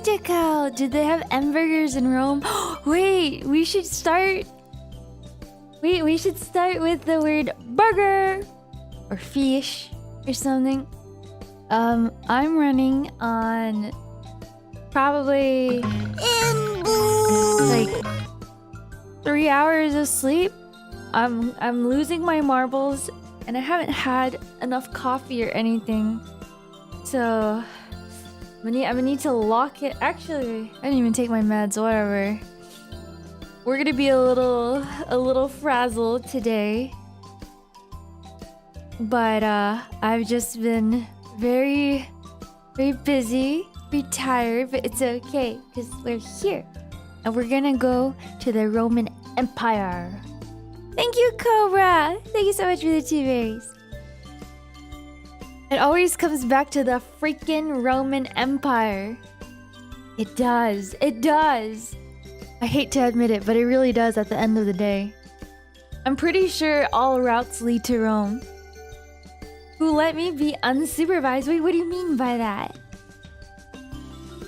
check out. Do they have hamburgers in Rome? Wait, we should start. Wait, we should start with the word burger or fish or something. I'm running on probably like 3 hours of sleep. I'm losing my marbles and I haven't had enough coffee or anything. So I'm gonna need to lock it. Actually, I didn't even take my meds, whatever. We're gonna be a little frazzled today. But I've just been very busy, very tired, but it's okay because we're here. And we're gonna go to the Roman Empire. Thank you, Cobra! Thank you so much for the 2 berries. It always comes back to the freaking Roman Empire. It does. It does. I hate to admit it, but it really does at the end of the day. I'm pretty sure all routes lead to Rome. Who let me be unsupervised? Wait, what do you mean by that?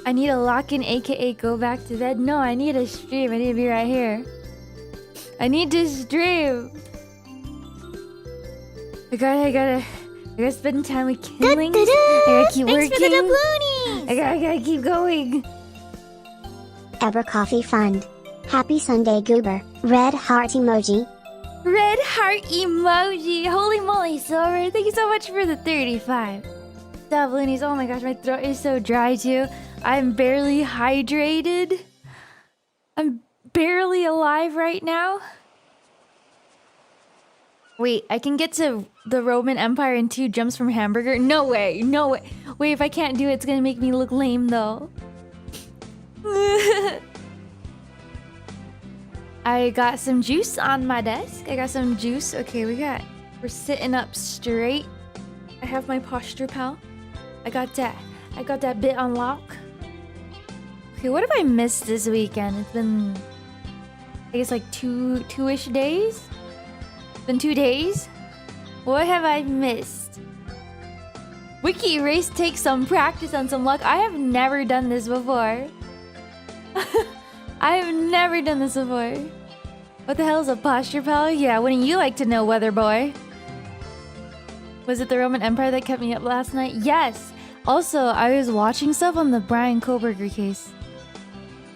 I need a lock-in, aka go back to bed. No, I need a stream. I need to be right here. I need to stream. I gotta spend time with kindlings. I gotta keep working. Thanks for the doubloonies! I gotta keep going. Ever Coffee Fund. Happy Sunday, Goober. Red heart emoji. Red heart emoji. Holy moly, Silver. Thank you so much for the 35. Doubloonies. Oh my gosh, my throat is so dry too. I'm barely hydrated. I'm barely alive right now. Wait, I can get to the Roman Empire in 2 jumps from hamburger? No way, no way. Wait, if I can't do it, it's gonna make me look lame though. I got some juice on my desk. I got some juice. Okay, we're sitting up straight. I have my posture pal. I got that bit on lock. Okay, what have I missed this weekend? It's been, I guess, like two-ish days? It's been 2 days? What have I missed? WikiRace takes some practice and some luck. I have never done this before. I have never done this before. What the hell is a posture pal? Yeah, wouldn't you like to know, weather boy? Was it the Roman Empire that kept me up last night? Yes! Also, I was watching stuff on the Brian Koberger case.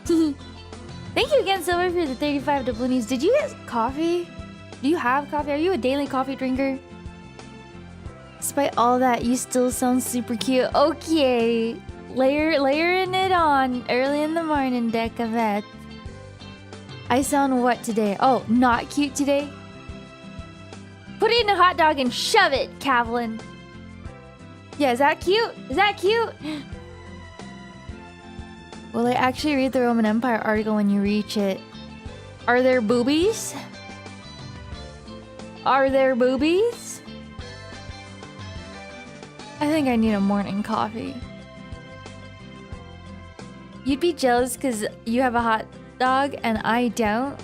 Thank you again, Silver, for the 35 doubloonies. Did you get coffee? Do you have coffee? Are you a daily coffee drinker? Despite all that, you still sound super cute. Okay. Layering it on early in the morning, Decavet. I sound what today? Oh, not cute today? Put it in a hot dog and shove it, Kavlin. Yeah, is that cute? Is that cute? Will I actually read the Roman Empire article when you reach it? Are there boobies? Are there boobies? I think I need a morning coffee. You'd be jealous because you have a hot dog and I don't.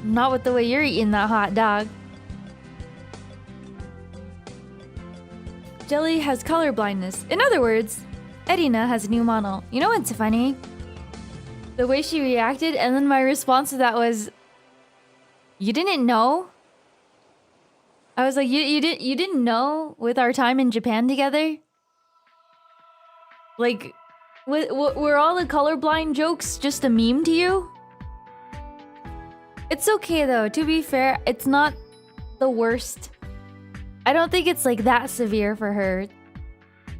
Not with the way you're eating that hot dog. Jelly has color blindness. In other words, Edina has a new model. You know what's funny? The way she reacted and then my response to that was, you didn't know? I was like, you didn't know with our time in Japan together? Like, were all the colorblind jokes just a meme to you? It's okay though, to be fair, it's not the worst. I don't think it's like that severe for her.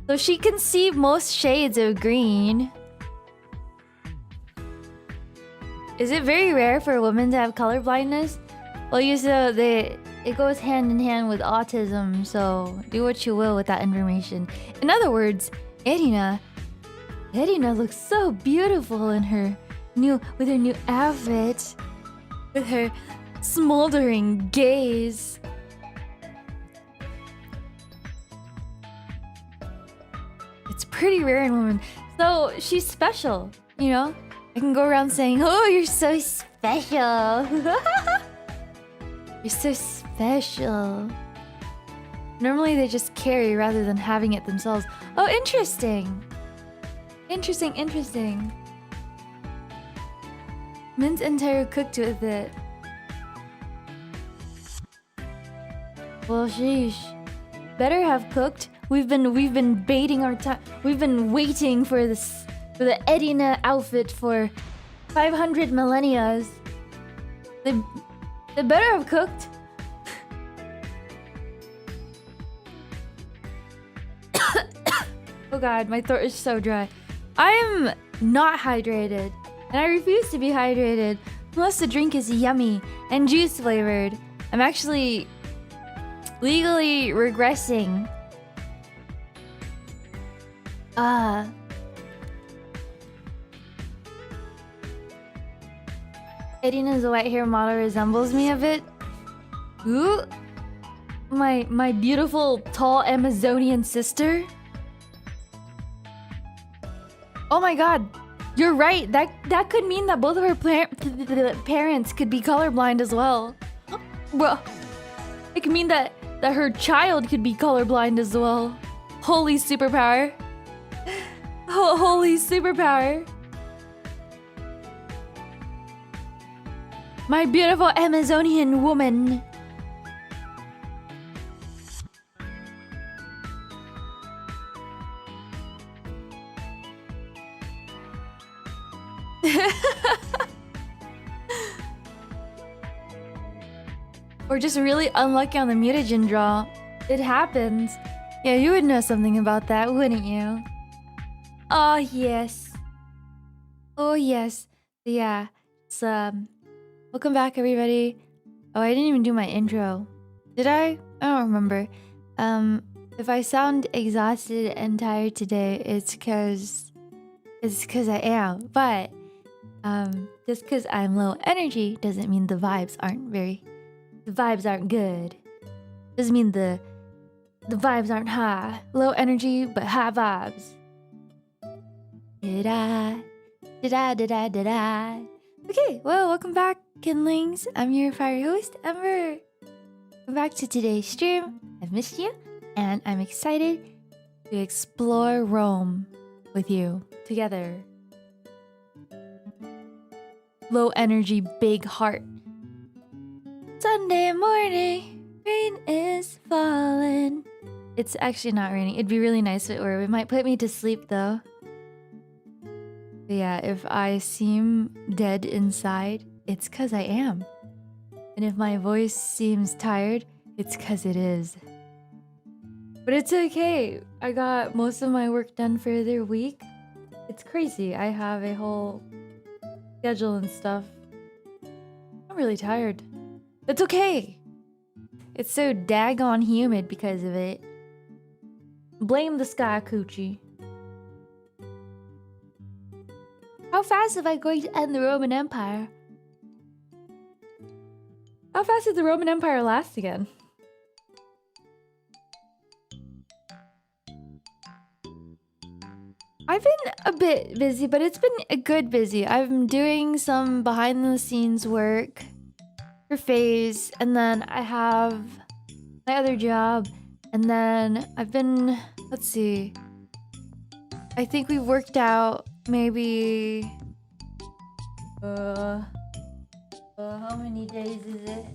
So she can see most shades of green. Is it very rare for a woman to have color blindness? Well, it goes hand in hand with autism, so do what you will with that information. In other words, Edina looks so beautiful in her new outfit, with her smoldering gaze. It's pretty rare in women, so she's special, you know? I can go around saying, oh, you're so special. You're so special. Normally they just carry rather than having it themselves. Oh, interesting. Interesting, interesting. Mint entire cooked with it. Well, sheesh. Better have cooked. We've been baiting our time. We've been waiting for the Edina outfit for 500 millennia. They better have cooked. Oh god, my throat is so dry. I am not hydrated, and I refuse to be hydrated unless the drink is yummy and juice flavored. I'm actually legally regressing. Edina's white hair model resembles me a bit. Ooh, my beautiful tall Amazonian sister. Oh my god, you're right. That could mean that both of her parents could be colorblind as well. Well, it could mean that her child could be colorblind as well. Holy superpower. Holy superpower. My beautiful Amazonian woman. Or just really unlucky on the mutagen draw. It happens. Yeah, you would know something about that, wouldn't you? Oh, yes. Oh, yes. Yeah. So, welcome back, everybody. Oh, I didn't even do my intro. Did I? I don't remember. If I sound exhausted and tired today, it's because I am. But, just because I'm low energy doesn't mean the vibes aren't good. Doesn't mean the vibes aren't high. Low energy, but high vibes. Did I? Okay, well, welcome back, kindlings. I'm your fire host, Ember. Welcome back to today's stream. I've missed you, and I'm excited to explore Rome with you together. Low energy, big heart. Sunday morning, rain is falling. It's actually not raining. It'd be really nice if it were. It might put me to sleep though. But yeah, if I seem dead inside, it's cause I am. And if my voice seems tired, it's cause it is. But it's okay. I got most of my work done for the week. It's crazy. I have a whole schedule and stuff. I'm really tired. It's okay. It's so daggone humid because of it. Blame the sky, coochie. How fast am I going to end the Roman Empire? How fast did the Roman Empire last again? I've been a bit busy, but it's been a good busy. I'm doing some behind the scenes work for FaZe, and then I have my other job, and then I've been, let's see, I think we've worked out maybe how many days is it?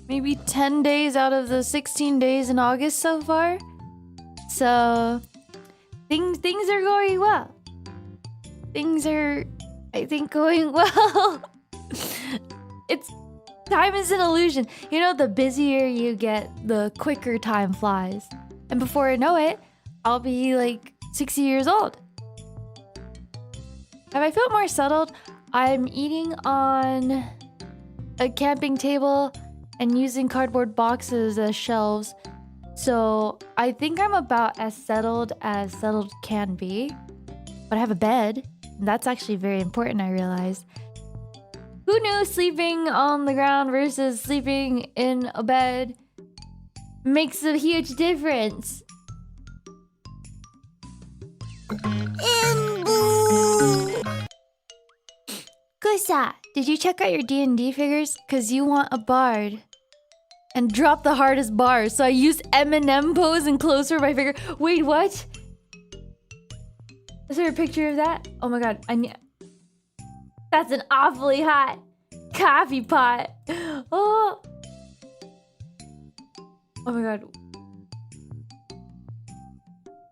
Maybe 10 days out of the 16 days in August so far. So things are going well. Things are, I think, going well. Time is an illusion. You know, the busier you get, the quicker time flies. And before I know it, I'll be like 60 years old. Have I felt more settled? I'm eating on a camping table and using cardboard boxes as shelves. So I think I'm about as settled can be. But I have a bed. And that's actually very important, I realized. Who knew sleeping on the ground versus sleeping in a bed makes a huge difference? Kusa, did you check out your D&D figures? Cause you want a bard. and drop the hardest bar. So I used Eminem pose and close for my finger. Wait, what? Is there a picture of that? Oh my god, that's an awfully hot coffee pot. Oh. Oh my god.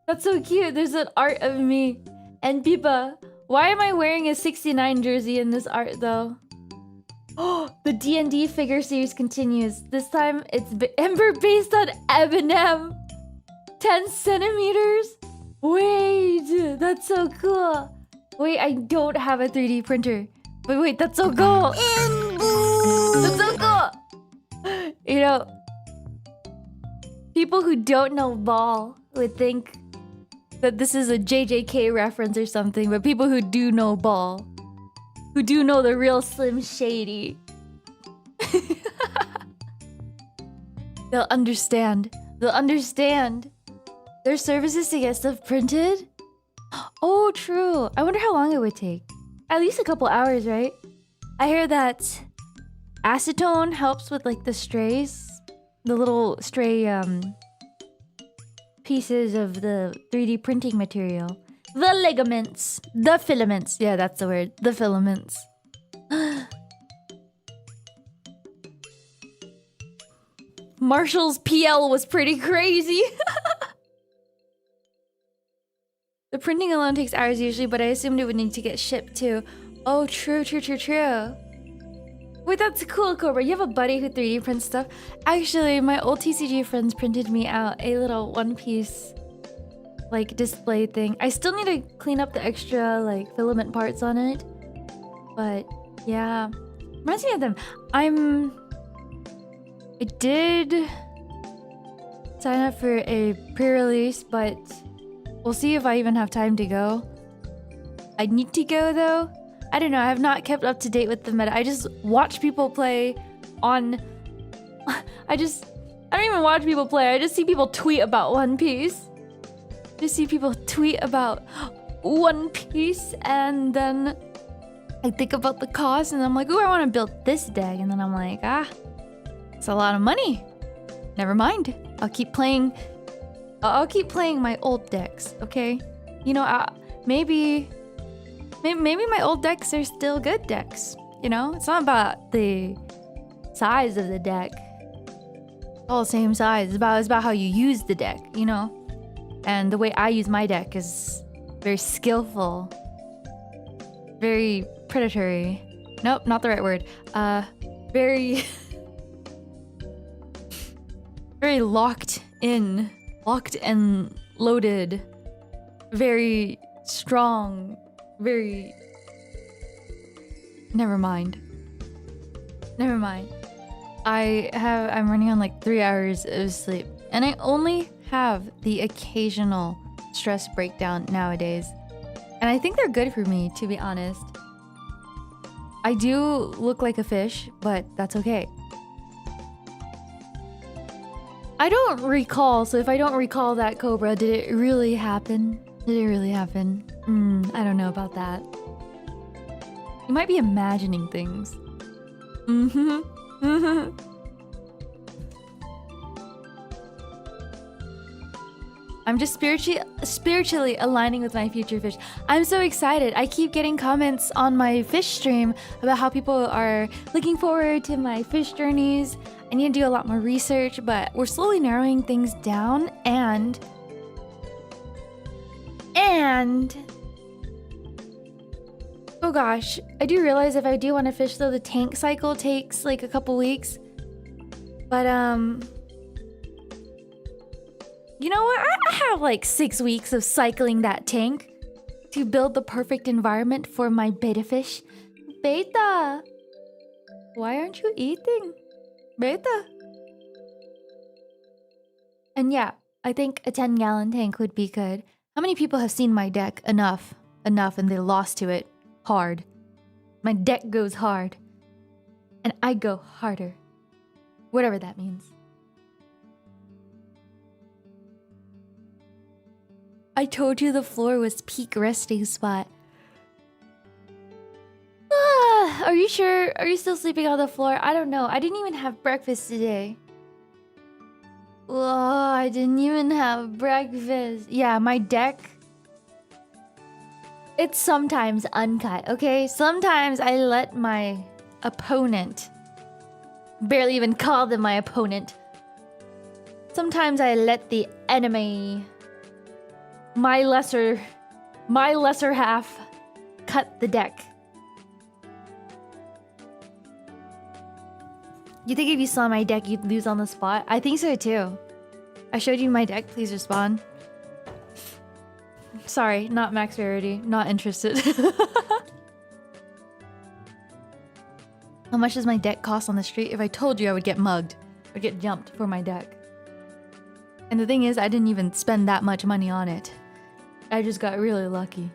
That's so cute. There's an art of me. And Pipa. Why am I wearing a 69 jersey in this art though? Oh, the D&D figure series continues. This time it's Ember based on Eminem. 10 centimeters? Wait, that's so cool. Wait, I don't have a 3D printer. But wait, that's so cool. That's so cool. You know, people who don't know ball would think that this is a JJK reference or something, but people who do know ball, who do know the real Slim Shady, they'll understand. They'll understand. There's services to get stuff printed? Oh, true. I wonder how long it would take. At least a couple hours, right? I hear that acetone helps with like the strays. The little stray pieces of the 3D printing material. The ligaments. The filaments. Yeah, that's the word. The filaments. Marshall's PL was pretty crazy. The printing alone takes hours usually, but I assumed it would need to get shipped too. Oh, true. Wait, that's cool, Cobra. You have a buddy who 3D prints stuff? Actually, my old TCG friends printed me out a little one-piece, like, display thing. I still need to clean up the extra, like, filament parts on it. But, yeah. Reminds me of them. I did sign up for a pre-release, but we'll see if I even have time to go. I need to go, though. I don't know, I have not kept up to date with the meta. I just watch people play on... I don't even watch people play. I just see people tweet about One Piece. Just see people tweet about One Piece, and then I think about the cost, and I'm like, ooh, I want to build this deck. And then I'm like, it's a lot of money. Never mind. I'll keep playing my old decks, okay? You know, maybe my old decks are still good decks, you know? It's not about the size of the deck. It's all the same size. It's about how you use the deck, you know? And the way I use my deck is very skillful. Very predatory. Nope, not the right word. Very... very locked in. Locked and loaded. Very strong. Very... Never mind. I'm running on like 3 hours of sleep. And I only have the occasional stress breakdown nowadays. And I think they're good for me, to be honest. I do look like a fish, but that's okay. I don't recall, so if I don't recall that, Cobra, did it really happen? Did it really happen? I don't know about that. You might be imagining things. I'm just spiritually aligning with my future fish. I'm so excited. I keep getting comments on my fish stream about how people are looking forward to my fish journeys. I need to do a lot more research, but we're slowly narrowing things down, and oh gosh, I do realize if I do want to fish though, the tank cycle takes like a couple weeks. But you know what? I have like 6 weeks of cycling that tank to build the perfect environment for my beta fish. Beta! Why aren't you eating? Beta! And yeah, I think a 10-gallon tank would be good. How many people have seen my deck enough, and they lost to it hard? My deck goes hard. And I go harder. Whatever that means. I told you the floor was peak resting spot. Are you sure? Are you still sleeping on the floor? I don't know. I didn't even have breakfast today. Oh, I didn't even have breakfast. Yeah, my deck. It's sometimes uncut, okay? Sometimes I let my opponent, barely even call them my opponent. Sometimes I let the enemy, my lesser half, cut the deck. You think if you saw my deck, you'd lose on the spot? I think so too. I showed you my deck. Please respond. Sorry, not max rarity. Not interested. How much does my deck cost on the street? If I told you, I would get mugged. I'd get jumped for my deck. And the thing is, I didn't even spend that much money on it. I just got really lucky.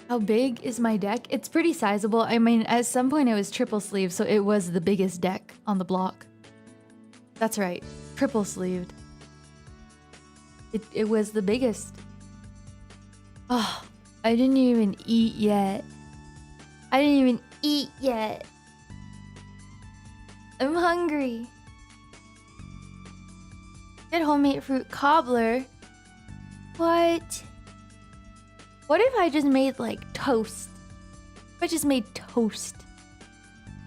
How big is my deck? It's pretty sizable. I mean, at some point it was triple sleeve, so it was the biggest deck on the block. That's right, triple sleeved. It was the biggest. Oh, I didn't even eat yet. I didn't even eat yet. I'm hungry. Get homemade fruit cobbler. What? What if I just made like toast? If I just made toast?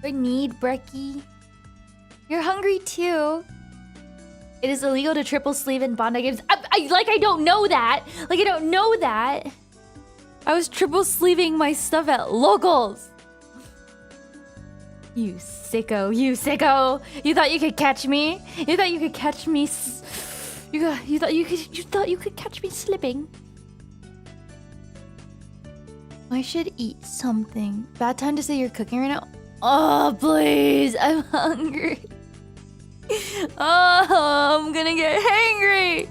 Do I need brekkie? You're hungry too. It is illegal to triple sleeve in Bondi games. I don't know that. Like I don't know that. I was triple sleeving my stuff at locals. You sicko, you sicko. You thought you could catch me? You thought you could catch me? You thought you could catch me slipping? I should eat something. Bad time to say you're cooking right now? Oh, please. I'm hungry. Oh, I'm gonna get hangry.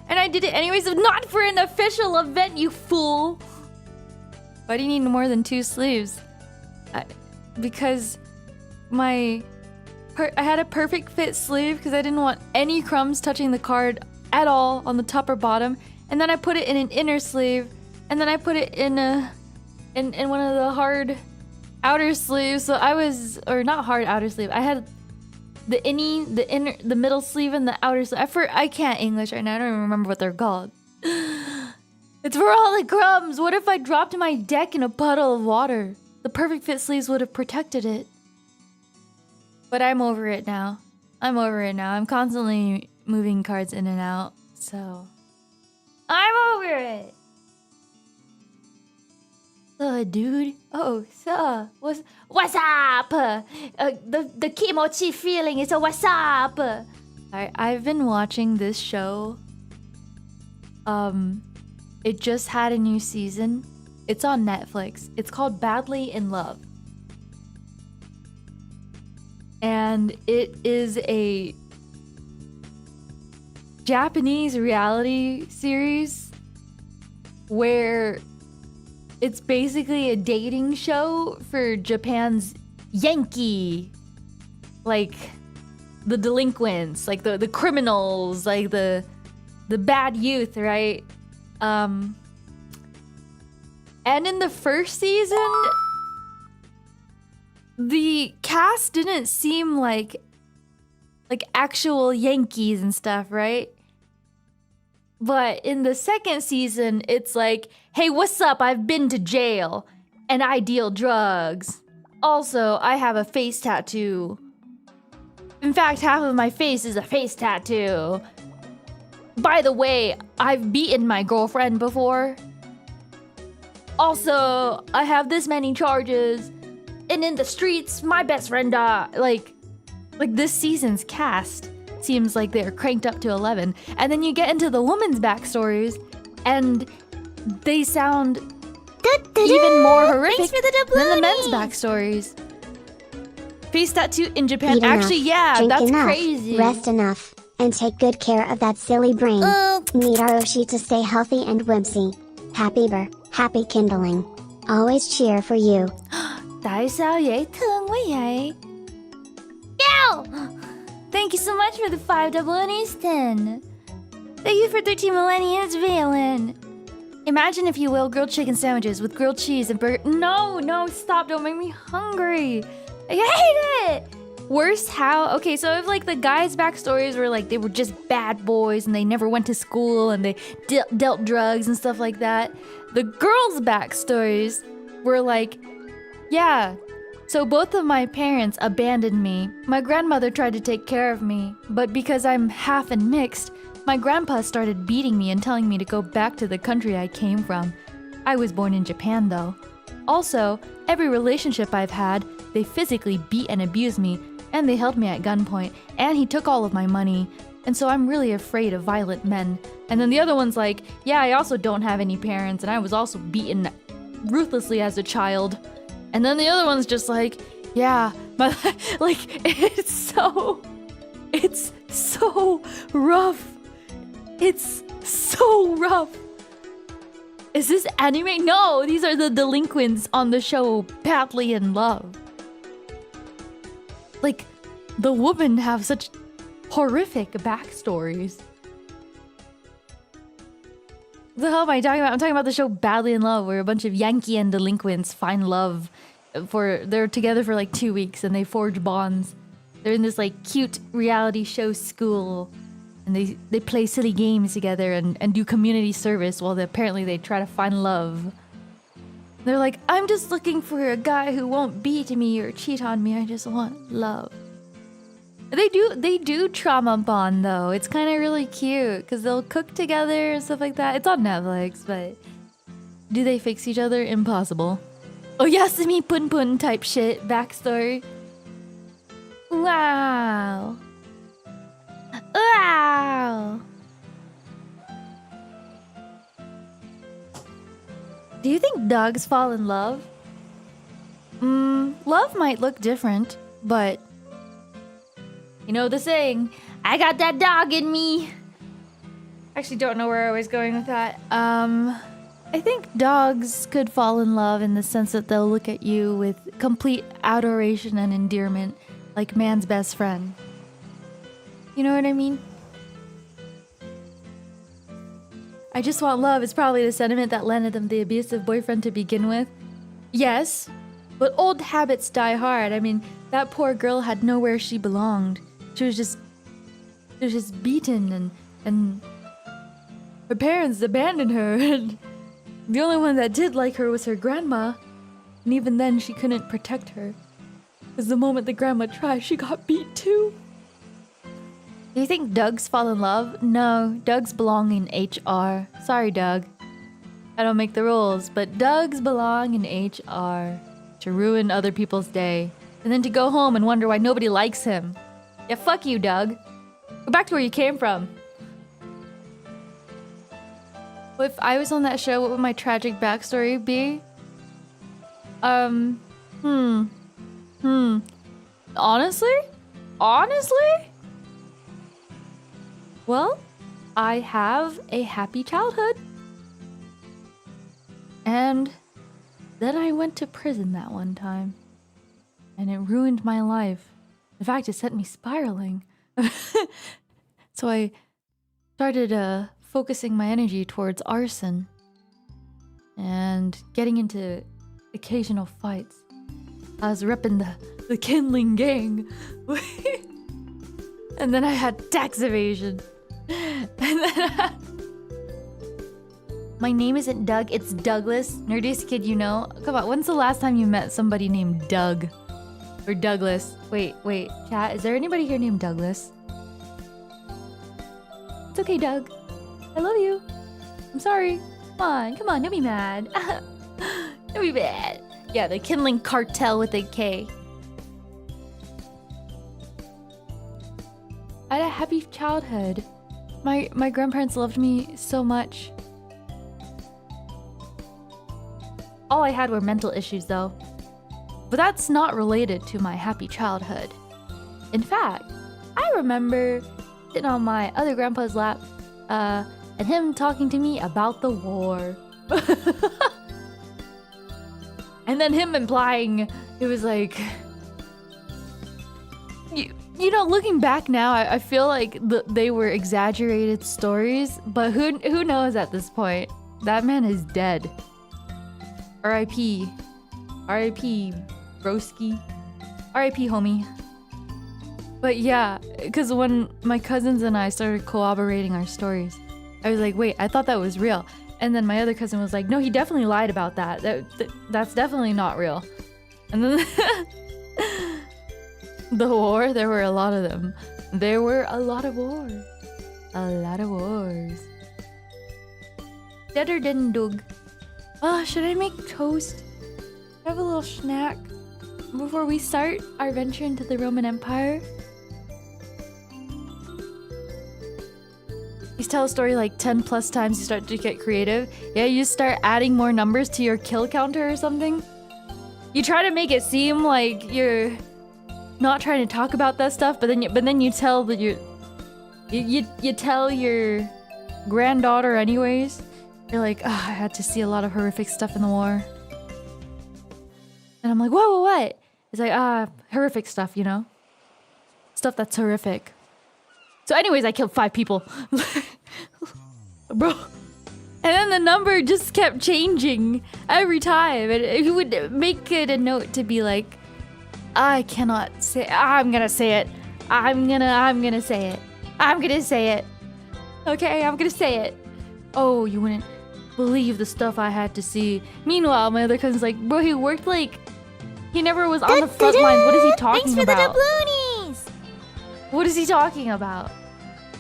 And I did it anyways, not for an official event, you fool. Why do you need more than 2 sleeves? Because I had a perfect fit sleeve because I didn't want any crumbs touching the card at all on the top or bottom. And then I put it in an inner sleeve. And then I put it in one of the hard outer sleeves. So I was, or not hard outer sleeve. I had the middle sleeve and the outer sleeve. I can't English right now. I don't even remember what they're called. It's for all the crumbs. What if I dropped my deck in a puddle of water? The perfect fit sleeves would have protected it. But I'm over it now. I'm over it now. I'm constantly moving cards in and out. So I'm over it. Dude. Oh, so what's up? The kimochi feeling is a what's up. I've been watching this show. It just had a new season. It's on Netflix. It's called Badly in Love. And it is a Japanese reality series where it's basically a dating show for Japan's Yankee, like the delinquents, like the criminals, like the bad youth, right? And in the first season, the cast didn't seem like actual Yankees and stuff, right? But in the second season, it's like, hey, what's up? I've been to jail and I deal drugs. Also, I have a face tattoo. In fact, half of my face is a face tattoo. By the way, I've beaten my girlfriend before. Also, I have this many charges. And in the streets, my best friend died. Like this season's cast seems like they're cranked up to 11. And then you get into the women's backstories, and they sound even more horrific than the men's backstories. Face tattoo in Japan. Eat Actually, enough, yeah, drink that's enough, crazy. Rest enough, and take good care of that silly brain. Need Aroshi to stay healthy and whimsy. Happy kindling. Always cheer for you. Tại sao vậy? Thương quá vậy. Ow! Thank you so much for the 5 double and Easton. Thank you for 13 millenniums, Valen. Imagine, if you will, grilled chicken sandwiches with grilled cheese and burger. No, stop. Don't make me hungry. I hate it. Worse how? Okay, so if like the guys' backstories were like they were just bad boys and they never went to school and they dealt drugs and stuff like that, the girls' backstories were like, yeah, so both of my parents abandoned me. My grandmother tried to take care of me, but because I'm half and mixed, my grandpa started beating me and telling me to go back to the country I came from. I was born in Japan though. Also, every relationship I've had, they physically beat and abused me, and they held me at gunpoint, and he took all of my money, and so I'm really afraid of violent men. And then the other one's like, yeah, I also don't have any parents, and I was also beaten ruthlessly as a child. And then the other one's just like, yeah, my like, it's so rough. It's so rough. Is this anime? No, these are the delinquents on the show Badly in Love. Like, the women have such horrific backstories. What the hell am I talking about? I'm talking about the show Badly in Love, where a bunch of Yankee and delinquents find love. They're together for like 2 weeks and they forge bonds. They're in this like cute reality show school, and they play silly games together and do community service while apparently they try to find love. They're like, I'm just looking for a guy who won't beat me or cheat on me. I just want love. They do trauma bond though. It's kind of really cute because they'll cook together and stuff like that. It's on Netflix, but do they fix each other? Impossible. Oh, Yasumi Pun Pun type shit backstory. Wow. Wow. Do you think dogs fall in love? Love might look different, but you know the saying, I got that dog in me. Actually don't know where I was going with that. I think dogs could fall in love in the sense that they'll look at you with complete adoration and endearment, like man's best friend. You know what I mean? I just want love is probably the sentiment that landed them the abusive boyfriend to begin with. Yes, but old habits die hard. I mean, that poor girl had nowhere she belonged. She was just beaten and her parents abandoned her, and the only one that did like her was her grandma. And even then she couldn't protect her, because the moment the grandma tried, she got beat too. Do you think Dougs fall in love? No, Dougs belong in HR. Sorry, Doug. I don't make the rules, but Dougs belong in HR to ruin other people's day, and then to go home and wonder why nobody likes him. Yeah, fuck you, Doug. Go back to where you came from. Well, if I was on that show, what would my tragic backstory be? Honestly? Well, I have a happy childhood. And then I went to prison that one time. And it ruined my life. In fact, it sent me spiraling. So I started focusing my energy towards arson and getting into occasional fights. I was repping the kindling gang. And then I had tax evasion. And then my name isn't Doug, it's Douglas. Nerdiest kid you know. Come on, when's the last time you met somebody named Doug? Or Douglas? Wait, chat, is there anybody here named Douglas? It's okay, Doug. I love you. I'm sorry. Come on, don't be mad. Don't be bad. Yeah, the kindling cartel with a K. I had a happy childhood. My grandparents loved me so much. All I had were mental issues though. But that's not related to my happy childhood. In fact, I remember sitting on my other grandpa's lap, and him talking to me about the war. And then him implying, it was like... You know, looking back now, I feel like they were exaggerated stories, but who knows at this point? That man is dead. R.I.P. R.I.P. Broski. R.I.P. homie. But yeah, because when my cousins and I started corroborating our stories, I was like, wait, I thought that was real. And then my other cousin was like, no, he definitely lied about that. That's definitely not real. And then the war, there were a lot of them. There were a lot of wars. A lot of wars. Dead or didn't dug. Oh, should I make toast? Have a little snack before we start our venture into the Roman Empire? You tell a story like 10 plus times, you start to get creative. Yeah, you start adding more numbers to your kill counter or something. You try to make it seem like you're not trying to talk about that stuff, but then you tell that you tell your granddaughter anyways. You're like, oh, I had to see a lot of horrific stuff in the war. And I'm like, whoa, what? It's like, horrific stuff, you know? Stuff that's horrific. So anyways, I killed 5 people. Bro. And then the number just kept changing every time. And he would make it a note to be like, I cannot say, I'm gonna say it. I'm gonna say it. I'm gonna say it. Okay, I'm gonna say it. Oh, you wouldn't believe the stuff I had to see. Meanwhile, my other cousin's like, bro, he worked like, he never was on the front lines. What is he talking about? Thanks for the doubloonies! What is he talking about?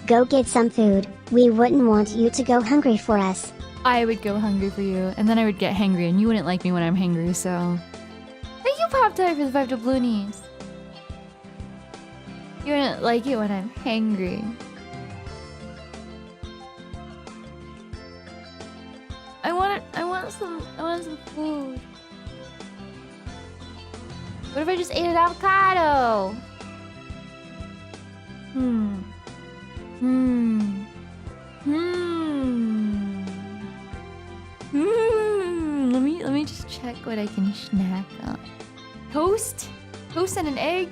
Go get some food. We wouldn't want you to go hungry for us. I would go hungry for you, and then I would get hangry, and you wouldn't like me when I'm hangry, so... Thank you, Pop Time, for the 5 doubloonies. You wouldn't like it when I'm hangry. I want some food. What if I just ate an avocado? Let me just check what I can snack on. Toast? Toast and an egg?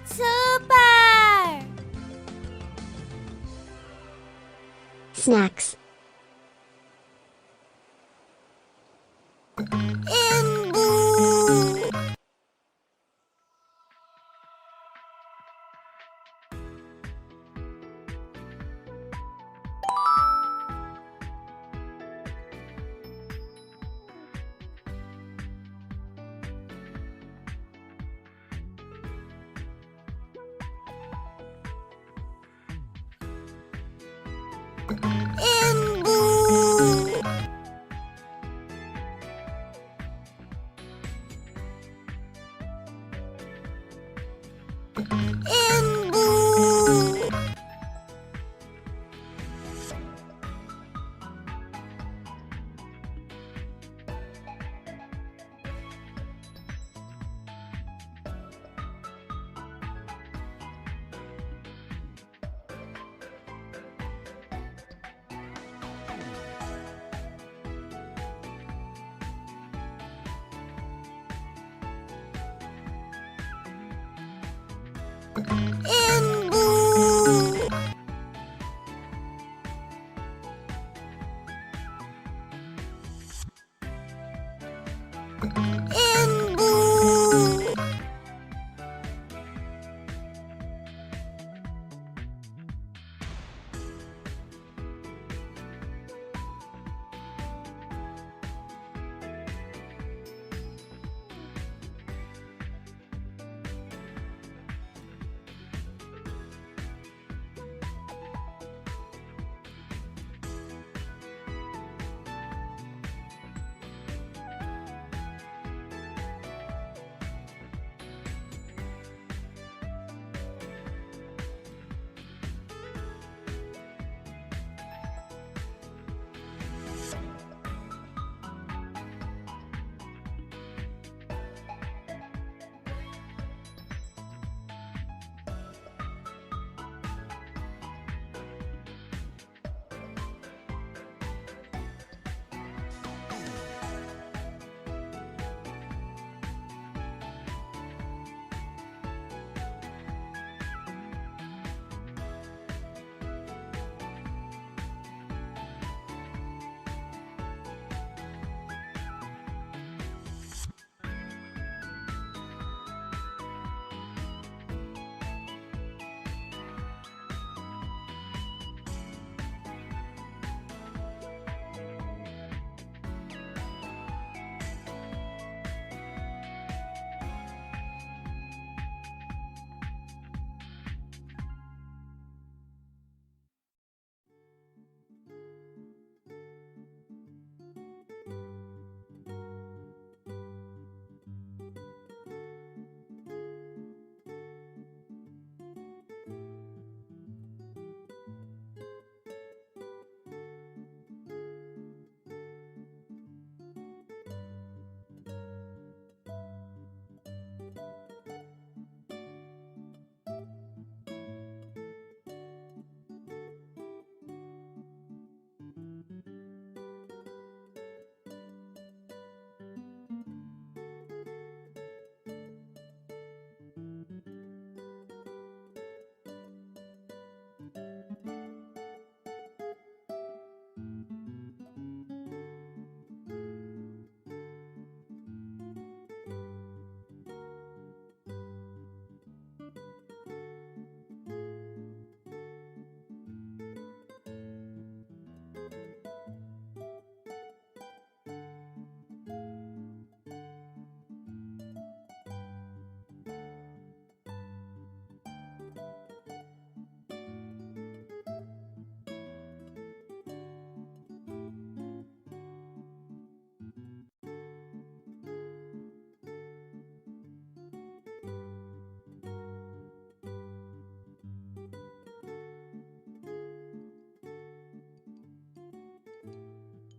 Super! Snacks.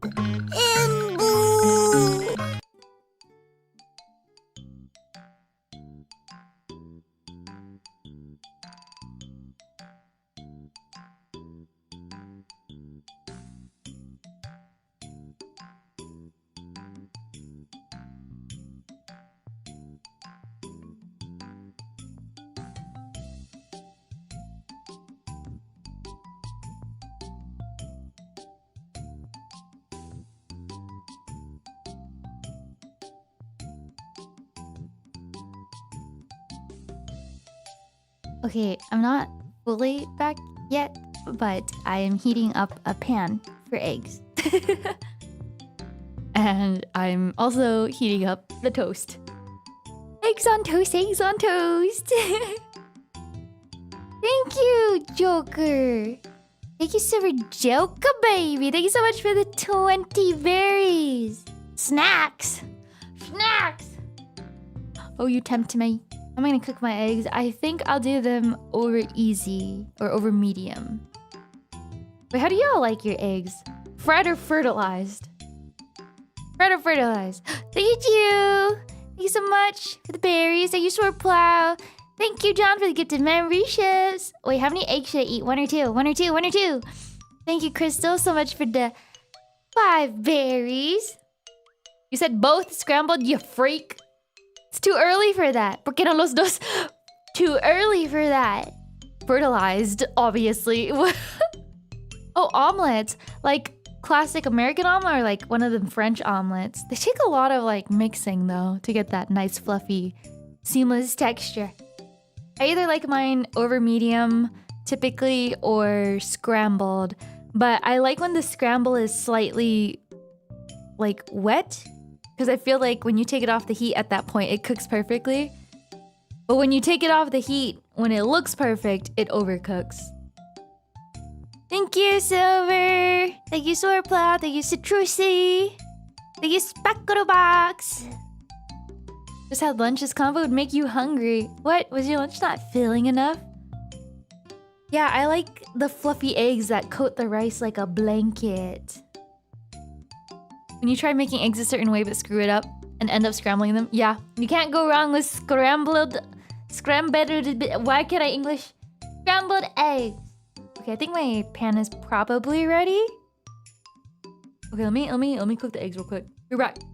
Ember. Okay, I'm not fully back yet, but I am heating up a pan for eggs. And I'm also heating up the toast. Eggs on toast, eggs on toast. Thank you, Joker. Thank you so much, Joker, baby. Thank you so much for the 20 berries. Snacks. Snacks. Oh, you tempt me. I'm gonna cook my eggs. I think I'll do them over easy or over medium. Wait, how do y'all like your eggs? Fried or fertilized? Fried or fertilized? Thank you! Thank you so much for the berries. Thank you, Sword Plow. Thank you, John, for the gifted memberships. Wait, how many eggs should I eat? One or two? One or two? One or two? Thank you, Crystal, so much for the 5 berries. You said both scrambled, you freak. It's too early for that. ¿Por qué no los dos? Too early for that. Fertilized, obviously. Oh, omelets. Like classic American omelet or like one of them French omelets. They take a lot of like mixing though to get that nice fluffy, seamless texture. I either like mine over medium typically or scrambled. But I like when the scramble is slightly like wet. Because I feel like when you take it off the heat at that point, it cooks perfectly. But when you take it off the heat, when it looks perfect, it overcooks. Thank you, Silver. Thank you, Swordplow. Thank you, Citrusy. Thank you, Speckle Box. Just had lunch. This combo would make you hungry. What? Was your lunch not filling enough? Yeah, I like the fluffy eggs that coat the rice like a blanket. When you try making eggs a certain way but screw it up and end up scrambling them, yeah, you can't go wrong with scrambled. Why can't I English? Scrambled eggs. Okay, I think my pan is probably ready. Okay, let me cook the eggs real quick. Be right back.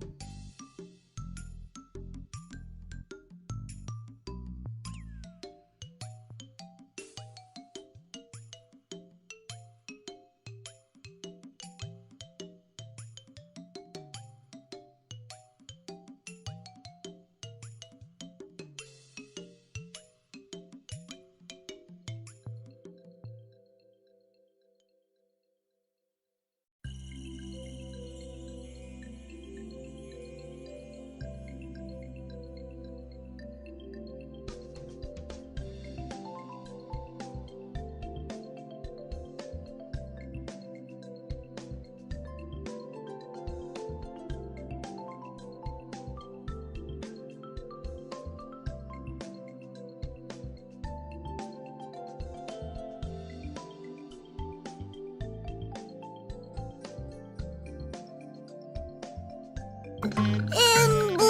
Ember.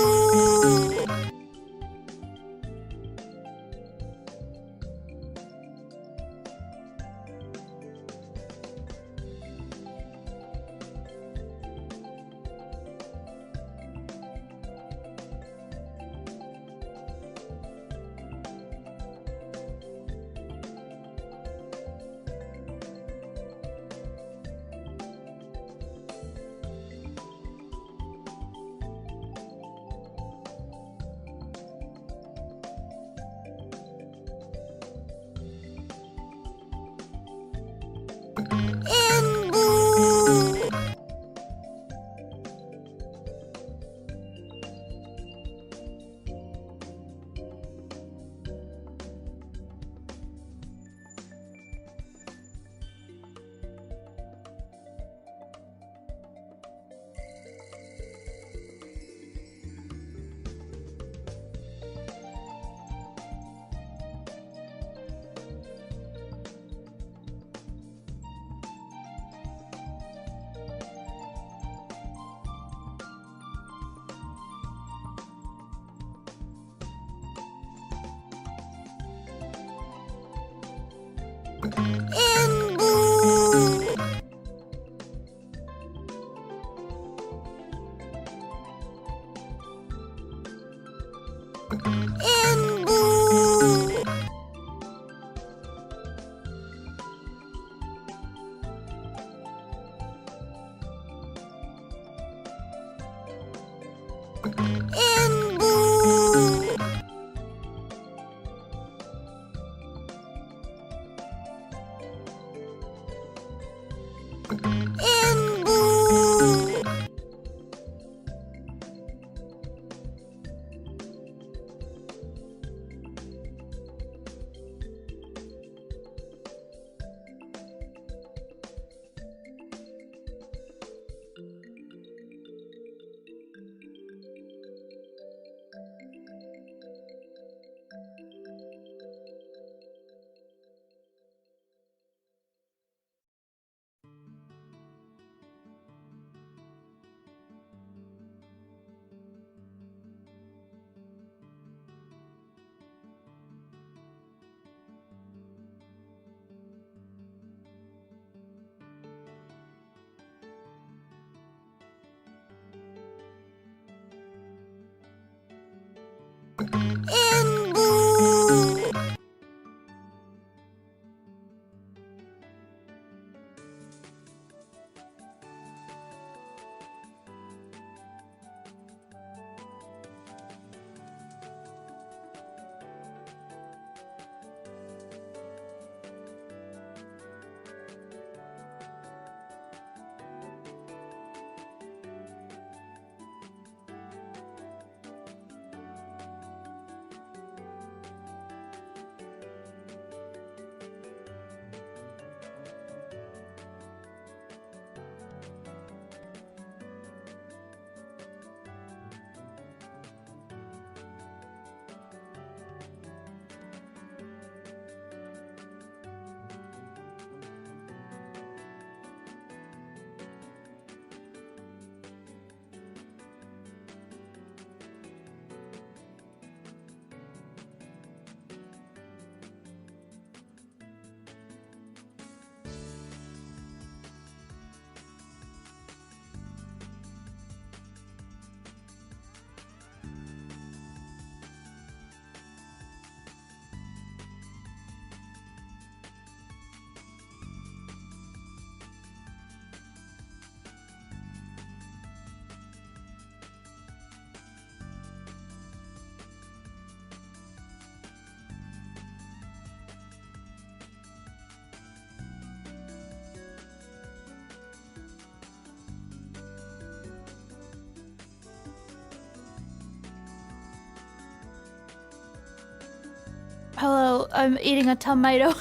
Hello, I'm eating a tomato.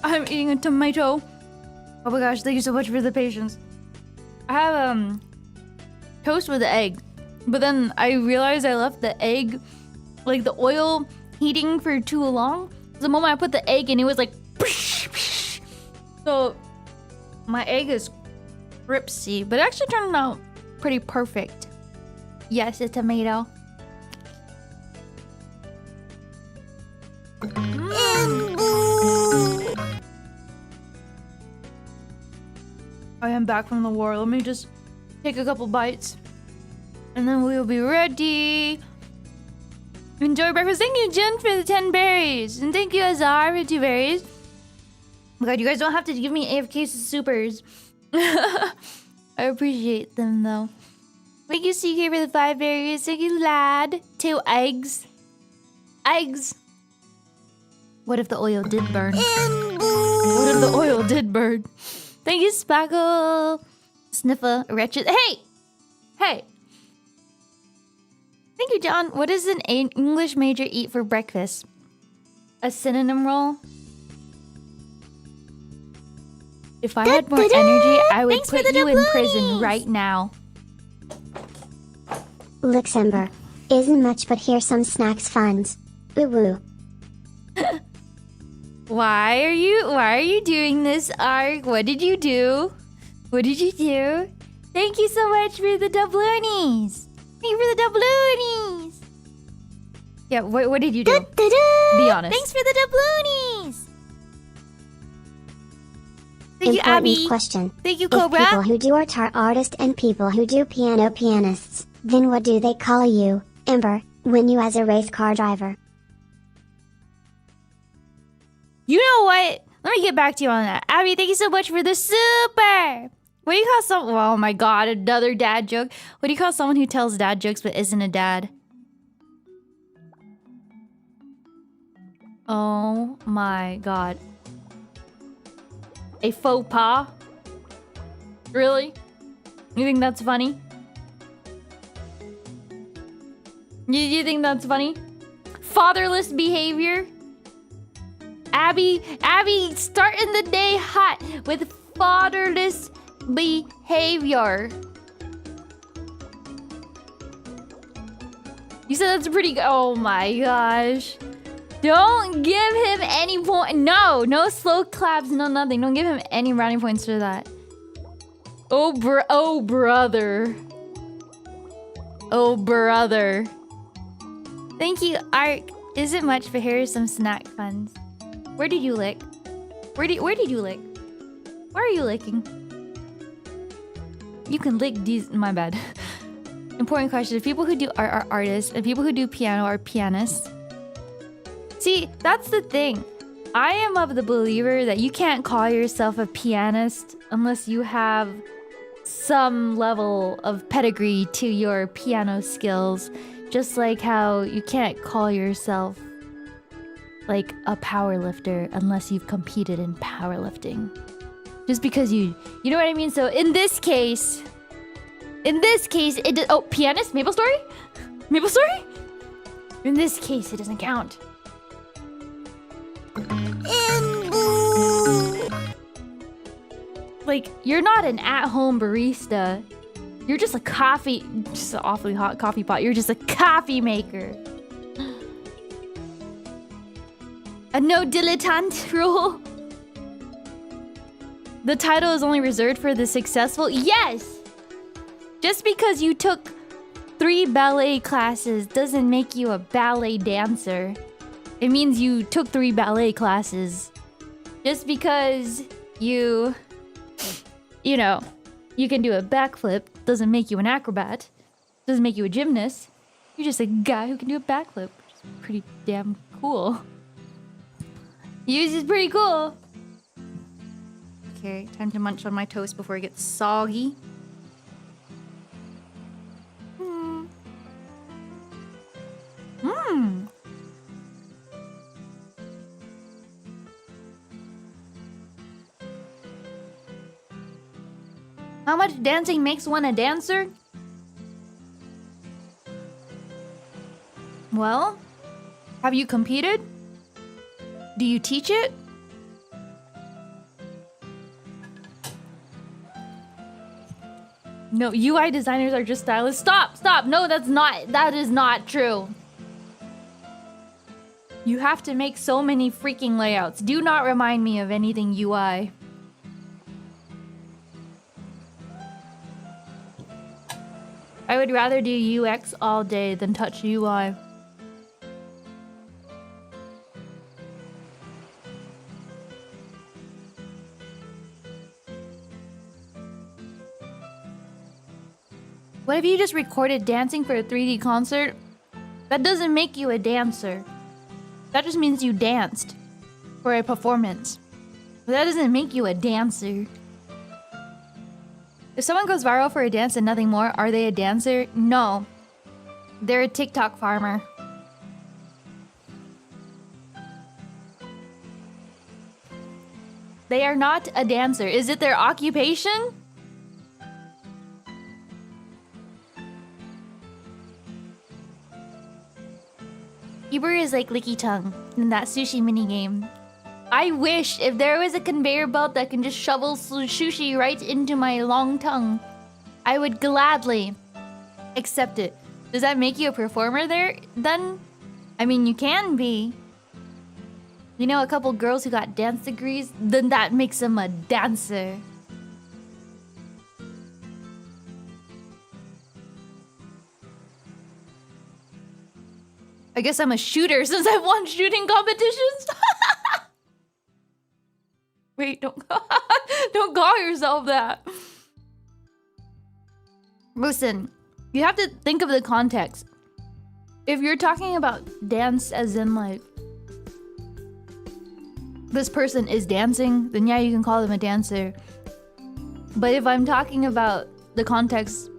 I'm eating a tomato. Oh my gosh, thank you so much for the patience. I have toast with egg, but then I realized I left the egg, like the oil heating for too long. The moment I put the egg in, it was like so my egg is crispy, but it actually turned out pretty perfect. Yes, a tomato. I am back from the war. Let me just take a couple bites and then we will be ready. Enjoy breakfast. Thank you, Jen, for the 10 berries. And thank you, Azar, for 2 berries. Oh my god, you guys don't have to give me AFK supers. I appreciate them, though. Thank you, CK, for the 5 berries. Thank you, Lad. 2 eggs. Eggs. What if the oil did burn? What if the oil did burn? Thank you, Spackle. Sniffer, wretched. Hey! Hey! Thank you, John. What does an English major eat for breakfast? A synonym roll? If I had more energy, I would put you in prison right now. Looks Ember. Isn't much, but here's some snacks funds. Woo woo. Why are you doing this, Ark? What did you do? What did you do? Thank you so much for the doubloonies. Thank you for the doubloonies. Yeah, what did you do? Be honest. Thanks for the doubloonies. Thank you, Important Abby. question. Thank you, If Cobra. people who do art are artists and people who do piano pianists, then what do they call you, Ember, when you as a race car driver? You know what? Let me get back to you on that. Abby, thank you so much for the super. What do you call some? Oh my god, another dad joke. What do you call someone who tells dad jokes but isn't a dad? Oh my god. A faux pas? Really? You think that's funny? You think that's funny? Fatherless behavior? Abby starting the day hot with fatherless behavior. You said that's pretty good. Oh my gosh. Don't give him any point. No slow claps, no nothing. Don't give him any brownie points for that. Oh brother. Oh brother. Thank you, Ark. Isn't much, but here are some snack funds. Where did you lick? Where did you lick? Why are you licking? You can lick these. My bad. Important question. If people who do art are artists and people who do piano are pianists. See, that's the thing. I am of the believer that you can't call yourself a pianist unless you have some level of pedigree to your piano skills. Just like how you can't call yourself like a powerlifter unless you've competed in powerlifting. Just because you know what I mean? So in this case, it did. Oh, pianist? Maple Story? Maple Story? In this case, it doesn't count. Like, you're not an at-home barista. You're just a coffee, just an awfully hot coffee pot. You're just a coffee maker. A no dilettante rule. The title is only reserved for the successful. Yes! Just because you took 3 ballet classes doesn't make you a ballet dancer. It means you took 3 ballet classes. Just because you know, you can do a backflip doesn't make you an acrobat. Doesn't make you a gymnast. You're just a guy who can do a backflip, which is pretty damn cool. Yours is pretty cool. Okay, time to munch on my toast before it gets soggy. How much dancing makes one a dancer? Well, have you competed? Do you teach it? No, UI designers are just stylists. Stop. No, that is not true. You have to make so many freaking layouts. Do not remind me of anything UI. I would rather do UX all day than touch UI. What if you just recorded dancing for a 3D concert? That doesn't make you a dancer. That just means you danced for a performance. But that doesn't make you a dancer. If someone goes viral for a dance and nothing more, are they a dancer? No. They're a TikTok farmer. They are not a dancer. Is it their occupation? Ember is like Licky Tongue in that sushi minigame. I wish if there was a conveyor belt that can just shovel sushi right into my long tongue, I would gladly accept it. Does that make you a performer there, then? I mean, you can be. You know, a couple girls who got dance degrees, then that makes them a dancer. I guess I'm a shooter since I've won shooting competitions. Wait, don't don't call yourself that. Listen, you have to think of the context. If you're talking about dance as in like this person is dancing, then yeah, you can call them a dancer. But if I'm talking about the context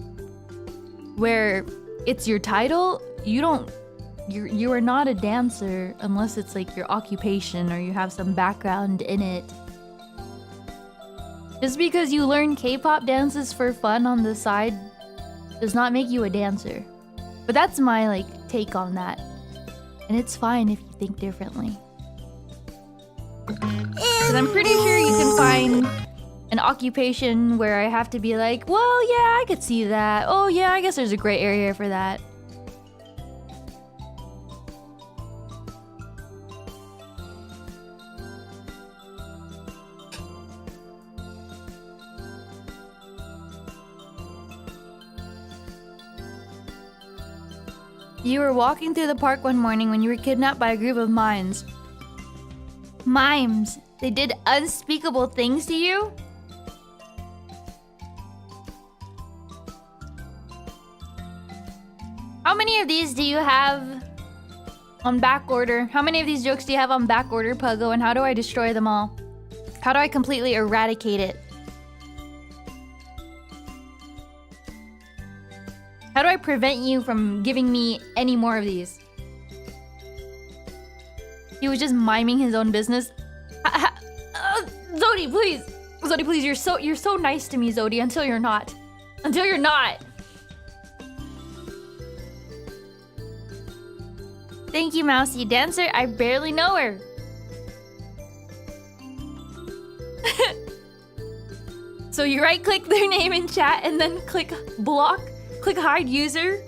where it's your title, you are not a dancer unless it's like your occupation or you have some background in it. Just because you learn K-pop dances for fun on the side does not make you a dancer. But that's my like take on that. And it's fine if you think differently. Because I'm pretty sure you can find an occupation where I have to be like, well, yeah, I could see that. Oh, yeah, I guess there's a gray area for that. You were walking through the park one morning when you were kidnapped by a group of mimes. Mimes. They did unspeakable things to you? How many of these do you have on back order? How many of these jokes do you have on back order, Puggo? And how do I destroy them all? How do I completely eradicate it? How do I prevent you from giving me any more of these? He was just miming his own business. Zodi, please. Zodi, please. You're so nice to me, Zodi, until you're not. Until you're not. Thank you, Mousy. Dancer, I barely know her. So you right-click their name in chat and then click block. Click hide user.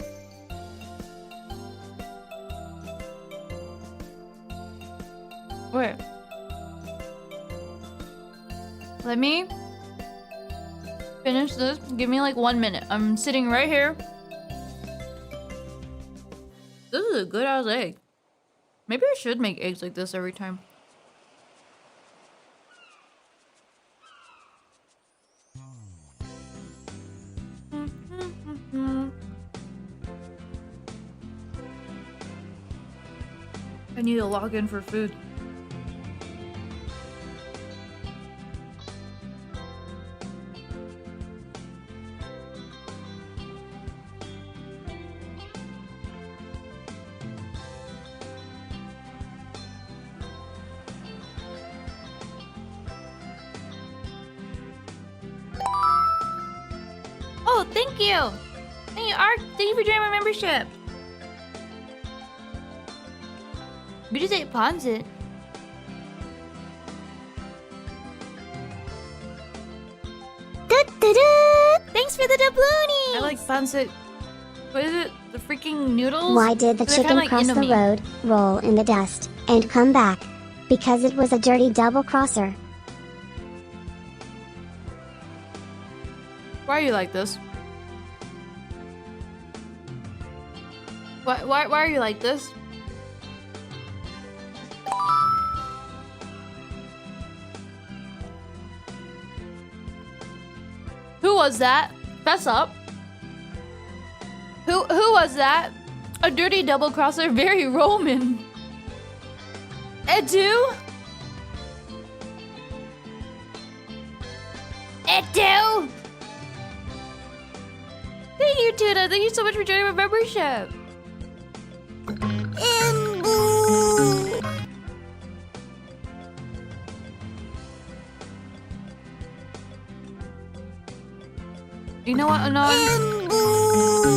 Wait. Let me finish this. Give me like 1 minute. I'm sitting right here. This is a good ass egg. Maybe I should make eggs like this every time. I need to log in for food. Oh, thank you! Thank you, Ark! Thank you for joining my membership! We just ate pancit. Thanks for the doubloonies! I like pancit. What is it? The freaking noodles? Why did the chicken like cross the Indomie. road, roll in the dust, and come back? Because it was a dirty double crosser. Why are you like this? Why are you like this? Who was that? Fess up. Who was that? A dirty double crosser, very Roman. Edu? Edu? Thank you, Tuna. Thank you so much for joining my membership. You know what, Anon?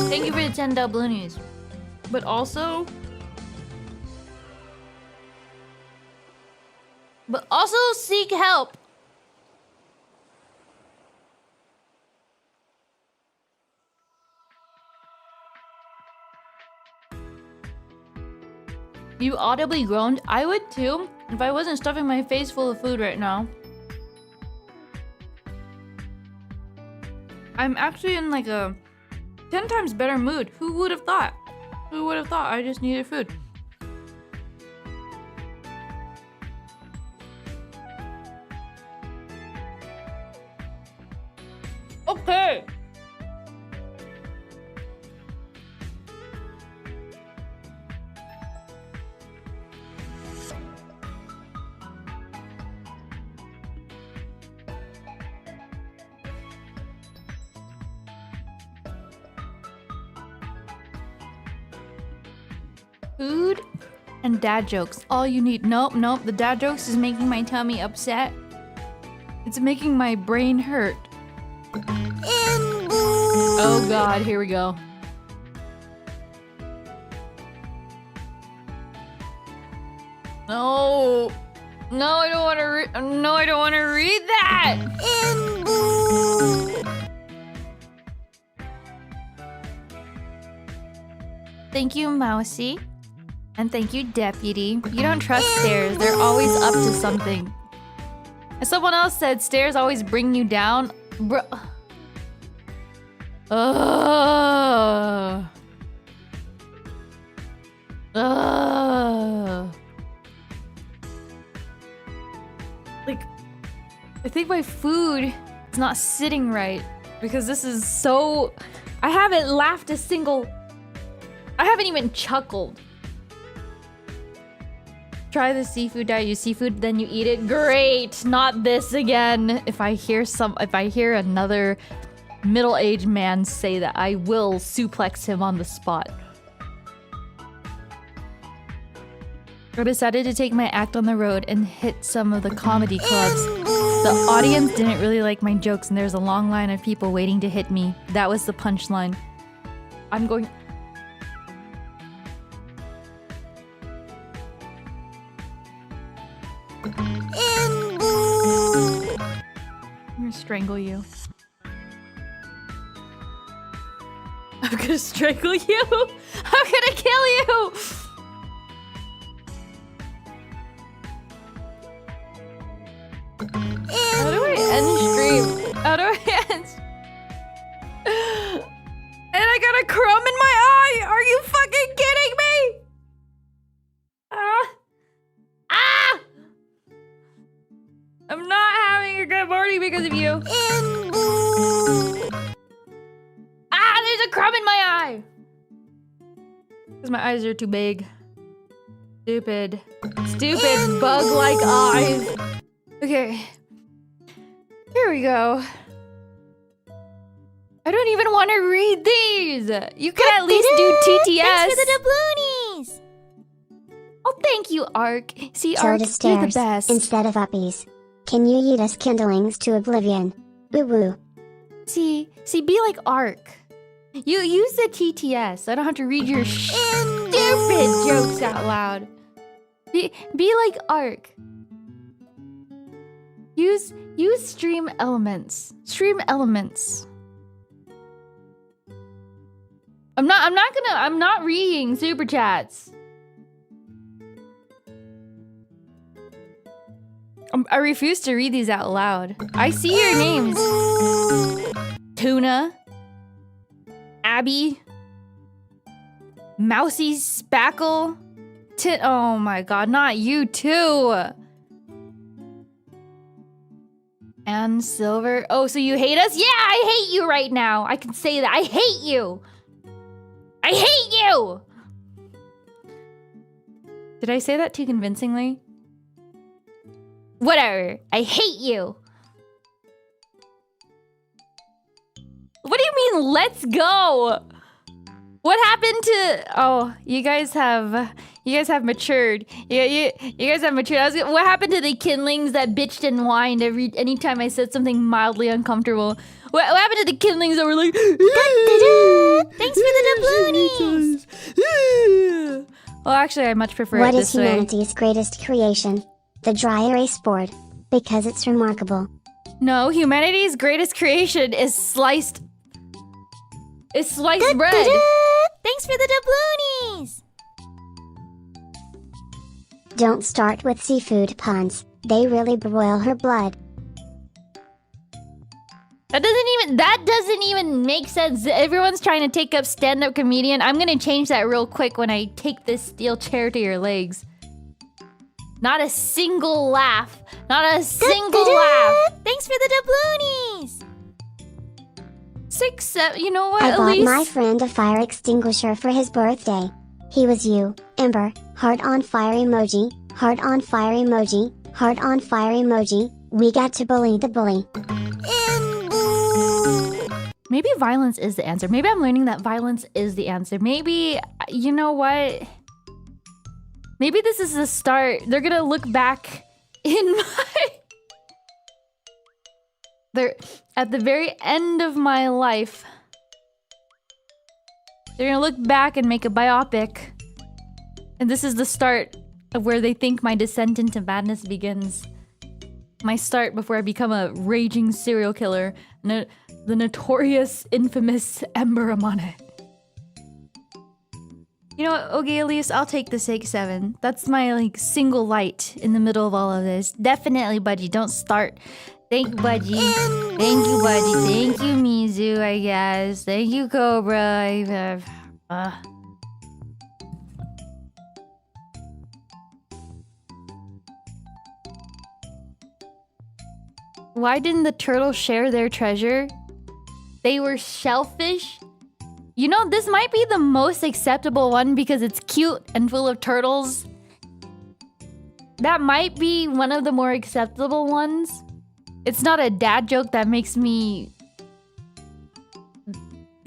Thank you for the 10 doubloonies. But also seek help. You audibly groaned? I would too, if I wasn't stuffing my face full of food right now. I'm actually in like a 10 times better mood. Who would have thought? Who would have thought I just needed food? Okay. Food and dad jokes. All you need. Nope, nope. The dad jokes is making my tummy upset. It's making my brain hurt. Oh god, here we go. No. No, I don't want to no, I don't want to read that. Thank you, Mousy. And thank you, Deputy. You don't trust stairs. They're always up to something. And someone else said stairs always bring you down. Bro. Ugh. Ugh. Like, I think my food is not sitting right. Because this is so... I haven't laughed a single... I haven't even chuckled. Try the seafood diet. You seafood, then you eat it. Great. Not this again. If I hear another middle-aged man say that, I will suplex him on the spot. I decided to take my act on the road and hit some of the comedy clubs. The audience didn't really like my jokes, and there's a long line of people waiting to hit me. That was the punchline. I'm going... I'm gonna strangle you. I'm gonna strangle you! I'm gonna kill you! How do I end stream? How do I end? And I got a crumb in my eye! Are you fucking kidding me? I'm not having a good morning because of you. There's a crumb in my eye! Because my eyes are too big. Stupid. Stupid bug-like eyes. Okay. Here we go. I don't even want to read these! You can at least do TTS! Thanks for the doubloonies! Oh, thank you, Ark. See, Go Ark, to you're the stairs best. instead of uppies. Can you eat us kindlings to oblivion? Woo woo. See, be like Ark. You use the TTS. I don't have to read your stupid jokes out loud. Be like Ark. Use stream elements. Stream elements. I'm not reading super chats. I refuse to read these out loud. I see your names. Tuna. Abby. Mousy Spackle. Oh my god, not you too. And Silver. Oh, so you hate us? Yeah, I hate you right now. I can say that. I hate you. I hate you! Did I say that too convincingly? Whatever. I hate you. What do you mean, let's go? What happened to... Oh, you guys have matured. You guys have matured. What happened to the kindlings that bitched and whined anytime I said something mildly uncomfortable? What happened to the kindlings that were like... Thanks for the doubloonies! Well, actually, I much prefer What it is this way. humanity's greatest creation? The dry erase board. Because it's remarkable. No, humanity's greatest creation is sliced... Is sliced bread. Thanks for the doubloonies! Don't start with seafood puns. They really boil her blood. That doesn't even make sense. Everyone's trying to take up stand-up comedian. I'm gonna change that real quick when I take this steel chair to your legs. Not a single laugh. Not a single laugh. Thanks for the doubloonies! 6, 7. You know what? I At bought least my friend a fire extinguisher for his birthday. He was you, Ember, heart on fire emoji, heart on fire emoji, heart on fire emoji. We got to bully the bully. maybe violence is the answer. Maybe I'm learning that violence is the answer. Maybe, you know what? Maybe this is the start. They're gonna look back in my... They're at the very end of my life. They're gonna look back and make a biopic. And this is the start of where they think my descent into madness begins. My start before I become a raging serial killer. The notorious, infamous Ember Amane. You know what? Okay, at least I'll take the 6-7. That's my, like, single light in the middle of all of this. Definitely, Budgie. Don't start. Thank you, Budgie. Thank you, Budgie. Thank you, Mizu, I guess. Thank you, Cobra. Why didn't the turtles share their treasure? They were shellfish? You know, this might be the most acceptable one because it's cute and full of turtles. That might be one of the more acceptable ones. It's not a dad joke that makes me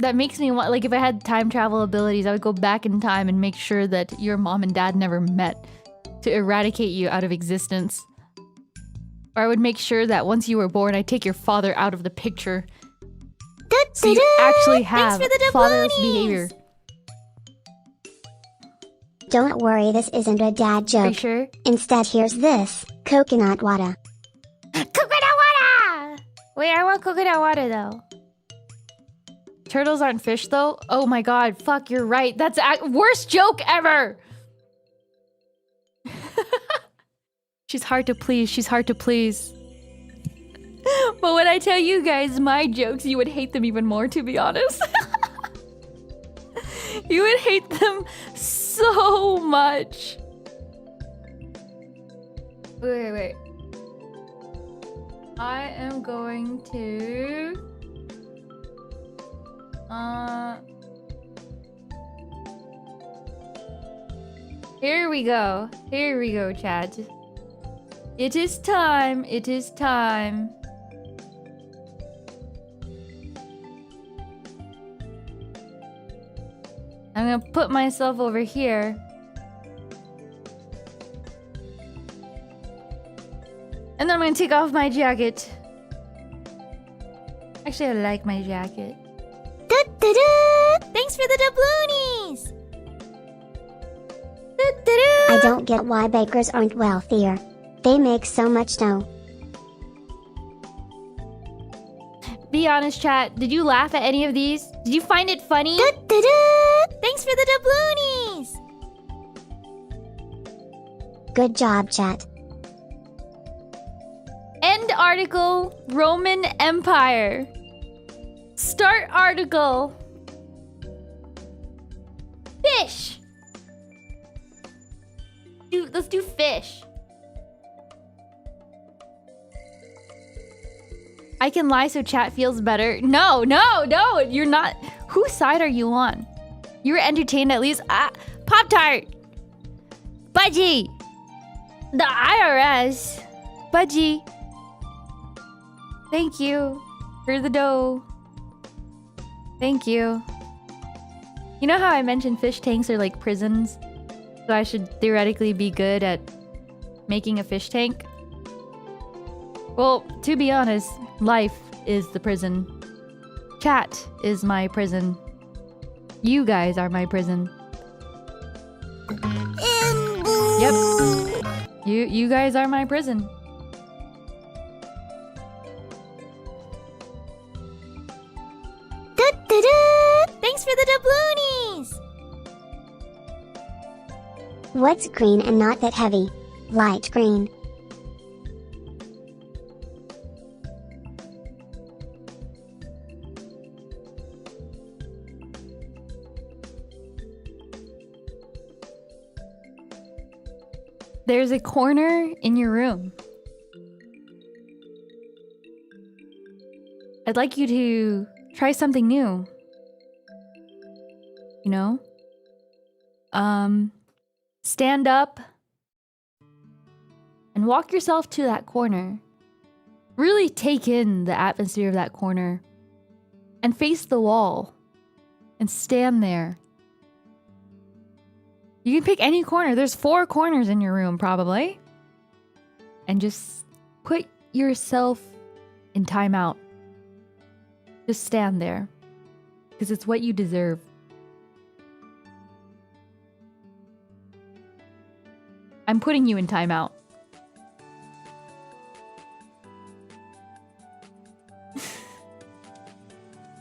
want, like, if I had time travel abilities, I would go back in time and make sure that your mom and dad never met to eradicate you out of existence. Or I would make sure that once you were born, I'd take your father out of the picture. So you actually have fatherless behavior. Don't worry, this isn't a dad joke. Are you sure? Instead, here's this. Coconut water. Coconut water! Wait, I want coconut water though. Turtles aren't fish though? Oh my god, fuck, you're right. That's worst joke ever! She's hard to please, she's hard to please. But when I tell you guys my jokes, you would hate them even more, to be honest. You would hate them so much. Wait. I am going to... Here we go. Here we go, chat. It is time. It is time. I'm gonna put myself over here. And then I'm gonna take off my jacket. Actually, I like my jacket. Thanks for the doubloonies! I don't get why bakers aren't wealthier. They make so much dough. Be honest, chat. Did you laugh at any of these? Did you find it funny? Thanks for the doubloonies! Good job, chat. End article, Roman Empire. Start article. Fish. Dude, let's do fish. I can lie so chat feels better. No, you're not. Whose side are you on? You were entertained at least. Pop-Tart. Budgie. The IRS. Budgie. Thank you for the dough. Thank you. You know how I mentioned fish tanks are like prisons? So I should theoretically be good at making a fish tank? Well, to be honest, life is the prison. Chat is my prison. You guys are my prison. Yep. You guys are my prison. Thanks for the doubloonies! What's green and not that heavy? Light green. There's a corner in your room. I'd like you to try something new. You know? Stand up and walk yourself to that corner. Really take in the atmosphere of that corner and face the wall and stand there. You can pick any corner. There's 4 corners in your room, probably. And just put yourself in timeout. Just stand there. Because it's what you deserve. I'm putting you in timeout.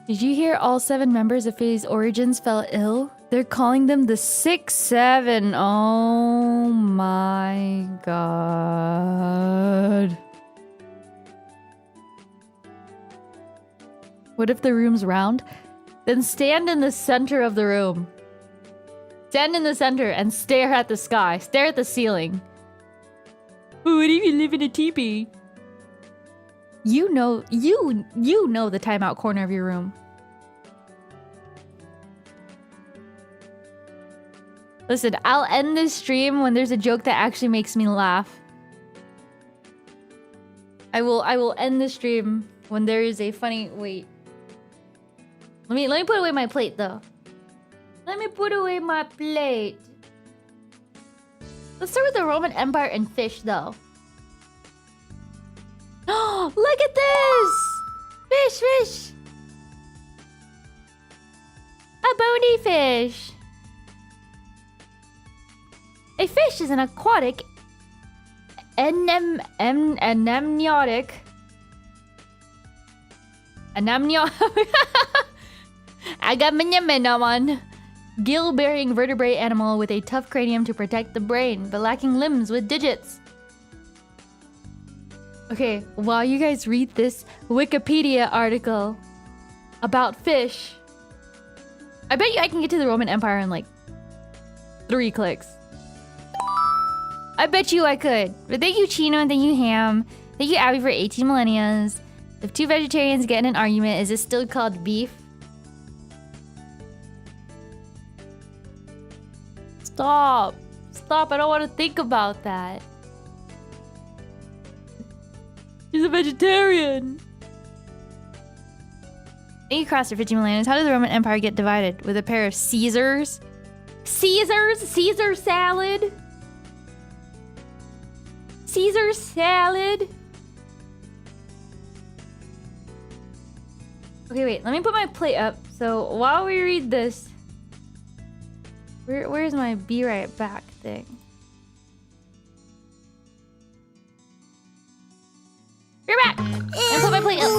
Did you hear all 7 members of Phase Origins fell ill? They're calling them the 6-7. Oh my god. What if the room's round? Then stand in the center of the room. Stand in the center and stare at the sky. Stare at the ceiling. What if you live in a teepee? You know the timeout corner of your room. Listen, I'll end this stream when there's a joke that actually makes me laugh. I will end the stream when there is a funny wait. Let me put away my plate though. Let me put away my plate. Let's start with the Roman Empire and fish though. Oh, look at this! Fish! A bony fish. A fish is an aquatic anemniotic gill-bearing vertebrate animal with a tough cranium to protect the brain, but lacking limbs with digits. Okay, while you guys read this Wikipedia article about fish, I bet you I can get to the Roman Empire in like 3 clicks. I bet you I could. But thank you, Chino, and thank you, Ham. Thank you, Abby, for 18 millennials. If 2 vegetarians get in an argument, is it still called beef? Stop. Stop. I don't want to think about that. He's a vegetarian. Thank you, Cross, for 15 millennials. How did the Roman Empire get divided? With a pair of Caesars? Caesars? Caesar salad? Caesar salad? Okay, wait. Let me put my plate up. So while we read this, where's my be right back thing? You're back. And put my plate up.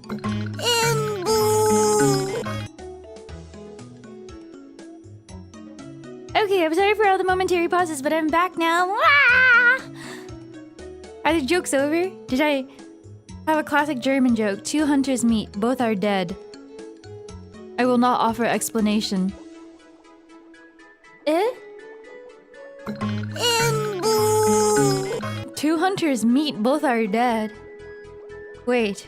Okay, I'm sorry for all the momentary pauses, but I'm back now. Ah! Are the jokes over? Did I have a classic German joke? Two hunters meet, both are dead. I will not offer explanation. Eh? Two hunters meet, both are dead. Wait.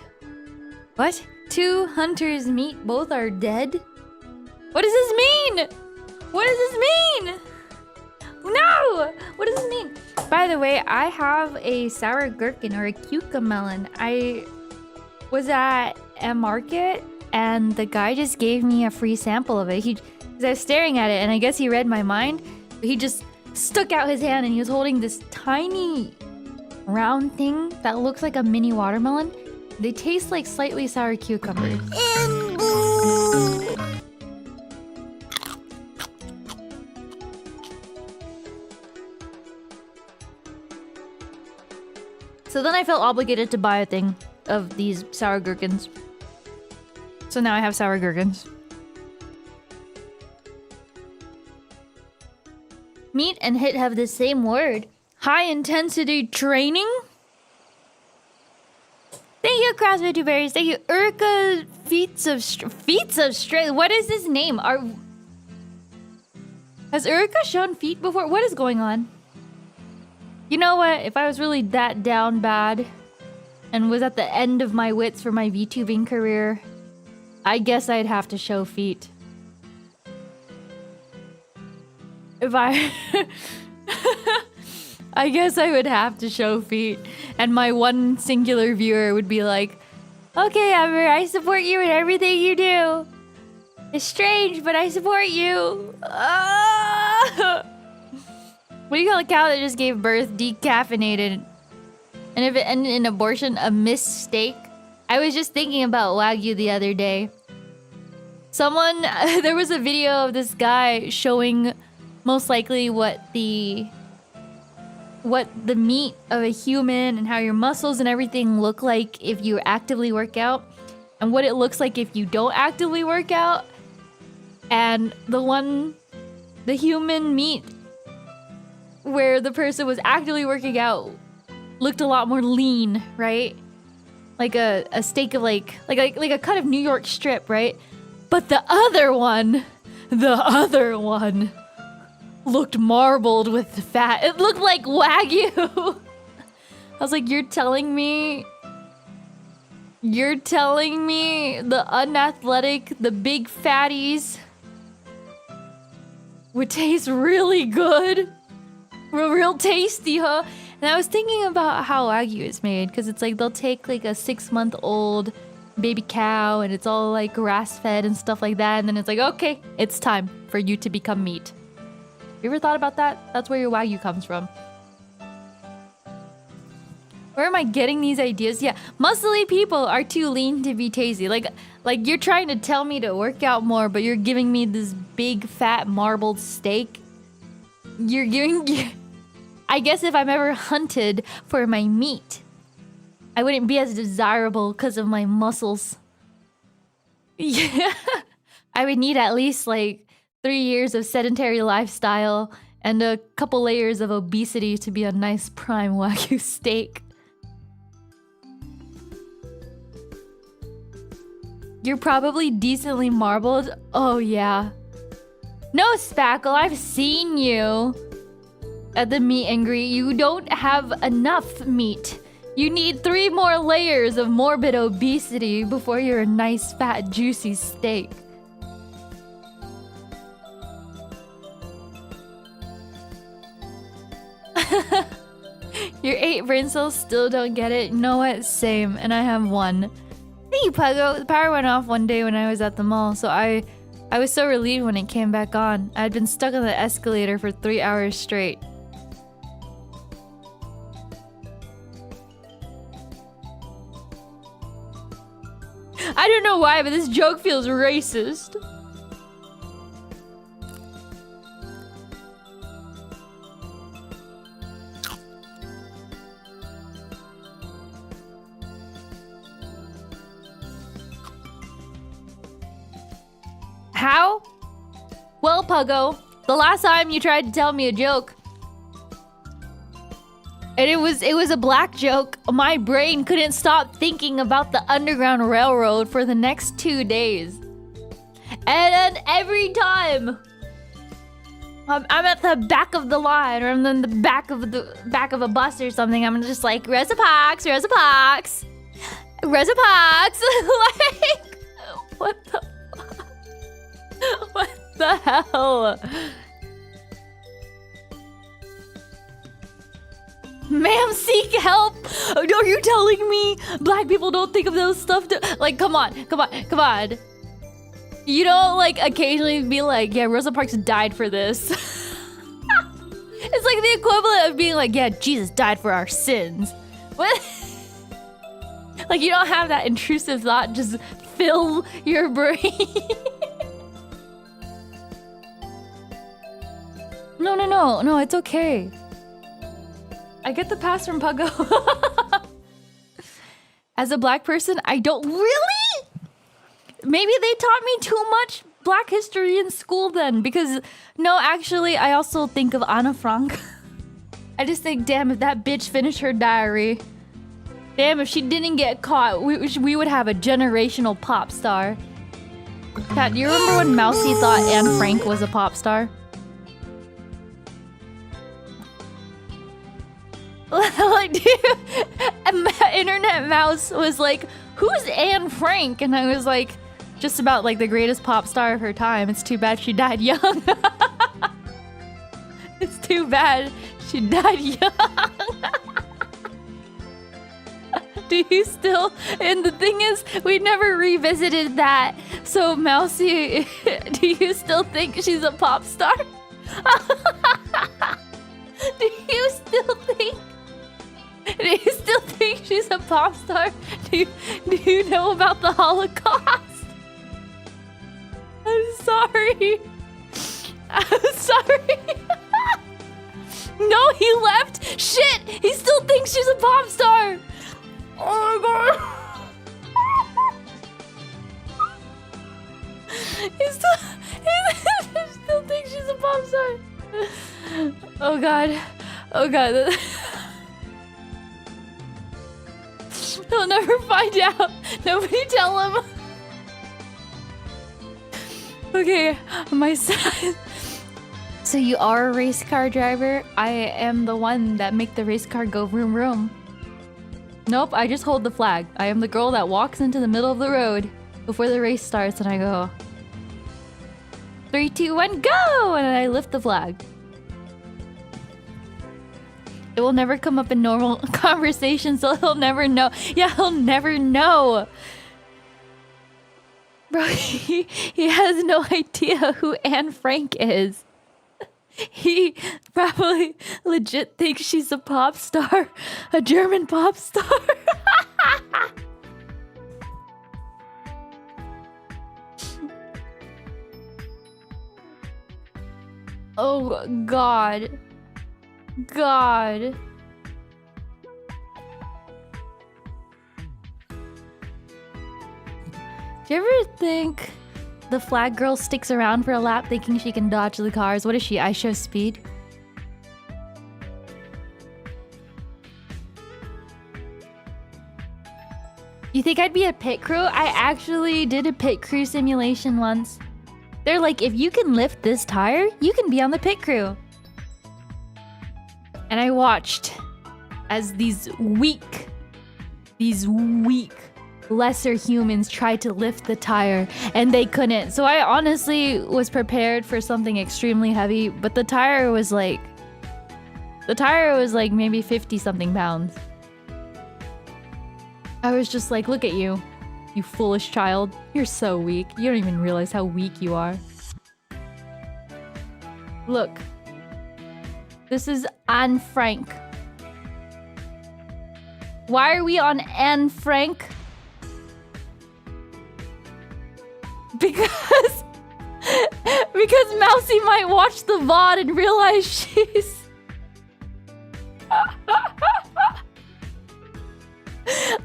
What? Two hunters meet, both are dead? What does this mean? What does this mean? No! What does this mean? By the way, I have a sour gherkin or a cucamelon. I was at a market and the guy just gave me a free sample of it. Cause I was staring at it and I guess he read my mind. He just stuck out his hand and he was holding this tiny round thing that looks like a mini watermelon. They taste like slightly sour cucumbers. So then I felt obligated to buy a thing of these sour gherkins. So now I have sour gherkins. Meat and hit have the same word. High intensity training? Thank you, CrossFit Tubers. Thank you, Urka Feats of Strength. What is his name? Has Urka shown feet before? What is going on? You know what? If I was really that down bad and was at the end of my wits for my VTubing career, I guess I'd have to show feet. If I... I guess I would have to show feet. And my one singular viewer would be like, okay, Ember, I support you in everything you do. It's strange, but I support you. What do you call a cow that just gave birth decaffeinated? And if it ended in abortion, a mistake? I was just thinking about Wagyu the other day. There was a video of this guy showing most likely what the meat of a human and how your muscles and everything look like if you actively work out, and what it looks like if you don't actively work out. And the human meat where the person was actively working out looked a lot more lean, right? Like a steak of like a cut of New York strip, right? But the other one looked marbled with fat. It looked like Wagyu. I was like, you're telling me the unathletic, the big fatties would taste really good? Real tasty, huh? And I was thinking about how Wagyu is made, because it's like they'll take like a 6-month-old baby cow and it's all like grass-fed and stuff like that, and then it's like, okay, it's time for you to become meat. You ever thought about that? That's where your Wagyu comes from. Where am I getting these ideas? Yeah, muscly people are too lean to be tasty. Like you're trying to tell me to work out more, but you're giving me this big fat marbled steak. I guess if I'm ever hunted for my meat, I wouldn't be as desirable because of my muscles. Yeah. I would need at least like 3 years of sedentary lifestyle and a couple layers of obesity to be a nice prime Wagyu steak. You're probably decently marbled. Oh yeah. No, Spackle, I've seen you at the meet and greet. You don't have enough meat. You need 3 more layers of morbid obesity before you're a nice, fat, juicy steak. Your 8 brain cells still don't get it? You know what? Same, and I have 1. Thank you, Puggo. The power went off one day when I was at the mall, so I was so relieved when it came back on. I had been stuck on the escalator for 3 hours straight. I don't know why, but this joke feels racist. Puggo. The last time you tried to tell me a joke. And it was a black joke. My brain couldn't stop thinking about the Underground Railroad for the next 2 days. And then every time I'm at the back of the line, or I'm in the back of a bus or something, I'm just like, Rosa Parks, Rosa Parks, Rosa Parks. Like, what the fuck? What the hell? Ma'am, seek help! Are you telling me black people don't think of those stuff? Like, come on. You don't, like, occasionally be like, yeah, Rosa Parks died for this. It's like the equivalent of being like, yeah, Jesus died for our sins. What? Like, you don't have that intrusive thought just fill your brain. No, it's okay. I get the pass from Puggo. As a black person, I don't really. Maybe they taught me too much black history in school then, because no, actually, I also think of Anna Frank. I just think, damn, if that bitch finished her diary, damn, if she didn't get caught, we would have a generational pop star. Pat, do you remember when Mousy thought Anne Frank was a pop star? Like, dude, Internet Mouse was like, who's Anne Frank? And I was like, just about like the greatest pop star of her time. It's too bad she died young. It's too bad she died young. Do you still? And the thing is, we never revisited that. So, Mousy, do you still think she's a pop star? Do you still think she's a pop star? Do you know about the Holocaust? I'm sorry. No, he left. Shit, he still thinks she's a pop star. Oh my god. He still thinks she's a pop star. Oh god. He'll never find out. Nobody tell him. Okay, my son. So you are a race car driver? I am the one that make the race car go vroom vroom. Nope, I just hold the flag. I am the girl that walks into the middle of the road before the race starts and I go 3, 2, 1, go! And I lift the flag. It will never come up in normal conversation, so he'll never know. Yeah, he'll never know. Bro, he has no idea who Anne Frank is. He probably legit thinks she's a pop star. A German pop star. Oh, God. God. Do you ever think the flag girl sticks around for a lap thinking she can dodge the cars? What is she? I show speed? You think I'd be a pit crew? I actually did a pit crew simulation once. They're like, if you can lift this tire, you can be on the pit crew. And I watched as these weak, lesser humans tried to lift the tire and they couldn't. So I honestly was prepared for something extremely heavy, but the tire was like maybe 50 something pounds. I was just like, look at you, you foolish child. You're so weak. You don't even realize how weak you are. Look. This is Anne Frank. Why are we on Anne Frank? Because Mousy might watch the VOD and realize she's...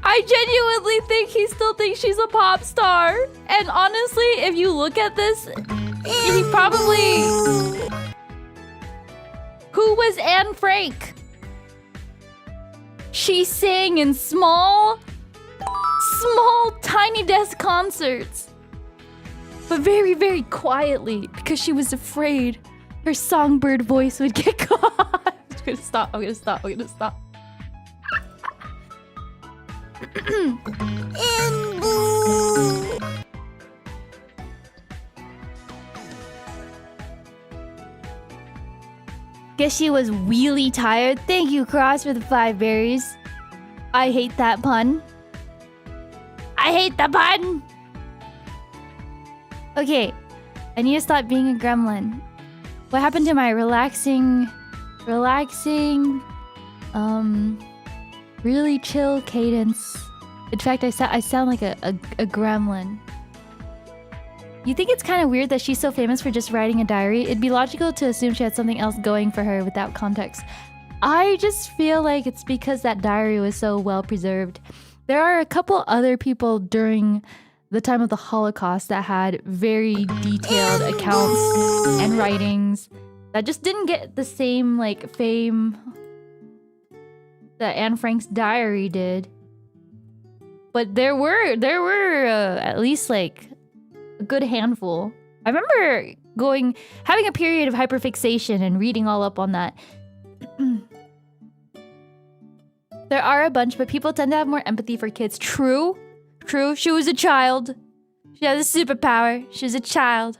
I genuinely think he still thinks she's a pop star. And honestly, if you look at this, He probably... Who was Anne Frank? She sang in small, tiny desk concerts. But very, very quietly, because she was afraid her songbird voice would get caught. I'm gonna stop. Guess she was really tired. Thank you, Cross, for the 5 berries. I hate that pun. I hate the pun! Okay, I need to stop being a gremlin. What happened to my relaxing, really chill cadence? In fact, I sound like a gremlin. You think it's kind of weird that she's so famous for just writing a diary? It'd be logical to assume she had something else going for her without context. I just feel like it's because that diary was so well preserved. There are a couple other people during the time of the Holocaust that had very detailed accounts and writings that just didn't get the same like fame that Anne Frank's diary did. But there were at least like a good handful. I remember having a period of hyperfixation and reading all up on that. There are a bunch, but people tend to have more empathy for kids. True. She was a child. She has a superpower. She was a child.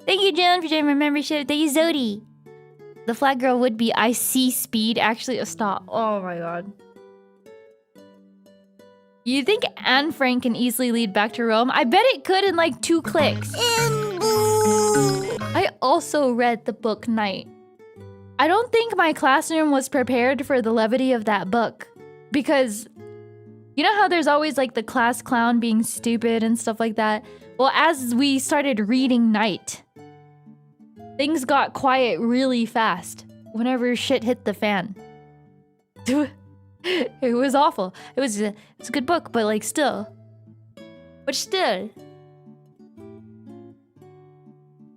Thank you, Dylan, for joining my membership. Thank you, Zodi. The flag girl would be I see speed. Actually, stop. Oh my god. You think Anne Frank can easily lead back to Rome? I bet it could in like 2 clicks. I also read the book Night. I don't think my classroom was prepared for the levity of that book. Because you know how there's always like the class clown being stupid and stuff like that? Well, as we started reading Night, things got quiet really fast whenever shit hit the fan. It was awful. It's a good book, but like still. Thank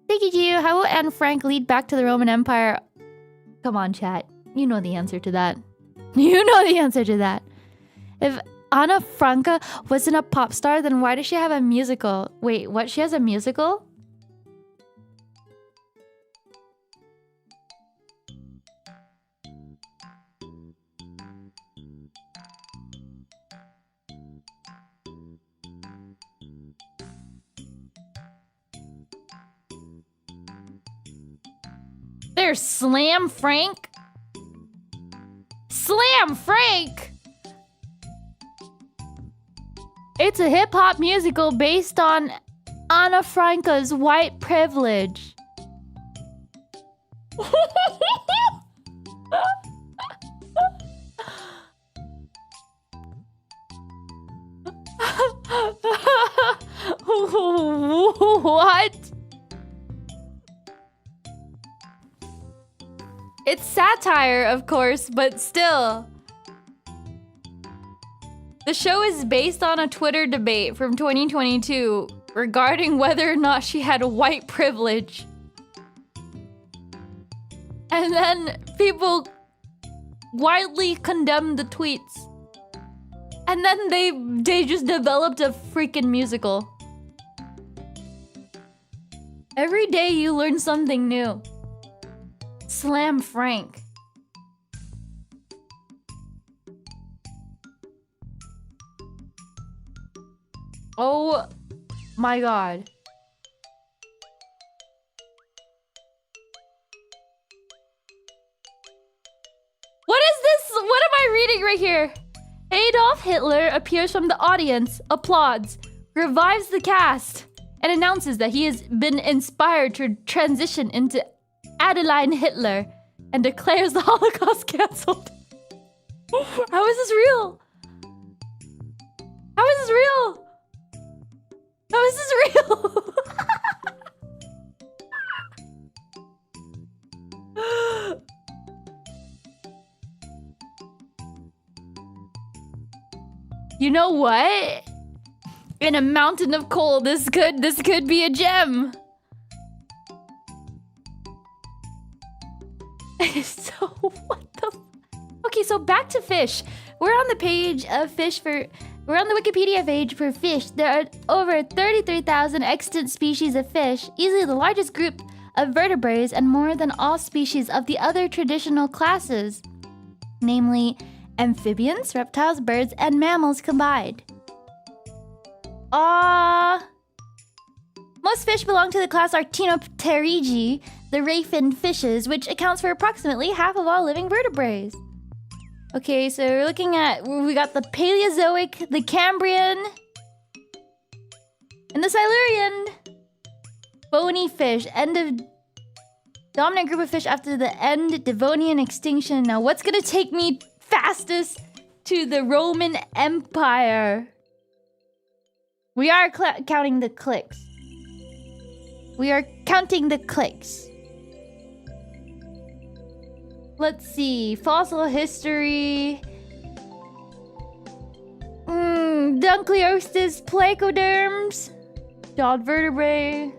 you, Gio. How will Anne Frank lead back to the Roman Empire? Come on, chat. You know the answer to that. If Anna Franca wasn't a pop star, then why does she have a musical? Wait, what? She has a musical? There's Slam Frank. Slam Frank! It's a hip-hop musical based on Anna Franca's white privilege. What? It's satire, of course, but still. The show is based on a Twitter debate from 2022 regarding whether or not she had white privilege. And then people widely condemned the tweets. And then they just developed a freaking musical. Every day you learn something new. Slam Frank. Oh my god. What is this? What am I reading right here? Adolf Hitler appears from the audience, applauds, revives the cast, and announces that he has been inspired to transition into Adeline Hitler and declares the Holocaust cancelled. How is this real? How is this real? How is this real? You know what? In a mountain of coal, this could be a gem. So what the? Okay, so back to fish. We're on the page of fish for. We're on the Wikipedia page for fish. There are over 33,000 extant species of fish, easily the largest group of vertebrates, and more than all species of the other traditional classes, namely amphibians, reptiles, birds, and mammals combined. Most fish belong to the class Archaeopterygii, the ray-finned fishes, which accounts for approximately half of all living vertebrates. Okay, so we're looking at, we got the Paleozoic, the Cambrian, and the Silurian. Bony fish, end of dominant group of fish after the end Devonian extinction. Now, what's gonna take me fastest to the Roman Empire? We are counting the clicks. We are counting the clicks. Let's see. Fossil history. Dunkleosteus, placoderms. Jawed vertebrae.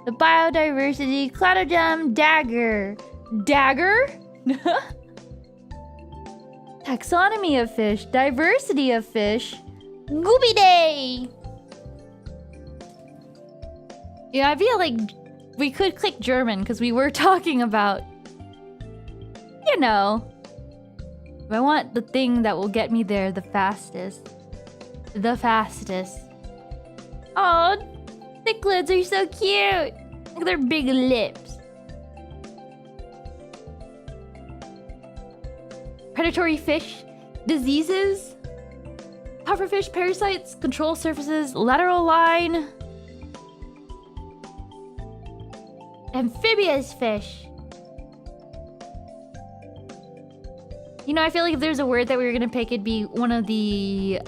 The biodiversity. Cladogem, dagger. Dagger? Taxonomy of fish. Diversity of fish. Gooby Day! Yeah, I feel like we could click German because we were talking about, you know, I want the thing that will get me there the fastest. The fastest. Oh, cichlids are so cute. Look at their big lips. Predatory fish, diseases, pufferfish, parasites, control surfaces, lateral line. Amphibious fish. You know, I feel like if there's a word that we were gonna pick, it'd be one of the...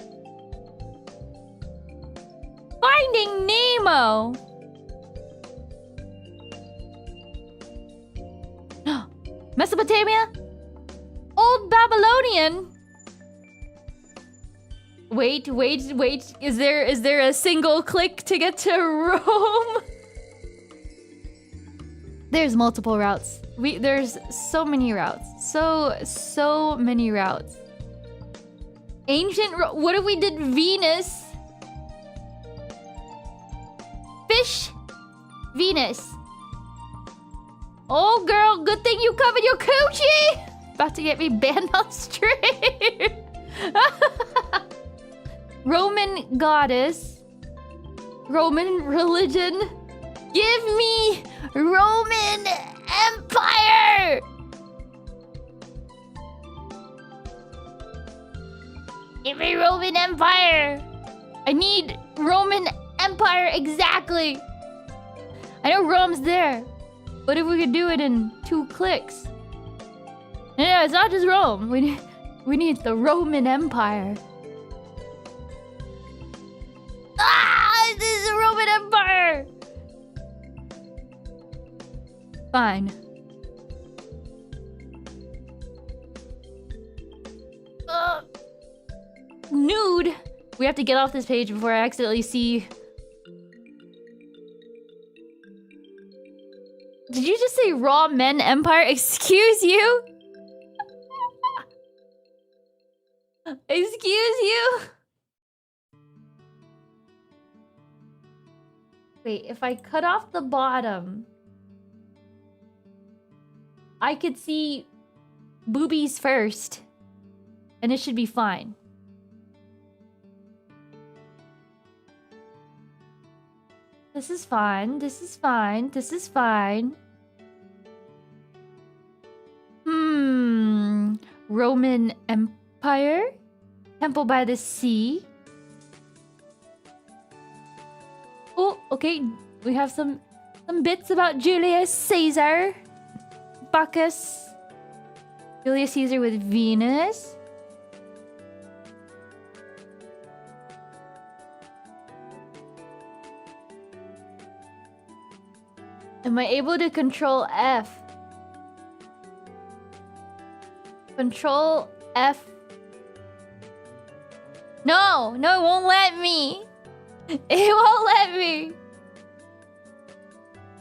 Finding Nemo! Mesopotamia? Old Babylonian? Wait. Is there a single click to get to Rome? There's multiple routes. There's so many routes. So many routes. What if we did Venus? Fish. Venus. Oh, girl, good thing you covered your coochie. About to get me banned on stream. Roman goddess. Roman religion. Give me Roman Empire! Give me Roman Empire! I need Roman Empire exactly! I know Rome's there. What if we could do it in 2 clicks? No, it's not just Rome. We need the Roman Empire. Ah! This is the Roman Empire! Fine. Nude. We have to get off this page before I accidentally see. Did you just say Raw Men Empire? Excuse you? Excuse you? Wait, if I cut off the bottom, I could see boobies first, and it should be fine. This is fine. This is fine. This is fine. Roman Empire? Temple by the sea? Oh, okay. We have some bits about Julius Caesar. Bacchus. Julius Caesar with Venus. Am I able to control F? Control F. No, it won't let me. It won't let me.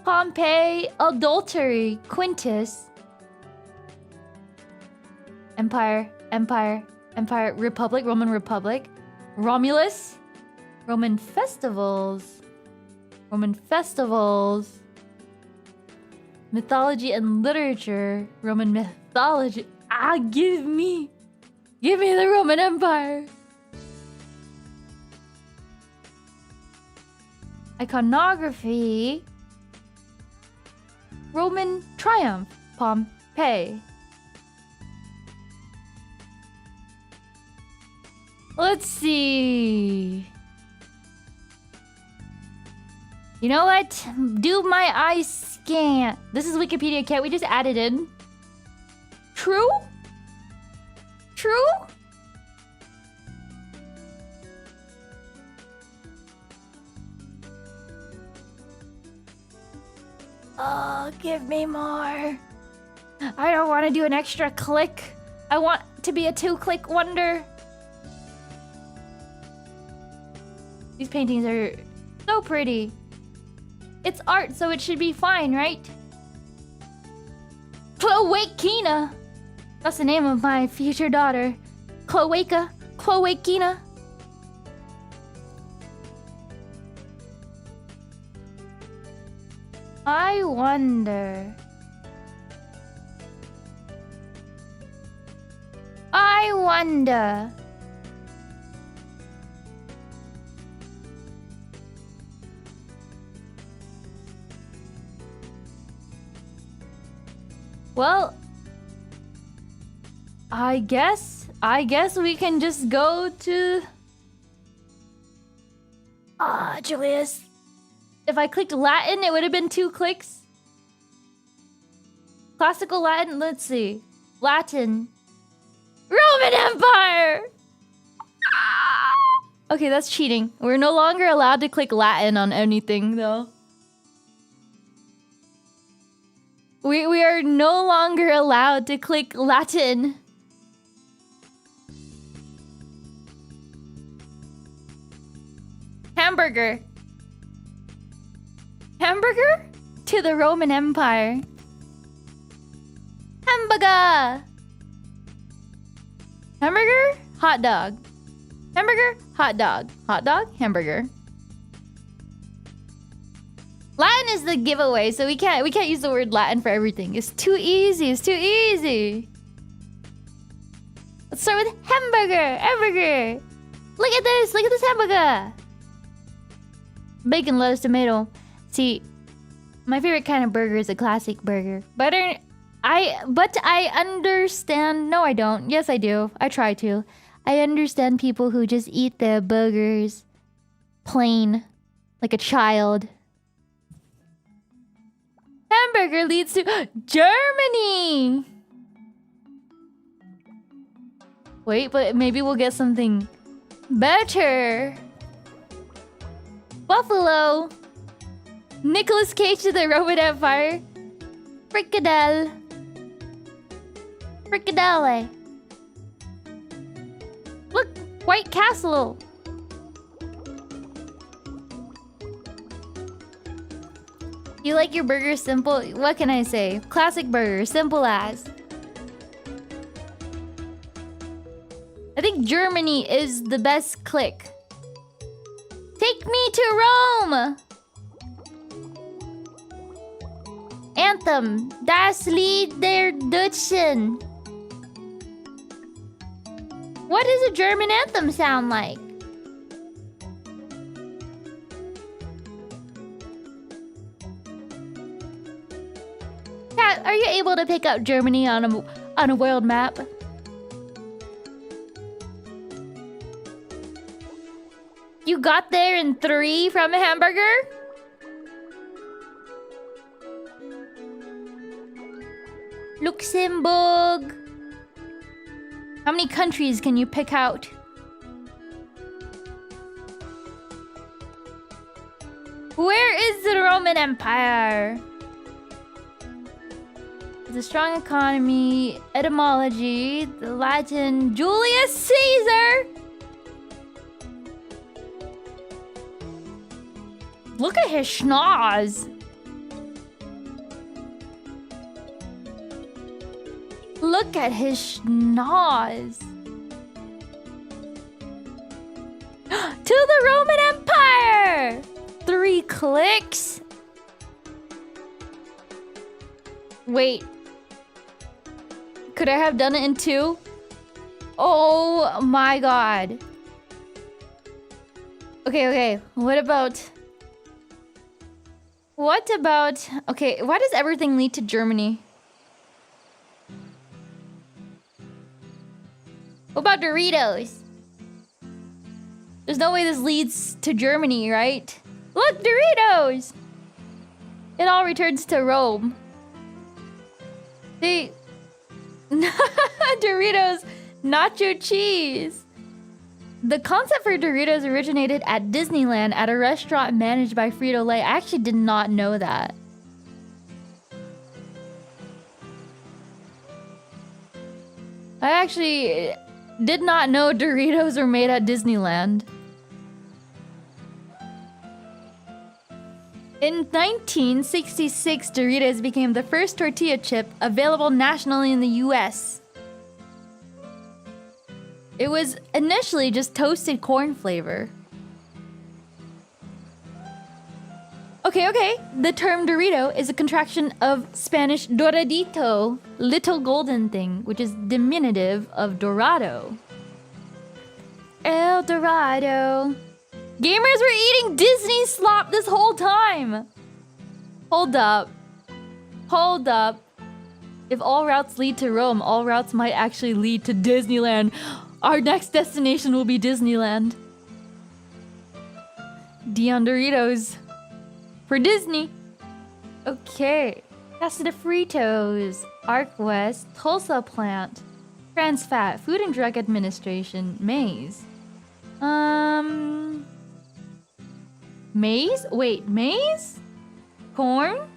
Pompey, adultery, Quintus. Empire, Republic, Roman Republic. Romulus, Roman festivals. Mythology and literature, Roman mythology. Give me the Roman Empire. Iconography, Roman triumph, Pompeii. Let's see. You know what? Do my eye scan. This is Wikipedia. Can't we just add it in? True? True? Oh, give me more. I don't want to do an extra click. I want to be a 2-click wonder. These paintings are so pretty. It's art, so it should be fine, right? Cloakina. That's the name of my future daughter. Cloakina. I wonder. Well, I guess we can just go to... Julius. If I clicked Latin, it would have been 2 clicks. Classical Latin, let's see. Latin. Roman Empire! Okay, that's cheating. We're no longer allowed to click Latin on anything, though. We are no longer allowed to click Latin. Hamburger. Hamburger to the Roman Empire. Hamburger. Hamburger, hot dog. Hamburger, hot dog. Hot dog, hamburger. Latin is the giveaway, so we can't use the word Latin for everything. It's too easy. It's too easy. Let's start with hamburger. Hamburger. Look at this. Look at this hamburger. Bacon, lettuce, tomato. See, my favorite kind of burger is a classic burger. But I understand. No, I don't. Yes, I do. I try to. I understand people who just eat their burgers plain, like a child. Hamburger leads to Germany. Wait, but maybe we'll get something better. Buffalo. Nicolas Cage to the Roman Empire. Fricadelle. Fricadelle. Look, White Castle. You like your burger simple? What can I say? Classic burger, simple as. I think Germany is the best click. Take me to Rome! Anthem. Das Lied der Deutschen. What does a German anthem sound like? Kat, are you able to pick up Germany on a world map? You got there in 3 from a hamburger? Luxembourg. How many countries can you pick out? Where is the Roman Empire? The strong economy, etymology, the Latin, Julius Caesar. Look at his schnoz. Look at his schnoz. To the Roman Empire! 3 clicks? Wait. Could I have done it in 2? Oh my god. Okay. What about... Okay, why does everything lead to Germany? What about Doritos? There's no way this leads to Germany, right? Look, Doritos! It all returns to Rome. Doritos nacho cheese. The concept for Doritos originated at Disneyland at a restaurant managed by Frito-Lay. I actually did not know that. I actually did not know Doritos were made at Disneyland. In 1966, Doritos became the first tortilla chip available nationally in the US. It was initially just toasted corn flavor. Okay. The term Dorito is a contraction of Spanish doradito, little golden thing, which is diminutive of Dorado. El Dorado. Gamers were eating Disney slop this whole time. Hold up. If all routes lead to Rome, all routes might actually lead to Disneyland. Our next destination will be Disneyland. Dion Doritos. For Disney. Okay. Casa de Fritos. Arc West. Tulsa Plant. Transfat. Food and Drug Administration. Maize. Maize? Wait, maize? Corn?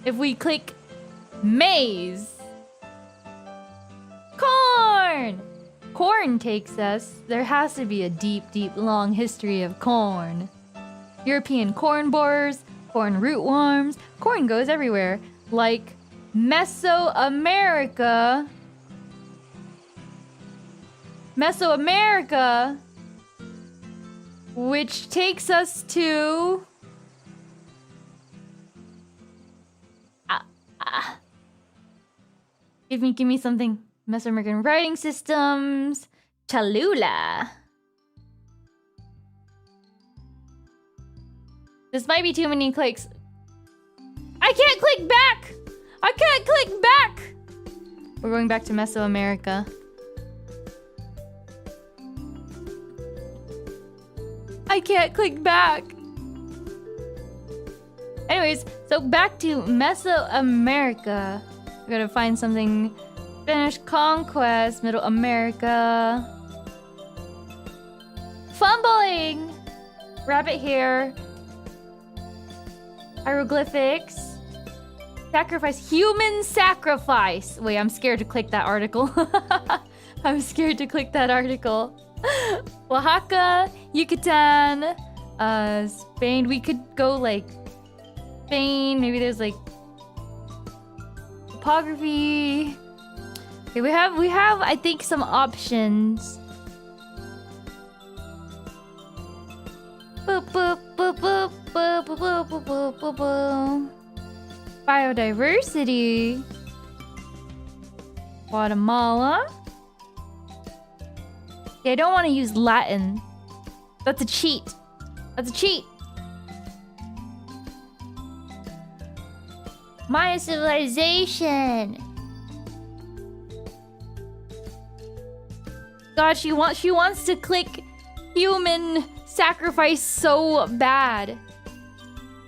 If we click maize. Corn! Corn takes us. There has to be a deep, long history of corn. European corn borers, corn rootworms. Corn goes everywhere. Like Mesoamerica, which takes us to... Give me something. Mesoamerican writing systems. Cholula. This might be too many clicks. I can't click back! We're going back to Mesoamerica. I can't click back. Anyways, so back to Mesoamerica. We gotta find something. Spanish conquest, Middle America. Fumbling! Rabbit hair. Hieroglyphics. Sacrifice. Human sacrifice. Wait, I'm scared to click that article. Oaxaca, Yucatan, Spain. We could go like Spain. Maybe there's like topography. Okay, we have I think some options. Biodiversity. Guatemala. Okay, I don't want to use Latin. That's a cheat. Maya civilization. God, she wants to click human sacrifice so bad.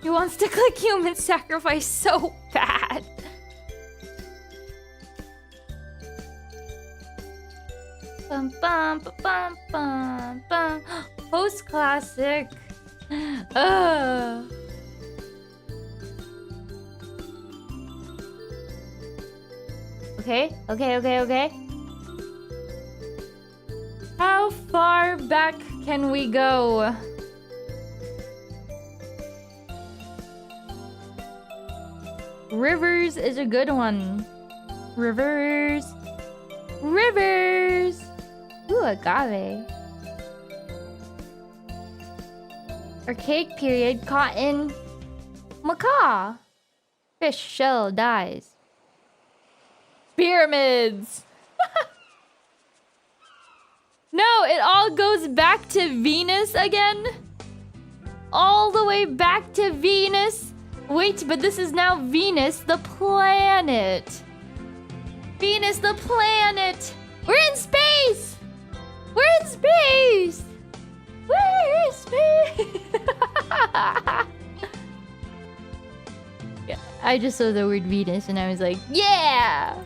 He wants to click human sacrifice so bad. Bum bum bum bum bum. Post classic. Okay. How far back can we go? Rivers is a good one. Rivers. Rivers. Ooh, agave. Archaic period, cotton. Macaw. Fish shell dies. Pyramids. No, it all goes back to Venus again. All the way back to Venus. Wait, but this is now Venus, the planet. Venus, the planet. We're in space. We're in space. We're in space. Yeah, I just saw the word Venus and I was like, yeah.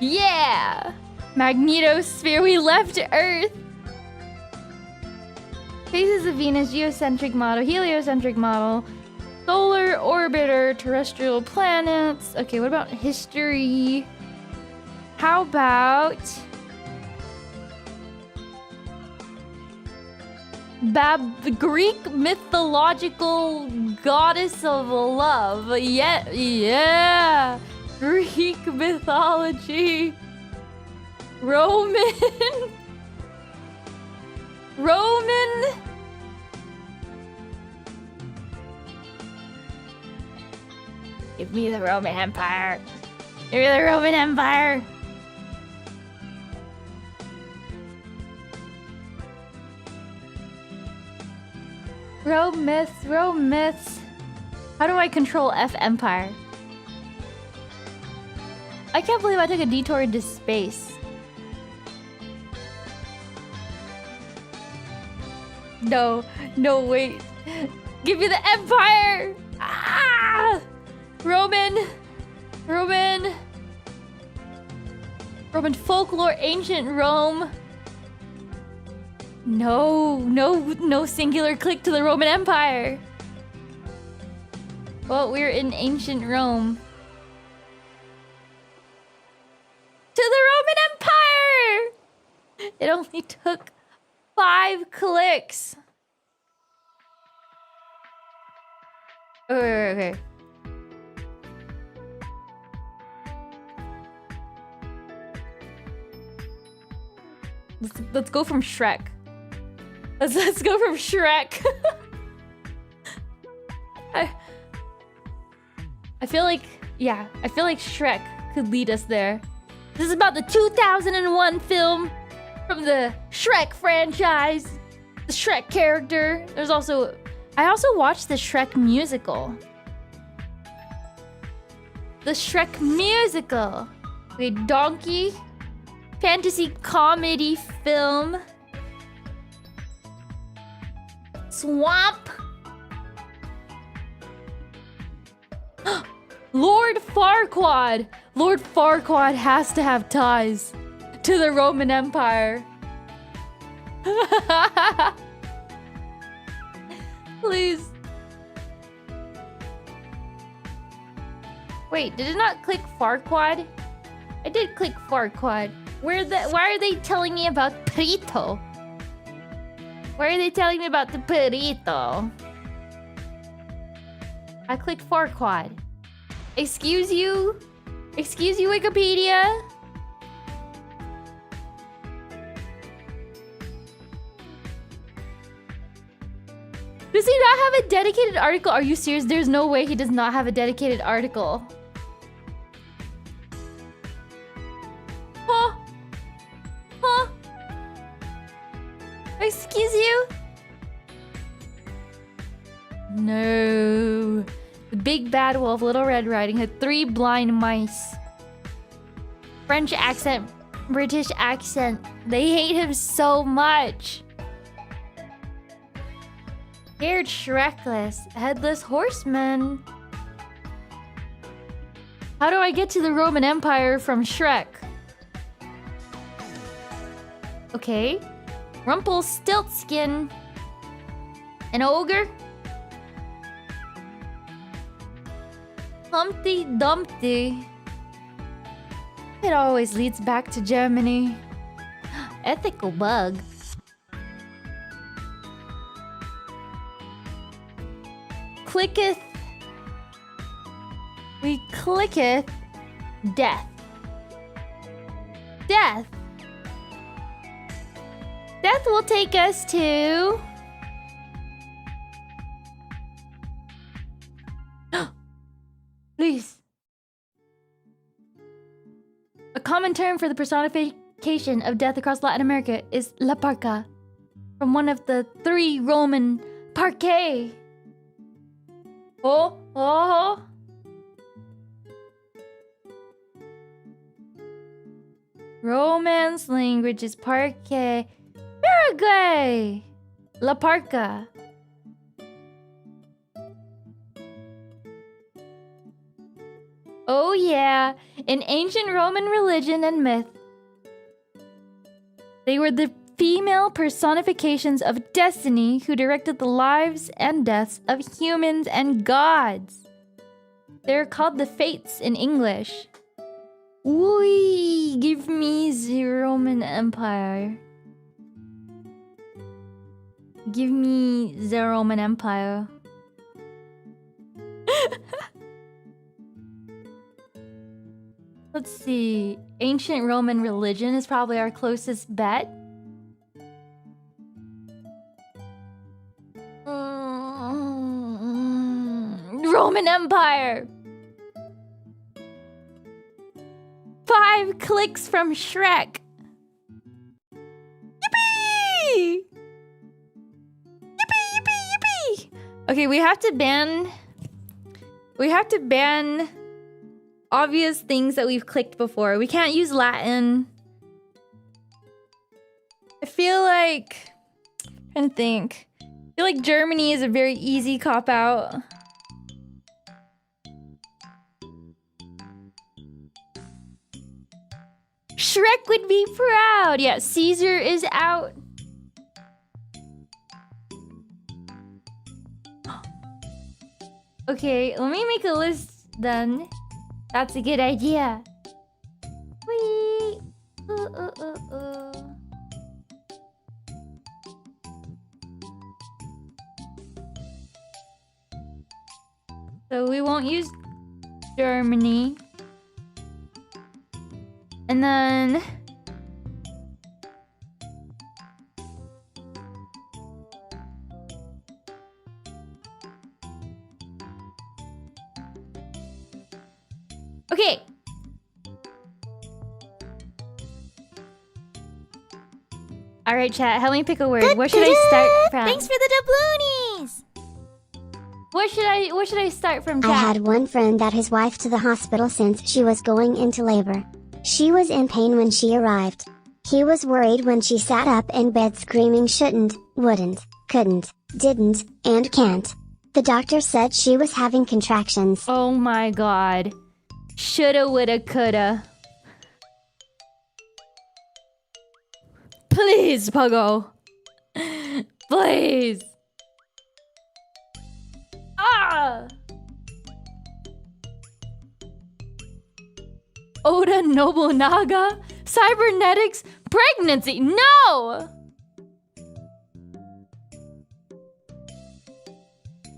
Yeah. Magnetosphere, we left Earth. Phases of Venus, geocentric model, heliocentric model, solar orbiter, terrestrial planets. Okay, what about history? How about the Greek mythological goddess of love? Yeah. Greek mythology. Roman. Give me the Roman Empire. Give me the Roman Empire. Rome myths. How do I control F Empire? I can't believe I took a detour into space. No, wait. Give me the Empire! Ah! Roman folklore, ancient Rome. No singular click to the Roman Empire. Well, we're in ancient Rome. To the Roman Empire! It only took 5 clicks. Okay. Let's go from Shrek. Let's go from Shrek. I feel like Shrek could lead us there. This is about the 2001 film from the Shrek franchise. The Shrek character. I also watched the Shrek musical. The Shrek musical. Wait, donkey. Fantasy comedy film. Swamp. Lord Farquaad. Lord Farquaad has to have ties to the Roman Empire. Please. Wait, did it not click Farquaad? I did click Farquaad. Why are they telling me about Perito? Why are they telling me about the Perito? I clicked Farquaad. Excuse you? Excuse you, Wikipedia? Does he not have a dedicated article? Are you serious? There's no way he does not have a dedicated article. Huh? Excuse you? No. The big bad wolf, Little Red Riding Hood, 3 blind mice. French accent, British accent. They hate him so much. Scared Shrekless, Headless Horseman. How do I get to the Roman Empire from Shrek? Okay. Rumpelstiltskin. An ogre? Humpty Dumpty. It always leads back to Germany. Ethical bug. Clicketh. we clicketh death. Death. Death will take us to... Please. A common term for the personification of death across Latin America is La Parca, from one of the 3 Roman parque. Oh. Romance language is parque. Paraguay! La Parca. Oh yeah, in ancient Roman religion and myth, they were the female personifications of destiny who directed the lives and deaths of humans and gods. They're called the Fates in English. Ooh, give me the Roman Empire. Give me the Roman Empire. Let's see. Ancient Roman religion is probably our closest bet. Roman Empire. 5 clicks from Shrek. Yippee! Yippee, yippee, yippee! Okay, we have to ban obvious things that we've clicked before. We can't use Latin. I feel like... I'm trying to think. I feel like Germany is a very easy cop-out. Shrek would be proud. Yeah, Caesar is out. Okay, let me make a list then. That's a good idea. Whee! So we won't use Germany. And then... Okay. All right, chat. Help me pick a word. What should I start from? Thanks for the doubloonies. What should I start from, chat? I had one friend that his wife to the hospital since she was going into labor. She was in pain when she arrived. He was worried when she sat up in bed screaming shouldn't, wouldn't, couldn't, didn't, and can't. The doctor said she was having contractions. Oh my god. Shoulda, woulda, coulda. Please, Puggo. Please. Ah! Oda Nobunaga? Cybernetics? Pregnancy? No!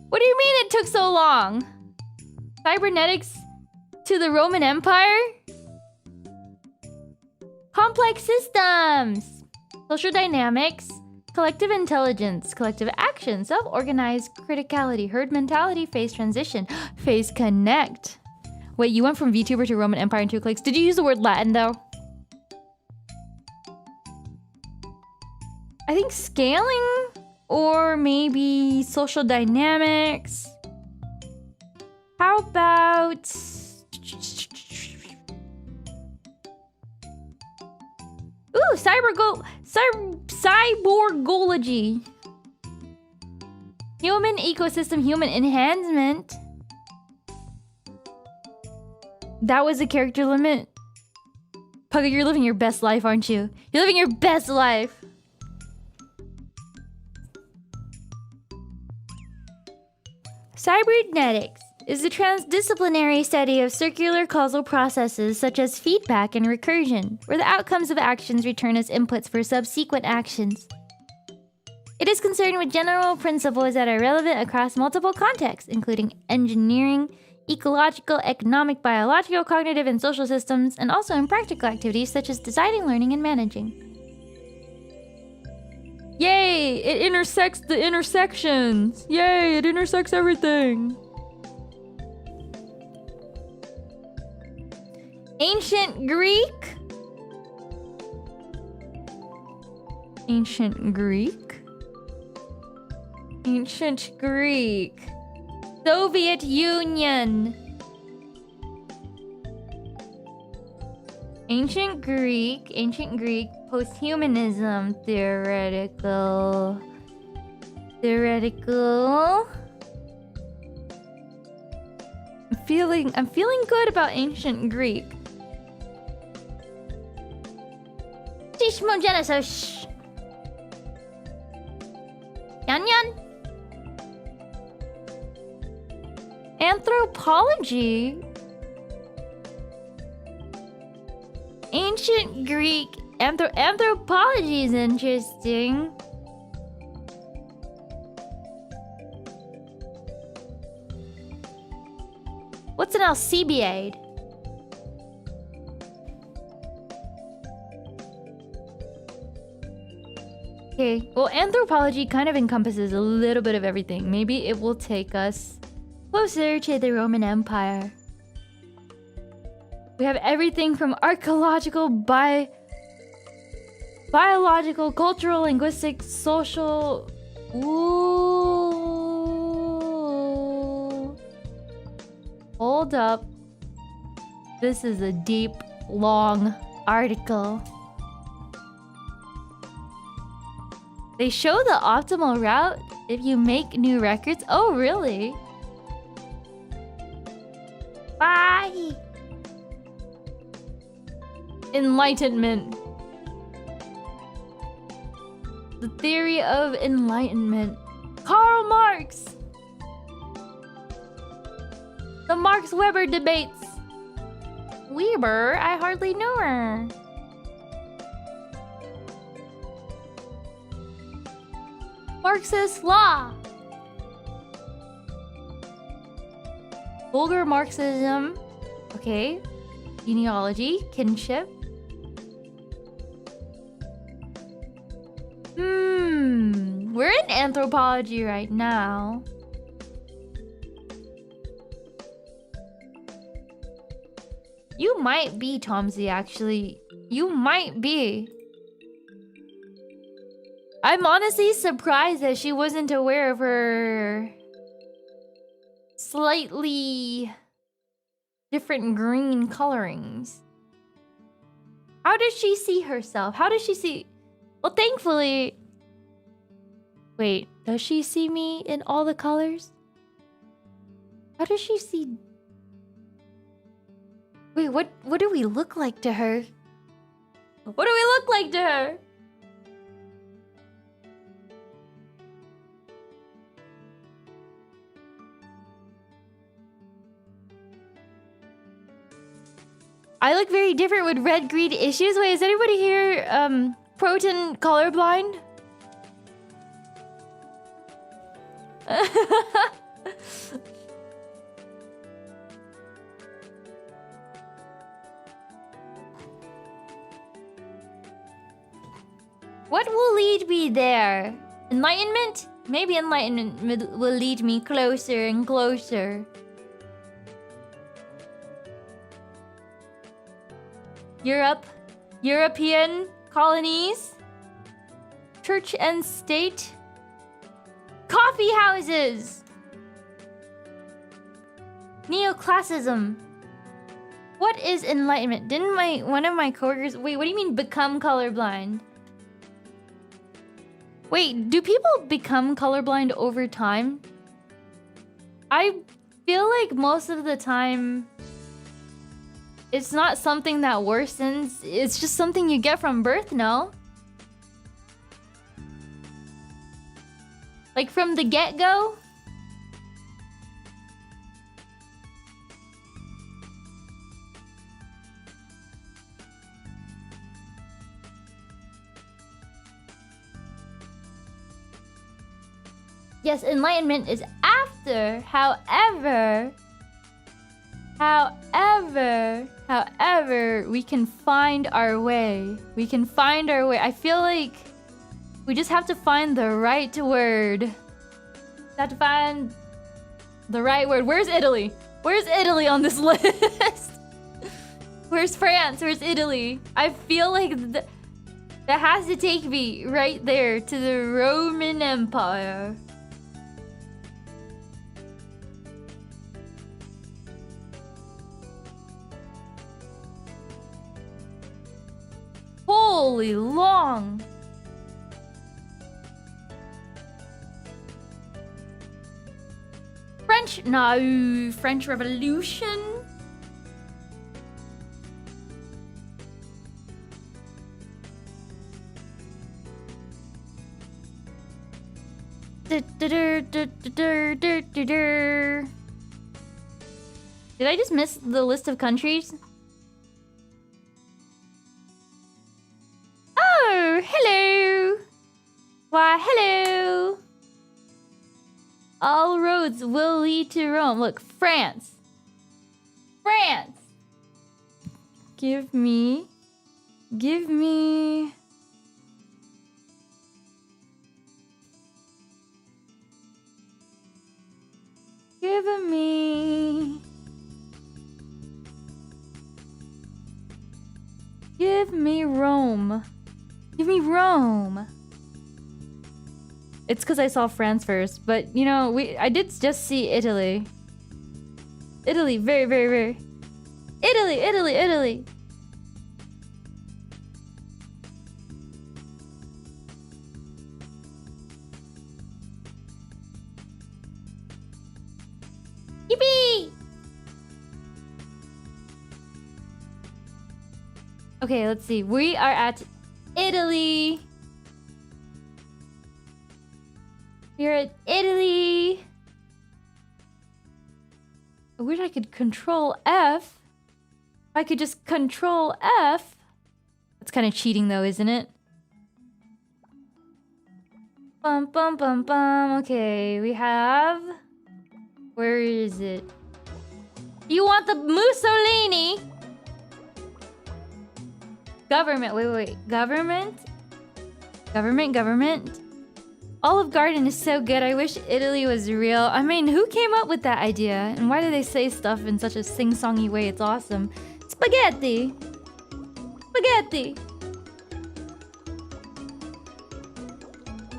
What do you mean it took so long? Cybernetics to the Roman Empire? Complex systems! Social dynamics, collective intelligence, collective action, self-organized criticality, herd mentality, phase transition, phase connect. Wait, you went from VTuber to Roman Empire in 2 clicks. Did you use the word Latin though? I think scaling or maybe social dynamics. How about... Ooh, cyborgology. Human ecosystem, human enhancement. That was a character limit. Pugga, you're living your best life, aren't you? You're living your best life. Cybernetics is the transdisciplinary study of circular causal processes such as feedback and recursion, where the outcomes of actions return as inputs for subsequent actions. It is concerned with general principles that are relevant across multiple contexts, including engineering, ecological, economic, biological, cognitive, and social systems, and also in practical activities such as designing, learning, and managing. Yay! It intersects the intersections! Yay! It intersects everything! Ancient Greek? Ancient Greek? Ancient Greek. Soviet Union. Ancient Greek, posthumanism, theoretical. I'm feeling good about ancient Greek. Tishmogenesis. Yan yan. Anthropology. Ancient Greek anthropology is interesting. What's an Alcibiade? Okay, well, anthropology kind of encompasses a little bit of everything. Maybe it will take us closer to the Roman Empire. We have everything from archaeological, biological, cultural, linguistic, social. Ooh. Hold up. This is a deep, long article. They show the optimal route if you make new records. Oh, really? Bye. Enlightenment. The theory of enlightenment. Karl Marx. The Marx-Weber debates. Weber? I hardly know her. Marxist law. Vulgar Marxism. Okay. Genealogy. Kinship. We're in anthropology right now. You might be, Tomsy, actually. You might be. I'm honestly surprised that she wasn't aware of her slightly different green colorings. How does she see herself? How does she see... Well, thankfully... Wait, does she see me in all the colors? How does she see... Wait, what do we look like to her? What do we look like to her? I look very different with red-green issues. Wait, is anybody here protein colorblind? What will lead me there? Enlightenment? Maybe enlightenment will lead me closer and closer. European colonies, church and state, coffee houses, neoclassicism. What is enlightenment? Didn't one of my coworkers... Wait, what do you mean become colorblind? Wait, do people become colorblind over time? I feel like most of the time... It's not something that worsens. It's just something you get from birth, no? Like from the get-go? Yes, enlightenment is after. However, we can find our way. We can find our way. I feel like we just have to find the right word. Have to find the right word. Where's Italy? Where's Italy on this list? Where's France? Where's Italy? I feel like that has to take me right there to the Roman Empire. Holy long. French? No. French Revolution? Did I just miss the list of countries? Oh, hello. Why, hello. All roads will lead to Rome. Look, France. France. Give me. Give me. Give me Rome. Give me Rome. It's because I saw France first, but you know, I did just see Italy. Italy, very, very, very. Italy, Italy, Italy. Yippee! Okay, let's see. We are at Italy. We're at Italy. I wish I could control F. If I could just control F. That's kind of cheating though, isn't it? Bum bum bum bum. Okay, we have... Where is it? You want the Mussolini? Government. Wait. Government? Government. Olive Garden is so good. I wish Italy was real. I mean, who came up with that idea? And why do they say stuff in such a sing-songy way? It's awesome. Spaghetti. Spaghetti.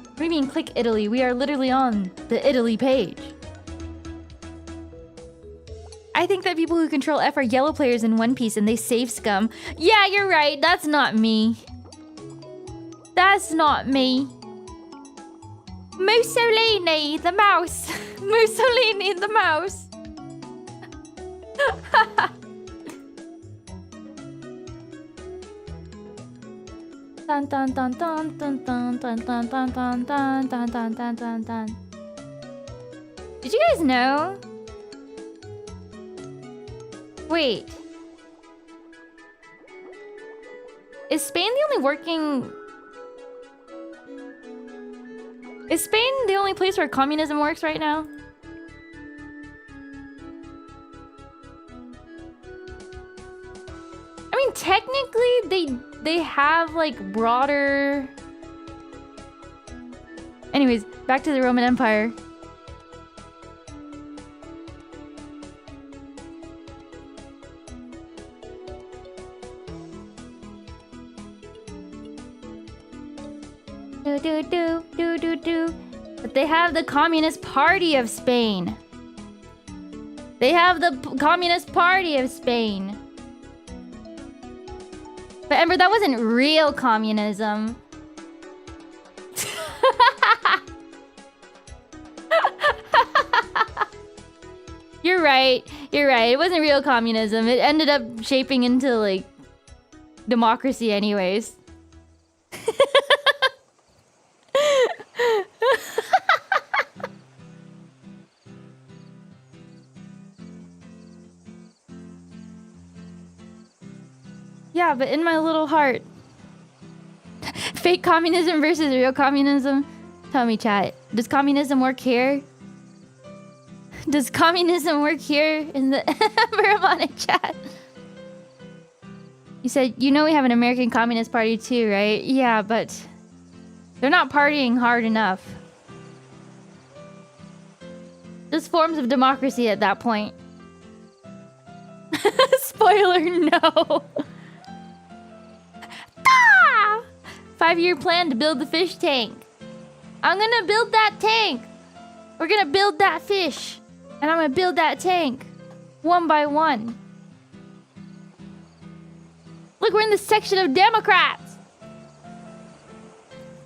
What do you mean, click Italy? We are literally on the Italy page. I think that people who control F are yellow players in One Piece and they save scum. Yeah, you're right. That's not me. That's not me. Mussolini, the mouse. Mussolini, the mouse. Dun dun dun dun dun dun dun dun dun dun dun dun dun dun dun dun. Did you guys know? Wait. Is Spain the only working... Is Spain the only place where communism works right now? I mean, technically, they have, like, broader... Anyways, back to the Roman Empire. But they have the Communist Party of Spain. They have the Communist Party of Spain. But Ember, that wasn't real communism. You're right. You're right. It wasn't real communism. It ended up shaping into, like, democracy anyways. Yeah, but in my little heart. Fake communism versus real communism? Tell me, chat. Does communism work here? Does communism work here in the Amane chat? You said, you know we have an American Communist Party too, right? Yeah, but they're not partying hard enough. Just forms of democracy at that point. Spoiler, no. 5-year plan to build the fish tank. I'm gonna build that tank. We're gonna build that fish. And I'm gonna build that tank. One by one. Look, we're in the section of Democrats.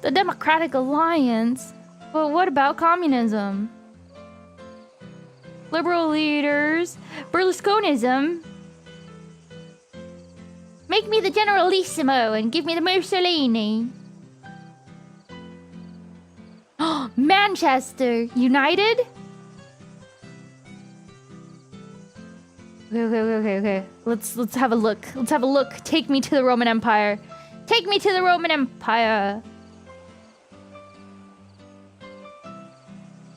The Democratic Alliance. But what about communism? Liberal leaders. Berlusconism. Make me the Generalissimo and give me the Mussolini. Manchester United? Okay. Let's have a look. Let's have a look. Take me to the Roman Empire. Take me to the Roman Empire.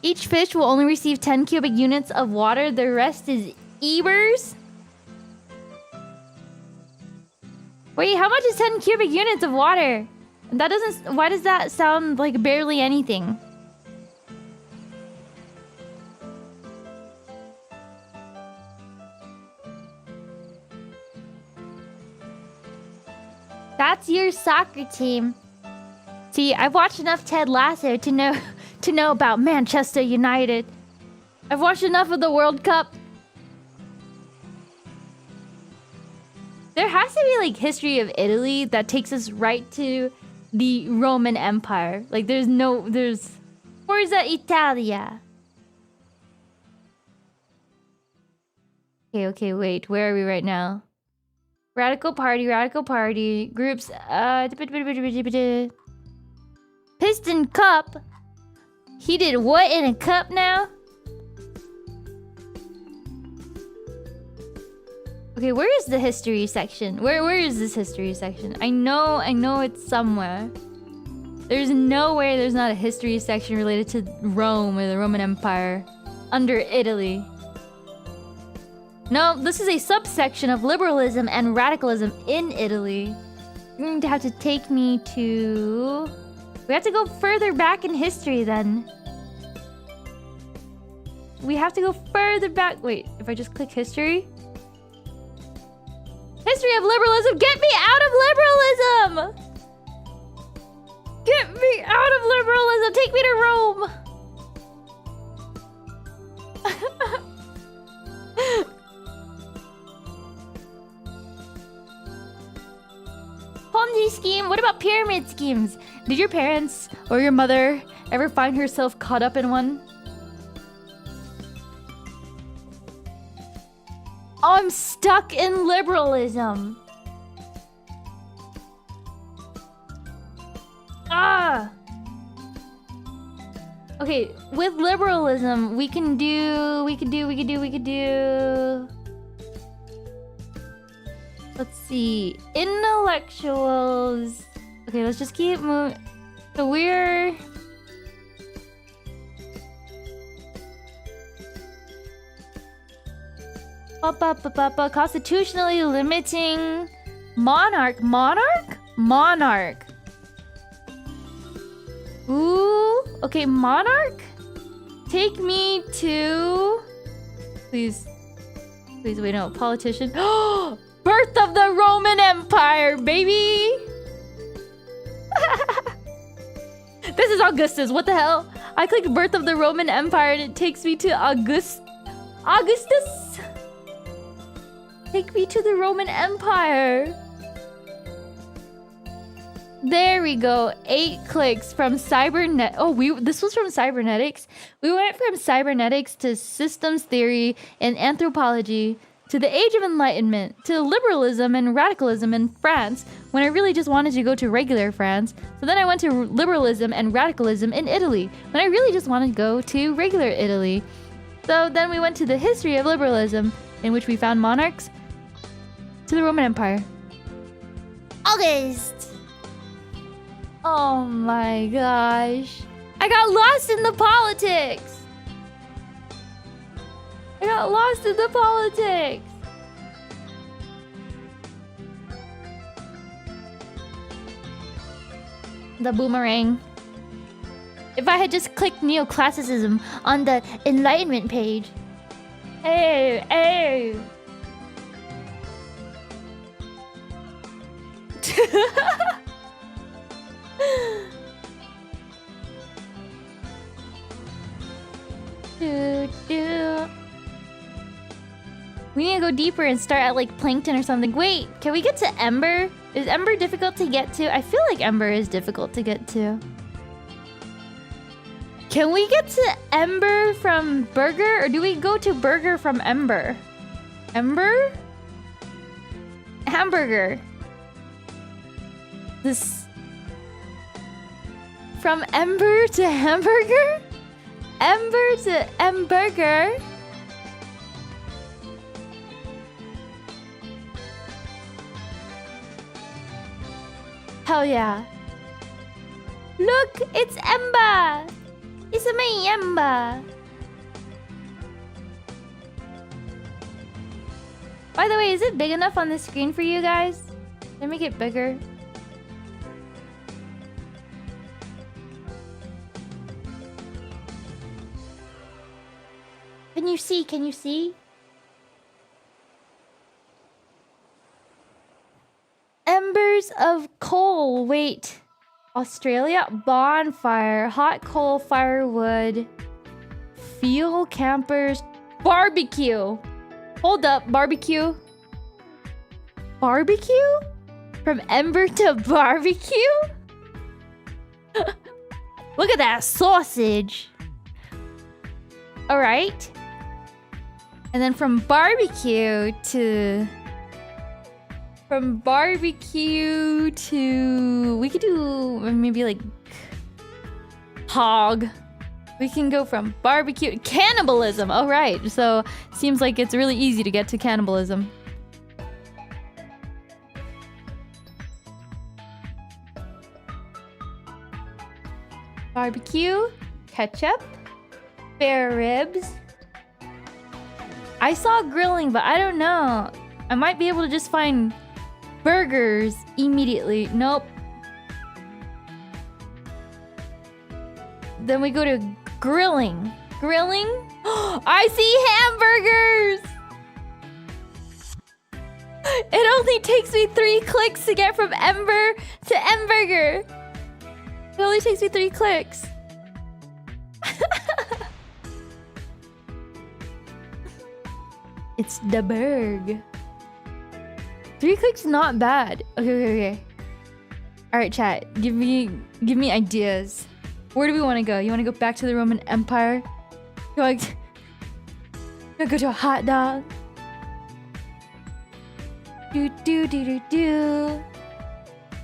Each fish will only receive 10 cubic units of water. The rest is Ebers. Wait, how much is 10 cubic units of water? That doesn't... Why does that sound like barely anything? That's your soccer team. See, I've watched enough Ted Lasso to know about Manchester United. I've watched enough of the World Cup. There has to be like history of Italy that takes us right to the Roman Empire. Like there's Forza Italia. Okay, wait. Where are we right now? Radical party, groups, Piston Cup? He did what in a cup now? Okay, where is the history section? Where is this history section? I know it's somewhere. There's no way there's not a history section related to Rome or the Roman Empire under Italy. No, this is a subsection of liberalism and radicalism in Italy. You're going to have to take me to... We have to go further back in history then. We have to go further back. Wait, if I just click history? History of liberalism! Get me out of liberalism! Get me out of liberalism! Take me to Rome! Ponzi scheme? What about pyramid schemes? Did your parents or your mother ever find herself caught up in one? Oh, I'm stuck in liberalism. Ah! Okay, with liberalism, we could do... Let's see. Intellectuals. Okay, let's just keep moving. So we're... Constitutionally limiting monarch. Monarch. Ooh. Okay, monarch. Take me to... Please, wait, no. Politician. Birth of the Roman Empire, baby! This is Augustus. What the hell? I clicked Birth of the Roman Empire and it takes me to Augustus? Take me to the Roman Empire. There we go. 8 clicks from cybernet. Oh, this was from cybernetics. We went from cybernetics to systems theory and anthropology to the Age of Enlightenment to liberalism and radicalism in France when I really just wanted to go to regular France. So then I went to liberalism and radicalism in Italy when I really just wanted to go to regular Italy. So then we went to the history of liberalism in which we found monarchs to the Roman Empire. August! Oh my gosh. I got lost in the politics! The boomerang. If I had just clicked neoclassicism on the Enlightenment page. Hey, hey. We need to go deeper and start at like plankton or something. Wait, can we get to Ember? Is Ember difficult to get to? I feel like Ember is difficult to get to. Can we get to Ember from Burger, or do we go to Burger from Ember? Ember? Hamburger. This... From Ember to Hamburger? Ember to Hamburger? Hell yeah. Look, it's Ember! It's me, Ember! By the way, is it big enough on the screen for you guys? Let me make it bigger. Can you see? Can you see? Embers of coal. Wait. Australia? Bonfire. Hot coal, firewood. Fuel, campers. Barbecue. Hold up. Barbecue. Barbecue? From Ember to barbecue? Look at that sausage. Alright. And then from barbecue to... From barbecue to... We could do maybe like... Hog. We can go from barbecue to cannibalism. Alright, so seems like it's really easy to get to cannibalism. Barbecue. Ketchup. Spare ribs. I saw grilling, but I don't know. I might be able to just find burgers immediately. Nope. Then we go to grilling. Grilling? I see hamburgers! It only takes me 3 clicks to get from Ember to Emberger. It only takes me 3 clicks. It's the burg. 3 clicks, not bad. Okay. All right, chat. Give me ideas. Where do we want to go? You want to go back to the Roman Empire? You want to go to a hot dog? Do.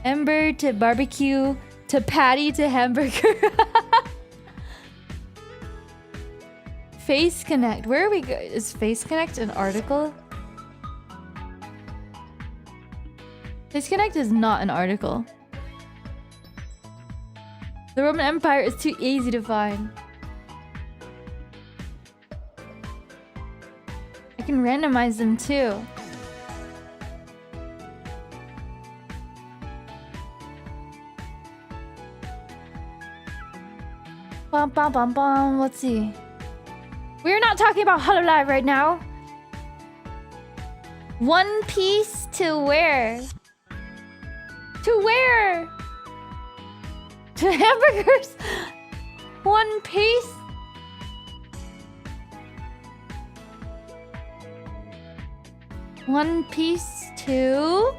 Ember to barbecue to patty to hamburger. Face Connect. Where are we go? Is Face Connect an article? Face Connect is not an article. The Roman Empire is too easy to find. I can randomize them too. Bum. Let's see. We're not talking about Hololive right now. One Piece to where? To where? To hamburgers? One Piece? One Piece to...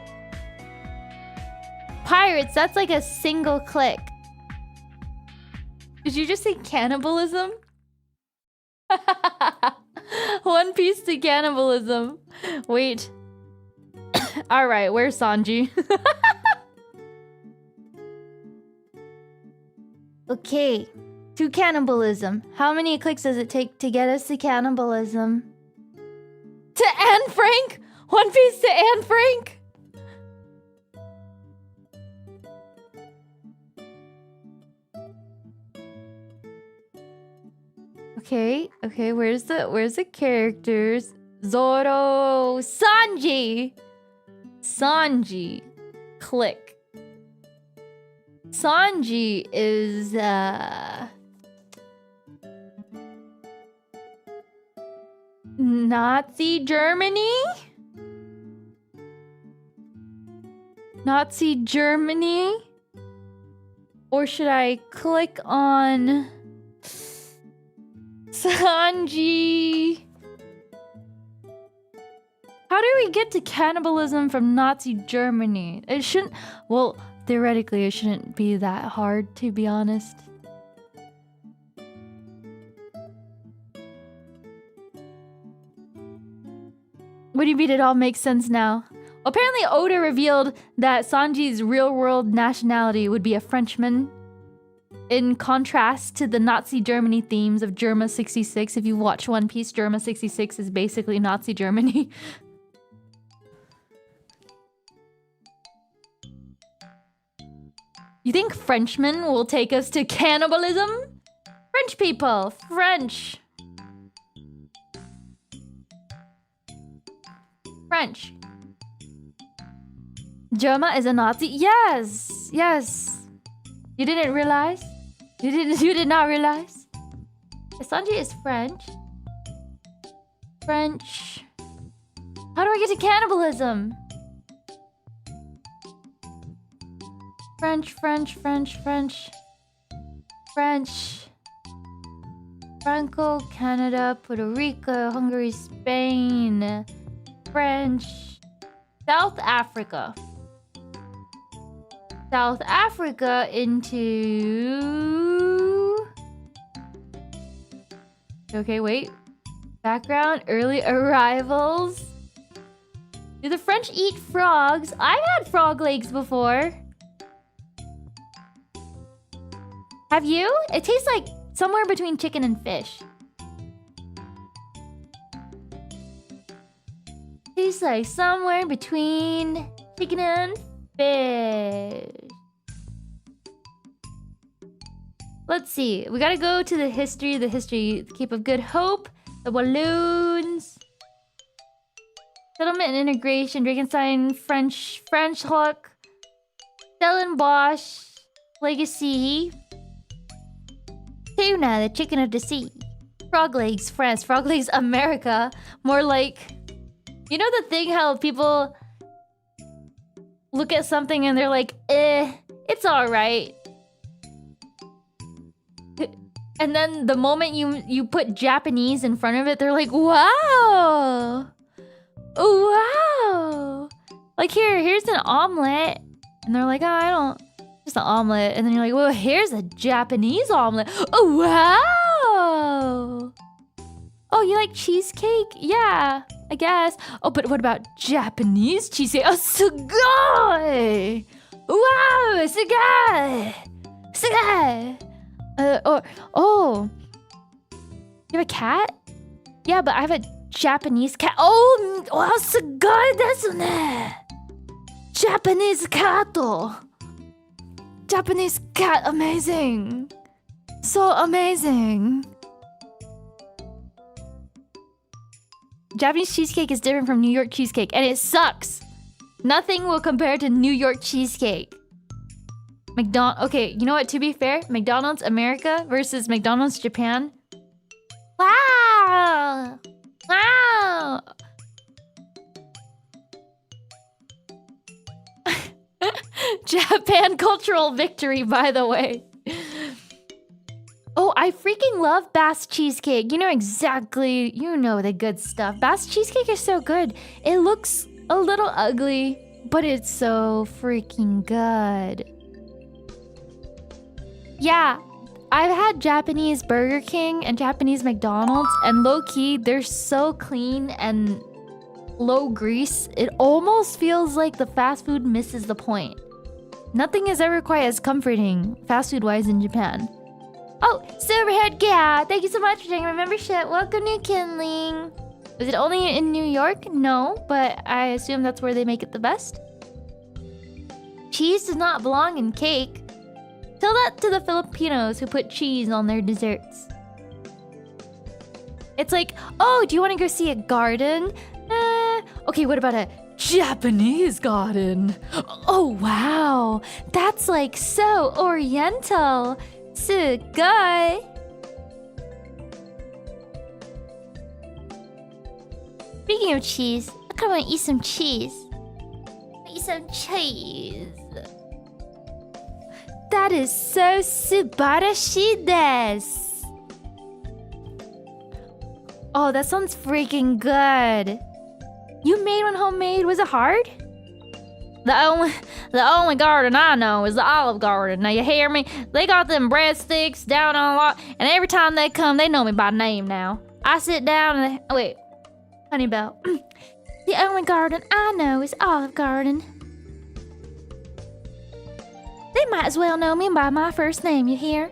Pirates, that's like a single click. Did you just say cannibalism? One Piece to cannibalism. Wait. Alright, where's Sanji? Okay. To cannibalism. How many clicks does it take to get us to cannibalism? To Anne Frank? One Piece to Anne Frank? Okay, where's the characters? Zoro, Sanji. Click. Sanji is Nazi Germany? Nazi Germany? Or should I click on Sanji? How do we get to cannibalism from Nazi Germany? It shouldn't... Well, theoretically, it shouldn't be that hard, to be honest. What do you mean it all makes sense now? Apparently, Oda revealed that Sanji's real-world nationality would be a Frenchman, in contrast to the Nazi Germany themes of Germa 66. If you watch One Piece, Germa 66 is basically Nazi Germany. You think Frenchmen will take us to cannibalism? French people! French! French. Germa is a Nazi? Yes! Yes! You didn't realize? You did not realize? Sanji is French. French. How do I get to cannibalism? French, French, French, French. French. Franco, Canada, Puerto Rico, Hungary, Spain. French. South Africa. South Africa into... Okay, wait. Background, early arrivals. Do the French eat frogs? I've had frog legs before. Have you? It tastes like somewhere between chicken and fish. Tastes like somewhere between chicken and fish. Let's see. We gotta go to the history. The Cape of Good Hope. The balloons. Settlement and integration. Dragonstein. French Hook. Stellenbosch. Legacy. Tuna, the chicken of the sea. Frog legs, France. Frog legs, America. More like... You know the thing how people look at something and they're like, it's alright. And then the moment you put Japanese in front of it, they're like, wow! Wow! Like, here's an omelet. And they're like, oh, I don't... Just an omelet. And then you're like, well, here's a Japanese omelet. Oh, wow! Oh, you like cheesecake? Yeah, I guess. Oh, but what about Japanese cheesecake? Oh, sugoi! Wow, sugoi! Sugoi! Oh. You have a cat? Yeah, but I have a Japanese cat. Oh, wow, sugoi desu ne! Japanese cat! Japanese cat, amazing! So amazing! Japanese cheesecake is different from New York cheesecake, and it sucks! Nothing will compare to New York cheesecake. Okay, you know what? To be fair, McDonald's America versus McDonald's Japan. Wow! Wow! Japan cultural victory, by the way. Oh, I freaking love Bass cheesecake. You know exactly, you know the good stuff. Bass cheesecake is so good. It looks a little ugly, but it's so freaking good. Yeah, I've had Japanese Burger King and Japanese McDonald's, and low-key, they're so clean and low grease. It almost feels like the fast food misses the point. Nothing is ever quite as comforting, fast food-wise, in Japan. Oh, Silverhead Cat! Thank you so much for joining my membership. Welcome, New Kindling. Is it only in New York? No, but I assume that's where they make it the best. Cheese does not belong in cake. Tell that to the Filipinos who put cheese on their desserts. It's like, oh, do you want to go see a garden? Okay, what about a Japanese garden? Oh, wow. That's like so oriental. Sugoi. Speaking of cheese, I kind of want to eat some cheese. Eat some cheese. That is so subarashi desu. Oh, that sounds freaking good. You made one homemade? Was it hard? The only garden I know is the Olive Garden. Now you hear me? They got them breadsticks down on a lot, and every time they come, they know me by name now. I sit down and they, oh wait, Honeybell. The only garden I know is Olive Garden. They might as well know me by my first name, you hear?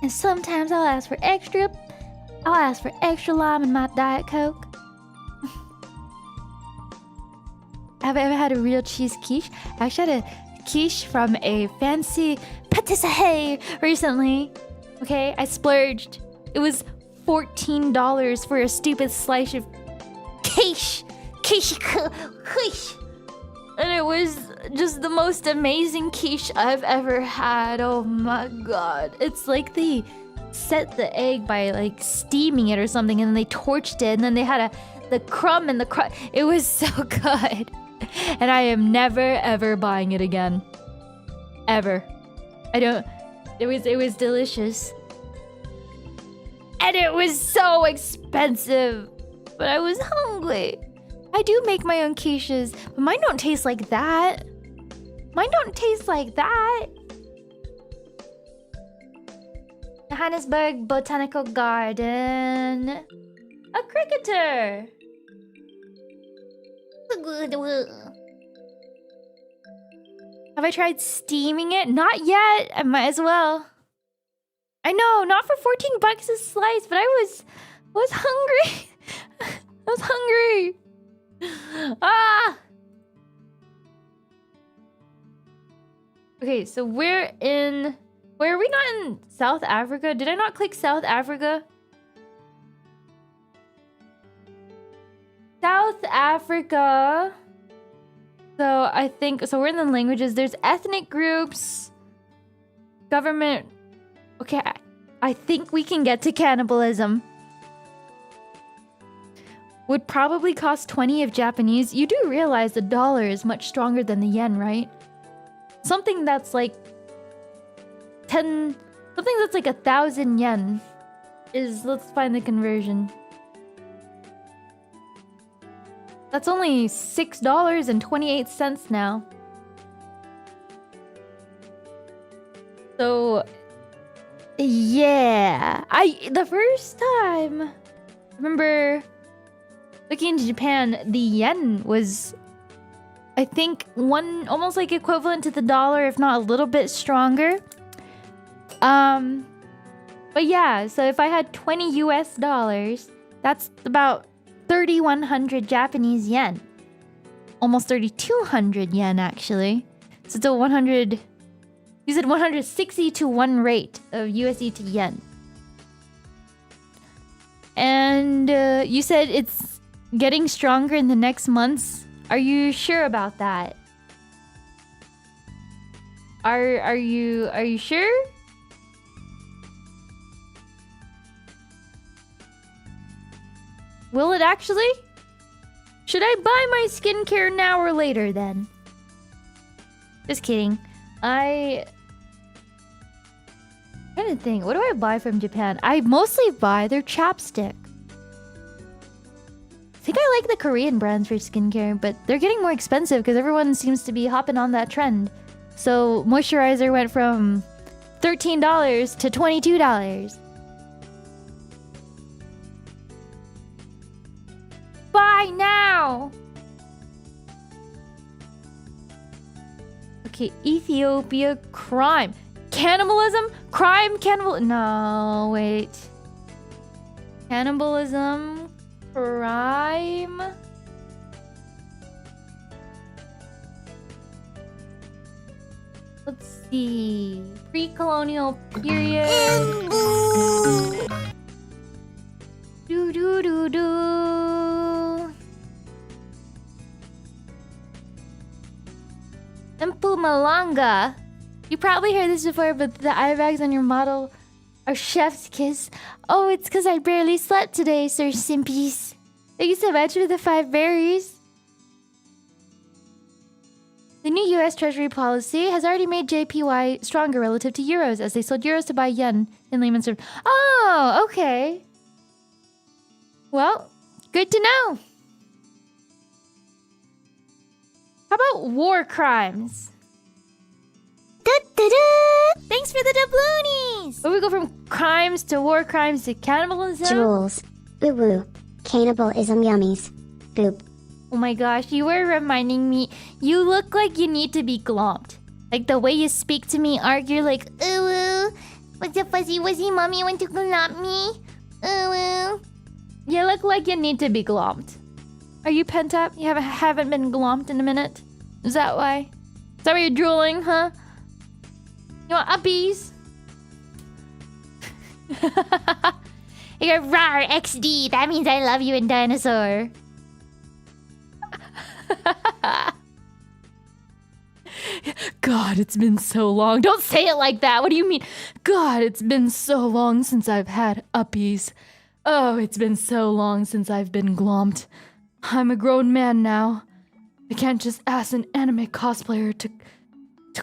And sometimes I'll ask for extra lime in my Diet Coke. Have I ever had a real cheese quiche? I actually had a quiche from a fancy patisserie recently. Okay, I splurged. It was $14 for a stupid slice of quiche. And it was just the most amazing quiche I've ever had. Oh my god. It's like they set the egg by like steaming it or something, and then they torched it, and then they had the crumb and the crumb. It was so good. And I am never ever buying it again. Ever. It was delicious. And it was so expensive. But I was hungry. I do make my own quiches, but mine don't taste like that. Mine don't taste like that. Johannesburg Botanical Garden. A cricketer. Have I tried steaming it? Not yet. I might as well. I know, not for $14 a slice, but I was hungry. I was hungry. Ah! Okay, so where are we not in South Africa? Did I not click South Africa? South Africa. So I think, so we're in the languages. There's ethnic groups, government. Okay, I think we can get to cannibalism. Would probably cost 20 of Japanese. You do realize the dollar is much stronger than the yen, right? Something that's like 1,000 yen is, let's find the conversion. That's only $6.28 now. So, yeah. The first time, I remember looking into Japan, the yen was, I think, almost like equivalent to the dollar, if not a little bit stronger. But yeah, so if I had 20 US dollars, that's about 3,100 Japanese yen. Almost 3,200 yen, actually. So it's a 100... You said 160 to 1 rate of USD to yen. And you said it's getting stronger in the next months. Are you sure about that? Are you sure? Will it actually? Should I buy my skincare now or later then? Just kidding. I'm trying to think. What do I buy from Japan? I mostly buy their chapstick. I think I like the Korean brands for skincare, but they're getting more expensive because everyone seems to be hopping on that trend. So moisturizer went from $13 to $22. Buy now! Okay, Ethiopia crime. Cannibalism? Crime? No, wait. Cannibalism? Crime? Let's see. Pre-colonial period. Do do do do. malanga. You probably heard this before, but the eye bags on your model are chef's kiss. Oh, it's because I barely slept today, Sir Simpies. Thank you so much for the 5 berries. The new US Treasury policy has already made JPY stronger relative to euros, as they sold euros to buy yen in layman's terms. Oh, okay. Well, good to know. How about war crimes? Da-da-da! Thanks for the doubloonies! Where we go from crimes to war crimes to cannibalism? Jewels. Woo woo. Cannibalism yummies. Boop. Oh my gosh, you were reminding me. You look like you need to be glomped. Like the way you speak to me, Ark, you're like, ooh, what's a fuzzy wuzzy mommy want to glomp me? Ooh. You look like you need to be glomped. Are you pent up? You haven't been glomped in a minute? Is that why? Is that why you're drooling, huh? You want uppies? You go, rawr, XD. That means I love you in dinosaur. God, it's been so long. Don't say it like that. What do you mean? God, it's been so long since I've had uppies. Oh, it's been so long since I've been glomped. I'm a grown man now. I can't just ask an anime cosplayer to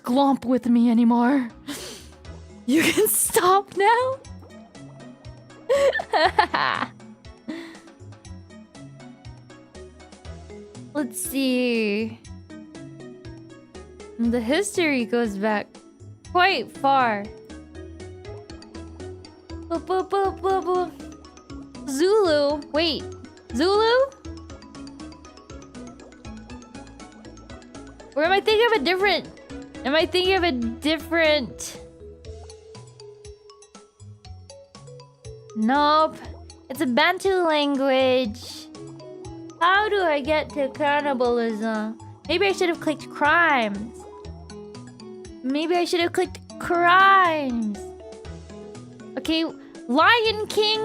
glomp with me anymore. You can stop now? Let's see. The history goes back quite far. Zulu. Wait. Zulu? Or am I thinking of a different... Am I thinking of a different... Nope. It's a Bantu language. How do I get to cannibalism? Maybe I should have clicked crimes. Maybe I should have clicked crimes. Okay, Lion King.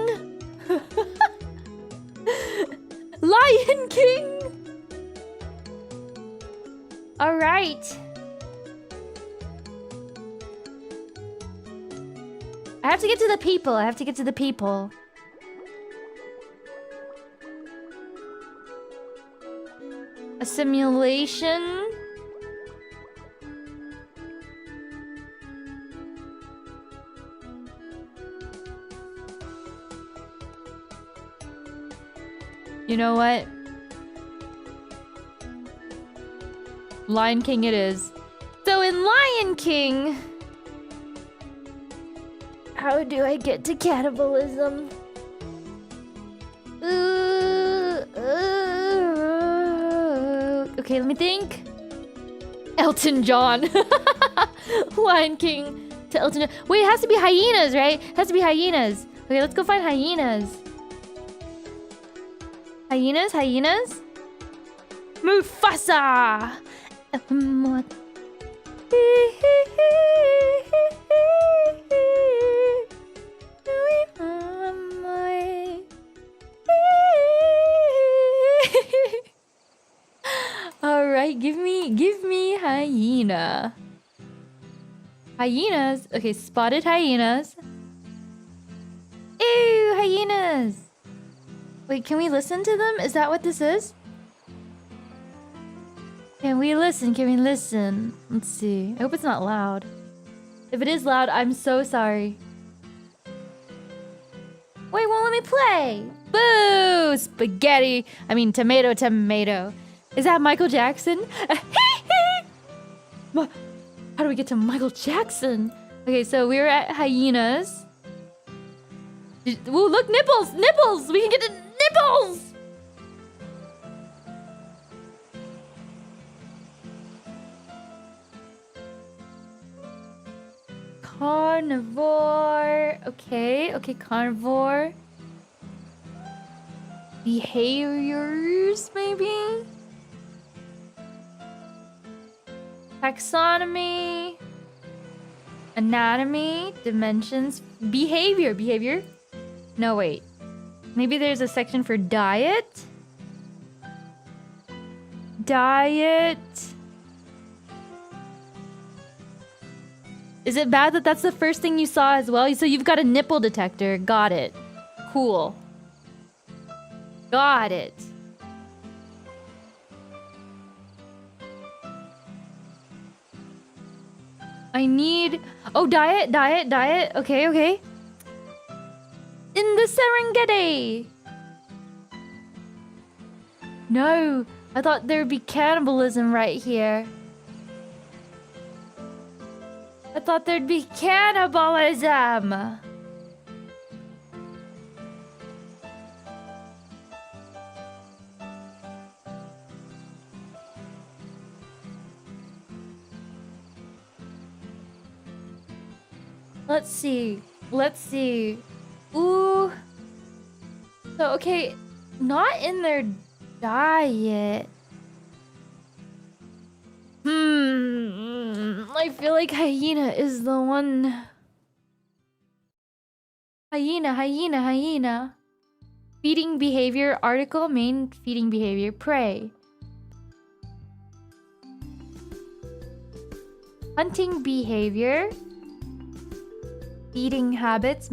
Lion King. All right. I have to get to the people. I have to get to the people. A simulation. You know what? Lion King it is. So in Lion King, how do I get to cannibalism? Okay, let me think. Elton John. Lion King to Elton John. Wait, it has to be hyenas, right? It has to be hyenas. Okay, let's go find hyenas. Hyenas, hyenas. Mufasa. All right, give me hyena. Hyenas. Okay, spotted hyenas. Ew, hyenas. Wait, can we listen to them? Is that what this is? Can we listen? Can we listen? Let's see. I hope it's not loud. If it is loud, I'm so sorry. Wait, won't let me play. Boo! Spaghetti. I mean, tomato, tomato. Is that Michael Jackson? How do we get to Michael Jackson? Okay, so we were at hyenas. Ooh, look, nipples! Nipples! We can get to nipples! Carnivore. Okay, okay, carnivore. Behaviors, maybe? Taxonomy. Anatomy. Dimensions. Behavior. Behavior. No, wait. Maybe there's a section for diet? Diet. Is it bad that that's the first thing you saw as well? So you've got a nipple detector. Got it. Cool. Got it. I need... Oh, diet. Okay, okay. In the Serengeti! No, I thought there'd be cannibalism right here. I thought there'd be cannibalism! Let's see. Ooh. So, okay, not in their diet. I feel like hyena is the one. Hyena. Feeding behavior, article, main feeding behavior, prey. Hunting behavior. Feeding habits,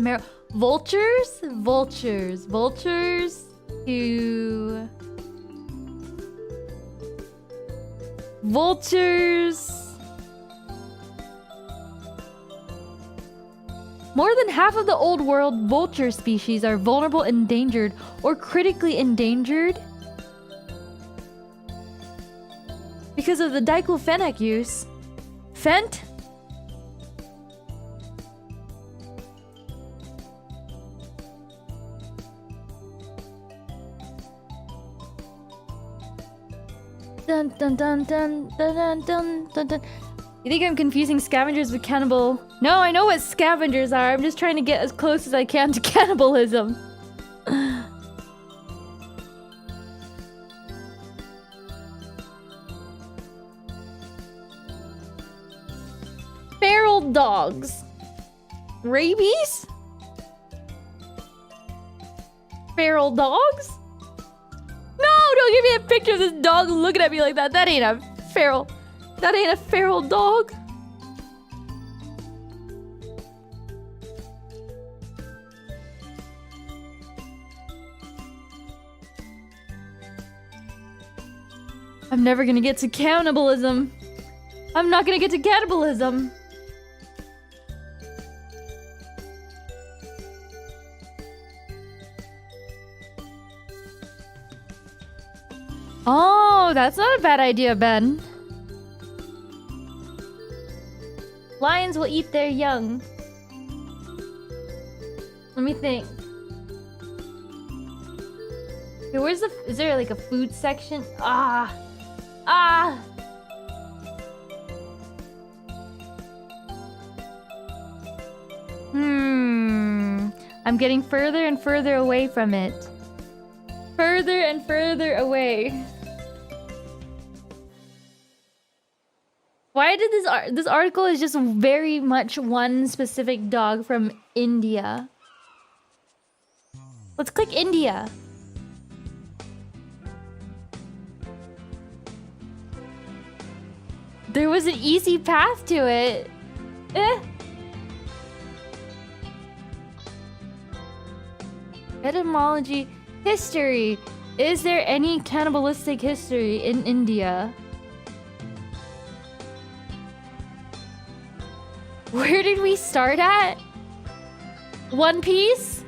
vultures to... Vultures. More than half of the old world vulture species are vulnerable, endangered, or critically endangered because of the diclofenac use. Fent? Dun dun dun dun dun dun dun dun dun. You think I'm confusing scavengers with cannibal? No, I know what scavengers are. I'm just trying to get as close as I can to cannibalism. Feral dogs. Rabies? Feral dogs? No, don't give me a picture of this dog looking at me like that. That ain't a feral dog. I'm never gonna get to cannibalism. I'm not gonna get to cannibalism. Oh, that's not a bad idea, Ben. Lions will eat their young. Let me think. Okay, where's the... Is there like a food section? Ah! I'm getting further and further away from it. Further and further away. Why did this article is just very much one specific dog from India? Let's click India. There was an easy path to it. Etymology. History. Is there any cannibalistic history in India? Where did we start at? One Piece?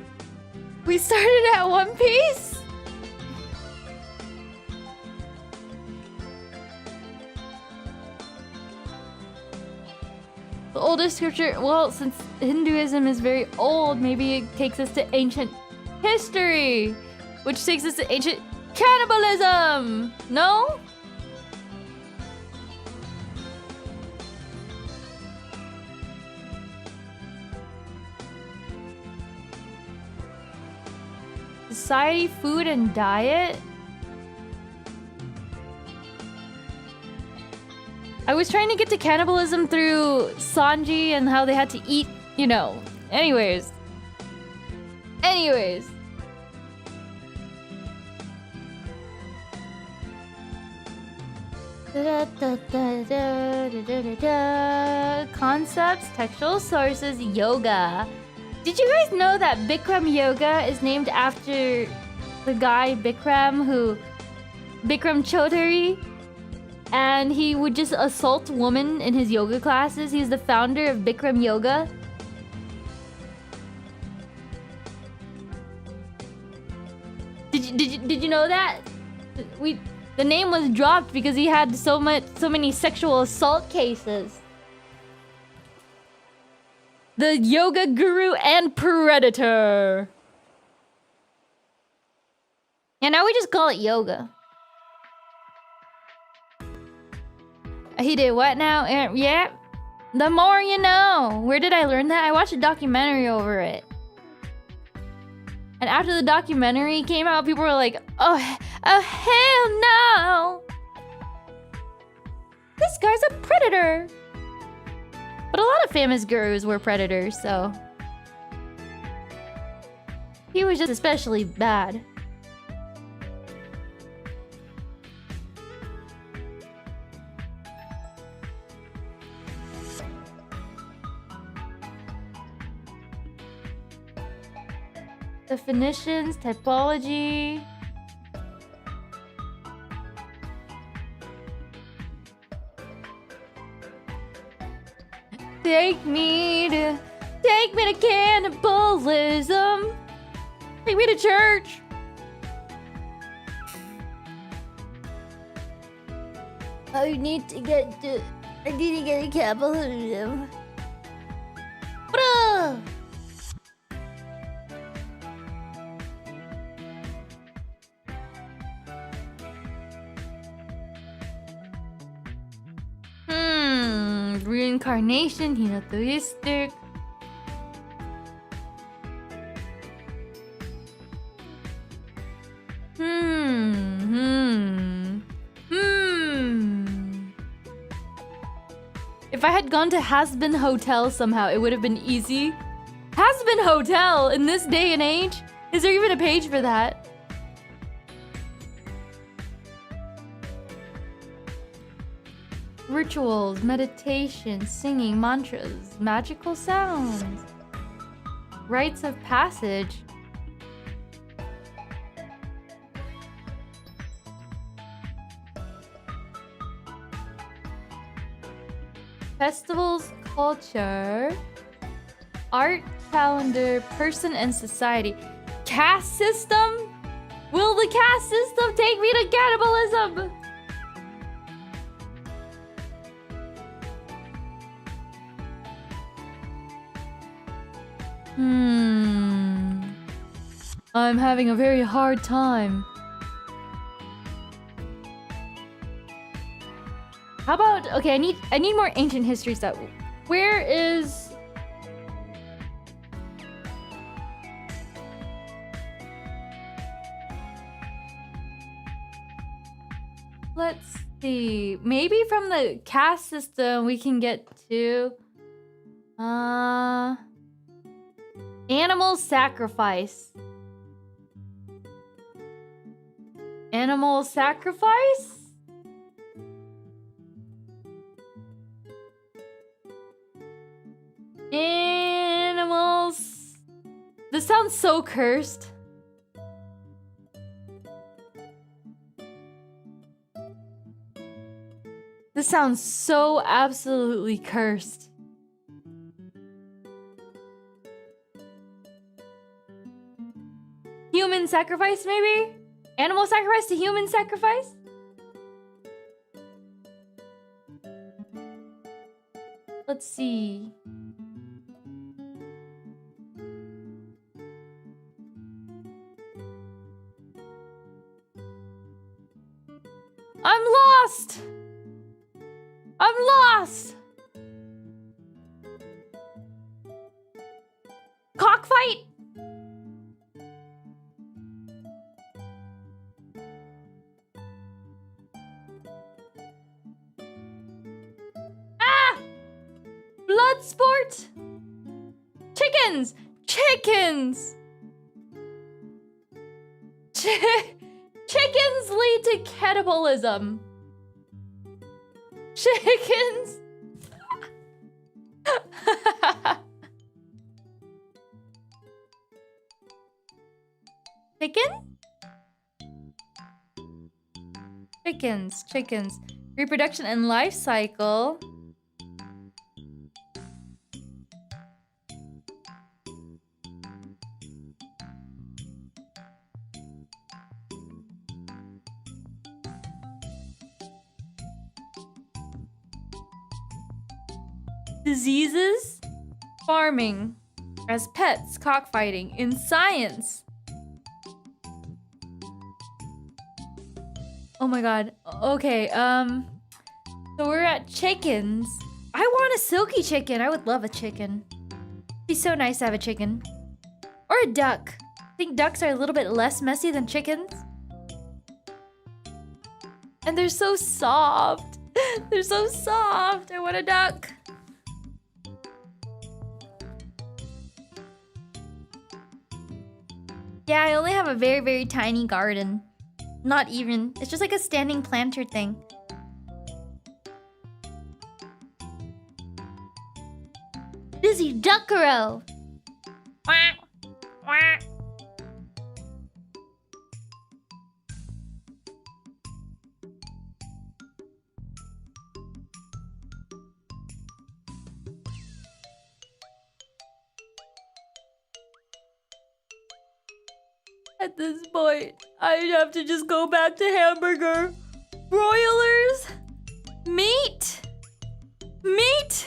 We started at One Piece? The oldest scripture... Well, since Hinduism is very old, maybe it takes us to ancient history, which takes us to ancient cannibalism. No? Society, food, and diet? I was trying to get to cannibalism through Sanji and how they had to eat, you know. Anyways. Concepts, textual sources, yoga. Did you guys know that Bikram yoga is named after the guy Bikram Chaudhary? And he would just assault women in his yoga classes. He's the founder of Bikram yoga. Did you know that? The name was dropped because he had so many sexual assault cases. The yoga guru and predator. And now we just call it yoga. He did what now? Yeah. The more you know. Where did I learn that? I watched a documentary over it. And after the documentary came out, people were like, oh hell no! This guy's a predator! But a lot of famous gurus were predators, so... he was just especially bad. Definitions, typology. Take me to cannibalism. Take me to church. I need to get to cannibalism. Bruh. Reincarnation, henotheistic. If I had gone to Has-Been Hotel somehow, it would have been easy. Has-Been Hotel in this day and age? Is there even a page for that? Rituals, meditation, singing, mantras, magical sounds, rites of passage. Festivals, culture, art, calendar, person and society. Caste system? Will the caste system take me to cannibalism? I'm having a very hard time. How about, okay, I need more ancient history stuff. Where is... Let's see. Maybe from the caste system we can get to... Animal sacrifice. Animal sacrifice? Animals. This sounds so cursed. This sounds so absolutely cursed. Human sacrifice, maybe? Animal sacrifice to human sacrifice? Let's see. I'm lost! I'm lost! Cockfight? Ah! Blood sport? Chickens! Chickens! Chickens lead to cannibalism. Chickens. Chicken? Chickens. Reproduction and life cycle. Diseases, farming, as pets, cockfighting, in science. Oh my god. Okay, so we're at chickens. I want a silky chicken. I would love a chicken. It'd be so nice to have a chicken. Or a duck. I think ducks are a little bit less messy than chickens. And they're so soft. They're so soft. I want a duck. Yeah, I only have a very, very tiny garden. Not even. It's just like a standing planter thing. Dizzy Duckero! Quack! Quack! At this point, I have to just go back to hamburger. Broilers? Meat? Meat?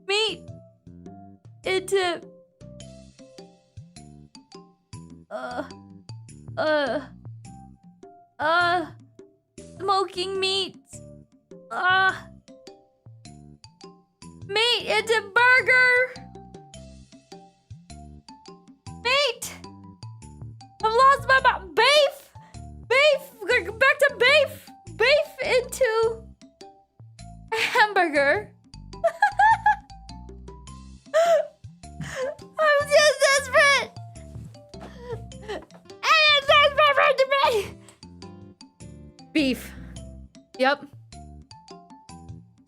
Meat into smoking meat. Meat into burger. Meat. I've lost my mind. Beef. Beef. Back to beef. Beef into hamburger. I'm just desperate. And it's desperate to me. Beef. Yep.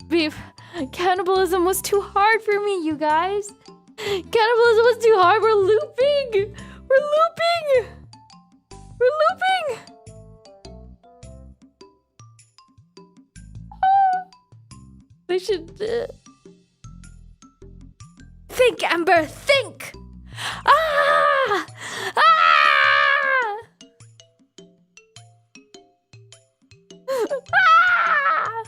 Beef. Cannibalism was too hard for me, you guys. Cannibalism was too hard. We're looping. We're looping. We're looping. They should think, Ember. Think. Ah! Ah! Ah!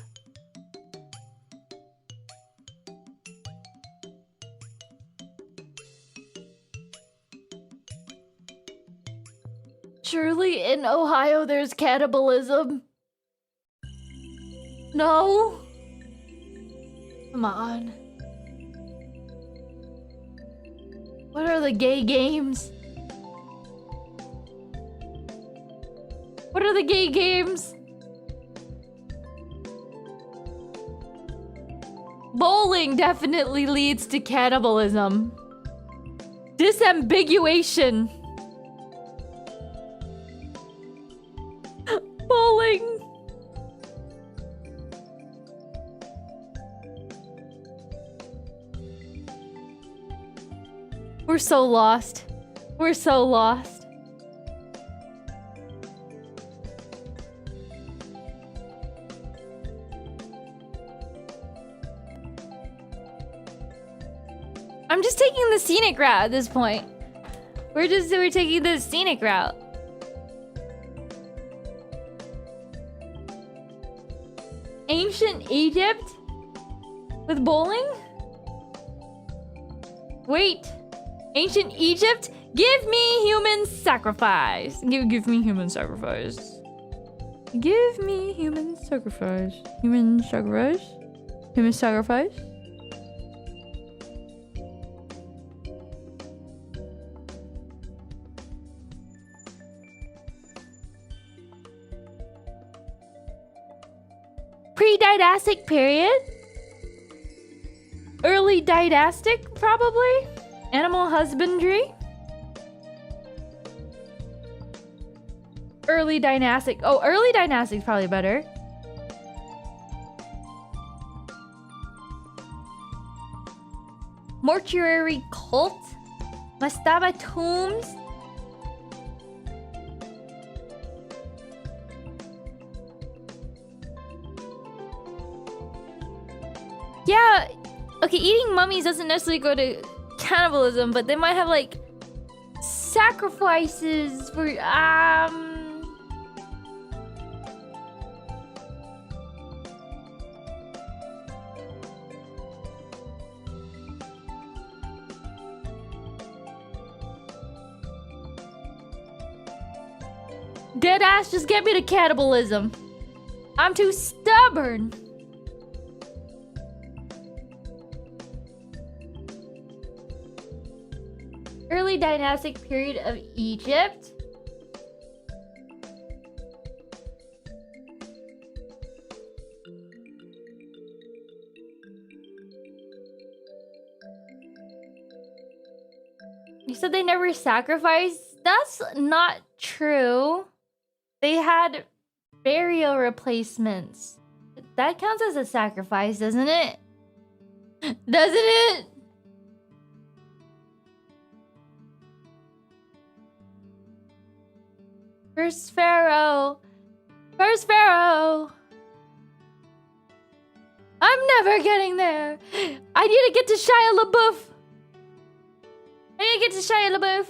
Surely in Ohio there's cannibalism. No? Come on. What are the gay games? What are the gay games? Bowling definitely leads to cannibalism. Disambiguation. Bowling. We're so lost. We're so lost. I'm just taking the scenic route at this point. We're taking the scenic route. Ancient Egypt? With bowling? Wait. Ancient Egypt? Give me human sacrifice. Give me human sacrifice. Give me human sacrifice. Human sacrifice? Human sacrifice? Pre-didactic period? Early didactic, probably? Animal husbandry? early dynastic. Oh, early dynastic is probably better. Mortuary cult? Mastaba tombs? Yeah, okay, eating mummies doesn't necessarily go to cannibalism, but they might have like sacrifices for Deadass, just get me to cannibalism. I'm too stubborn. Early dynastic period of Egypt. You said they never sacrificed? That's not true. They had burial replacements. That counts as a sacrifice, doesn't it? Doesn't it? First Pharaoh. First Pharaoh. I'm never getting there. I need to get to Shia LaBeouf. I need to get to Shia LaBeouf.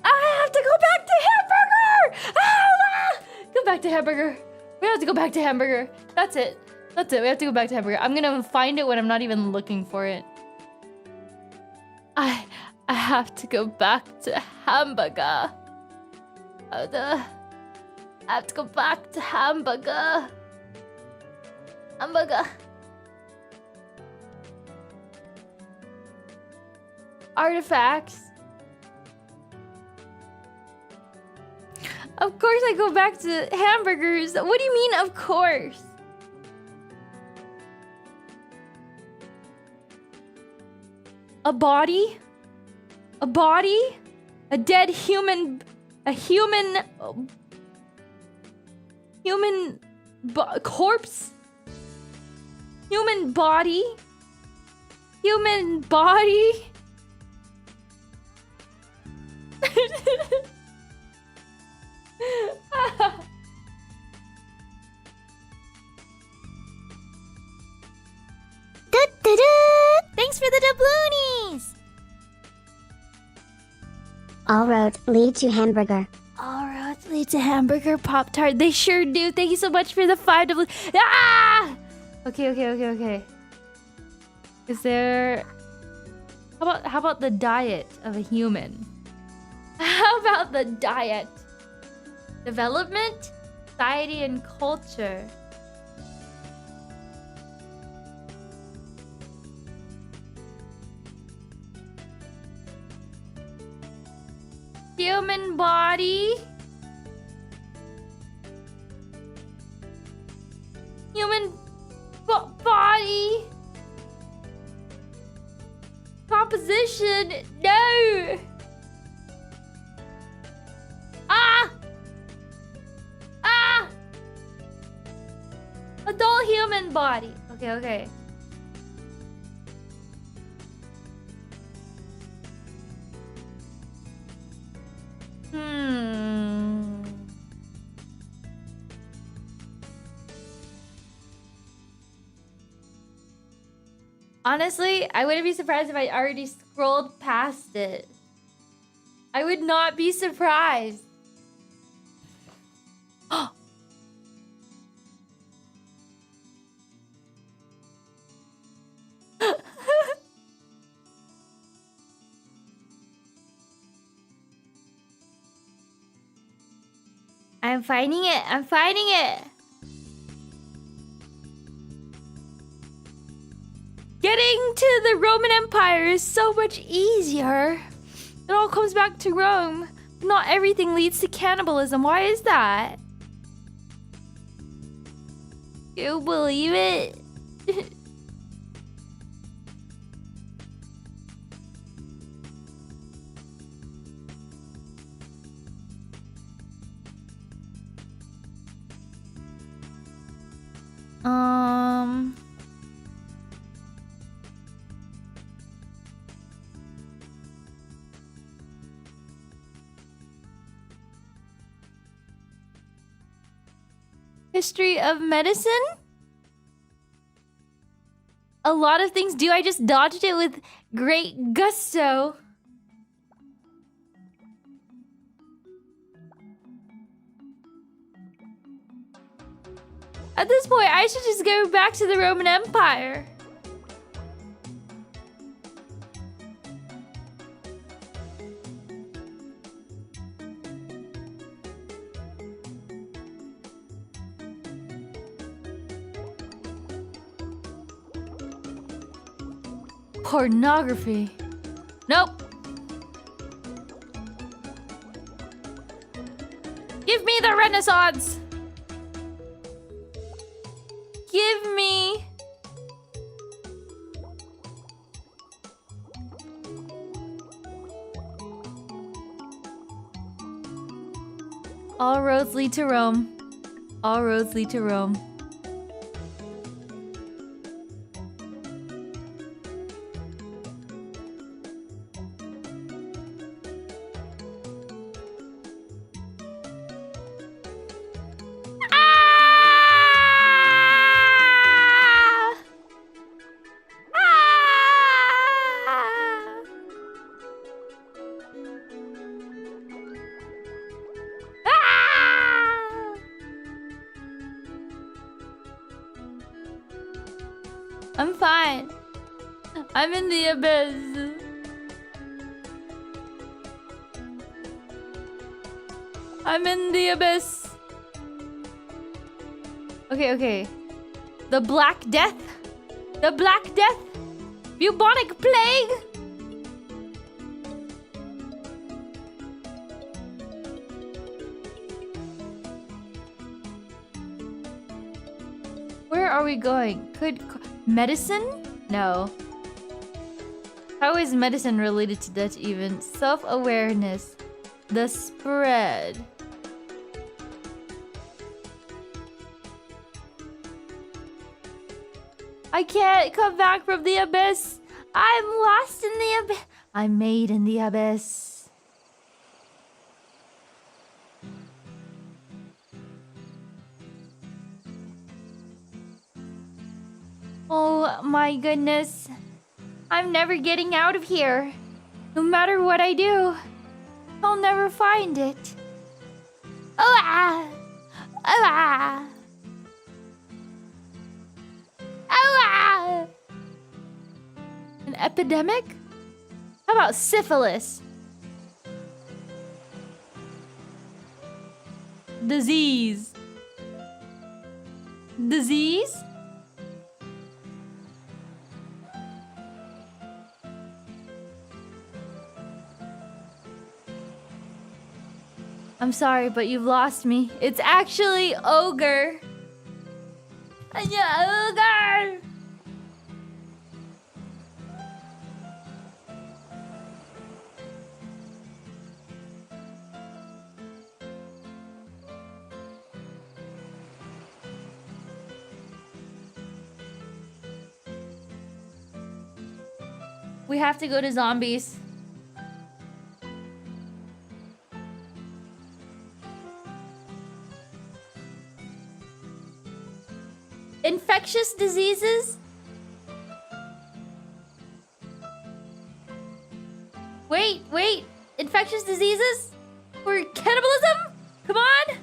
I have to go back to Hamburger! Ah! Go back to Hamburger. We have to go back to Hamburger. That's it. That's it. We have to go back to Hamburger. I'm gonna find it when I'm not even looking for it. I have to go back to Hamburger. I have to go back to Hamburger. Hamburger. Artifacts. Of course I go back to hamburgers. What do you mean, of course? A body? A body? A dead human... A human... corpse? Human body? Human body? Thanks for the doubloonies! All roads lead to Hamburger. All roads lead to Hamburger Pop-Tart. They sure do. Thank you so much for the 5 doubloons. Ah! Okay. Is there... How about the diet of a human? How about the diet? Development, society, and culture. Human body. Human body. Composition. No. Adult human body. Okay. Honestly, I wouldn't be surprised if I already scrolled past it. I would not be surprised. I'm finding it. Getting to the Roman Empire is so much easier. It all comes back to Rome. Not everything leads to cannibalism. Why is that? You believe it? History of medicine? A lot of things do. I just dodged it with great gusto. At this point, I should just go back to the Roman Empire. Pornography. Nope. Give me the Renaissance. Give me. All roads lead to Rome. All roads lead to Rome. I'm fine. I'm in the abyss. I'm in the abyss. Okay. The Black Death? The Black Death? Bubonic Plague? Where are we going? Medicine? No. How is medicine related to that even? Self-awareness. The spread. I can't come back from the abyss. I'm lost in the abyss. I'm made in the abyss. Oh my goodness. I'm never getting out of here. No matter what I do, I'll never find it. Oh ah! Oh ah! Oh ah! An epidemic? How about syphilis? Disease. Disease? I'm sorry, but you've lost me. It's actually ogre. Yeah, ogre. We have to go to zombies. Infectious diseases? Wait. Infectious diseases? Or cannibalism? Come on!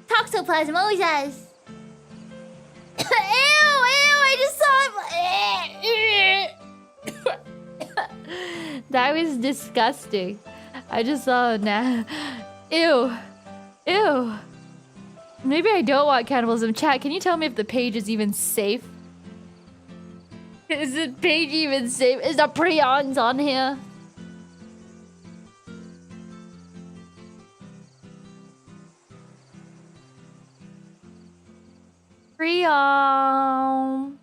Toxoplasm always has. Ew, I just saw it. That was disgusting. I just saw it now. Ew. Maybe I don't want cannibalism. Chat, can you tell me if the page is even safe? Is the page even safe? Is the prions on here? Prion.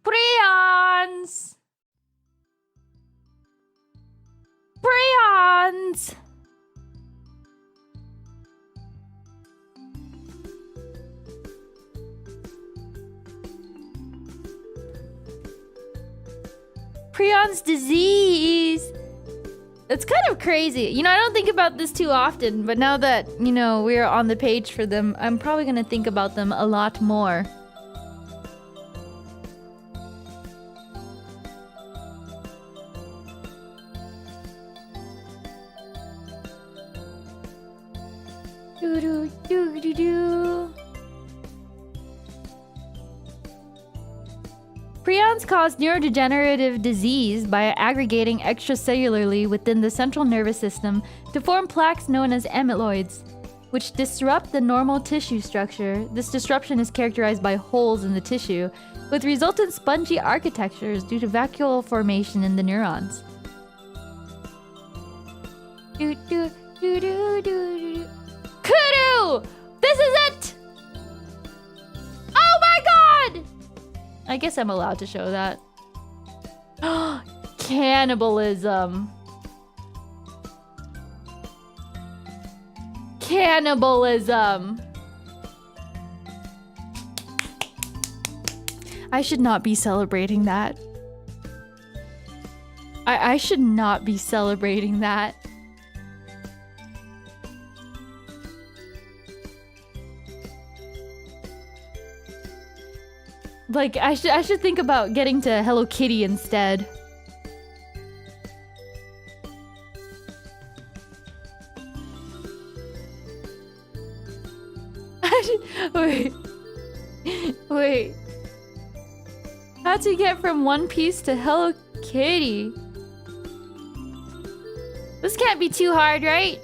Prions. Prions. Prion's disease. It's kind of crazy. You know, I don't think about this too often, but now that, you know, we're on the page for them, I'm probably gonna think about them a lot more. Do-do-do-do-do. Prions cause neurodegenerative disease by aggregating extracellularly within the central nervous system to form plaques known as amyloids, which disrupt the normal tissue structure. This disruption is characterized by holes in the tissue, with resultant spongy architectures due to vacuole formation in the neurons. Kudu! This is it! Oh my god! I guess I'm allowed to show that. Cannibalism. Cannibalism. I should not be celebrating that. I should not be celebrating that. Like, I should think about getting to Hello Kitty instead. Wait. Wait. How'd you get from One Piece to Hello Kitty? This can't be too hard, right?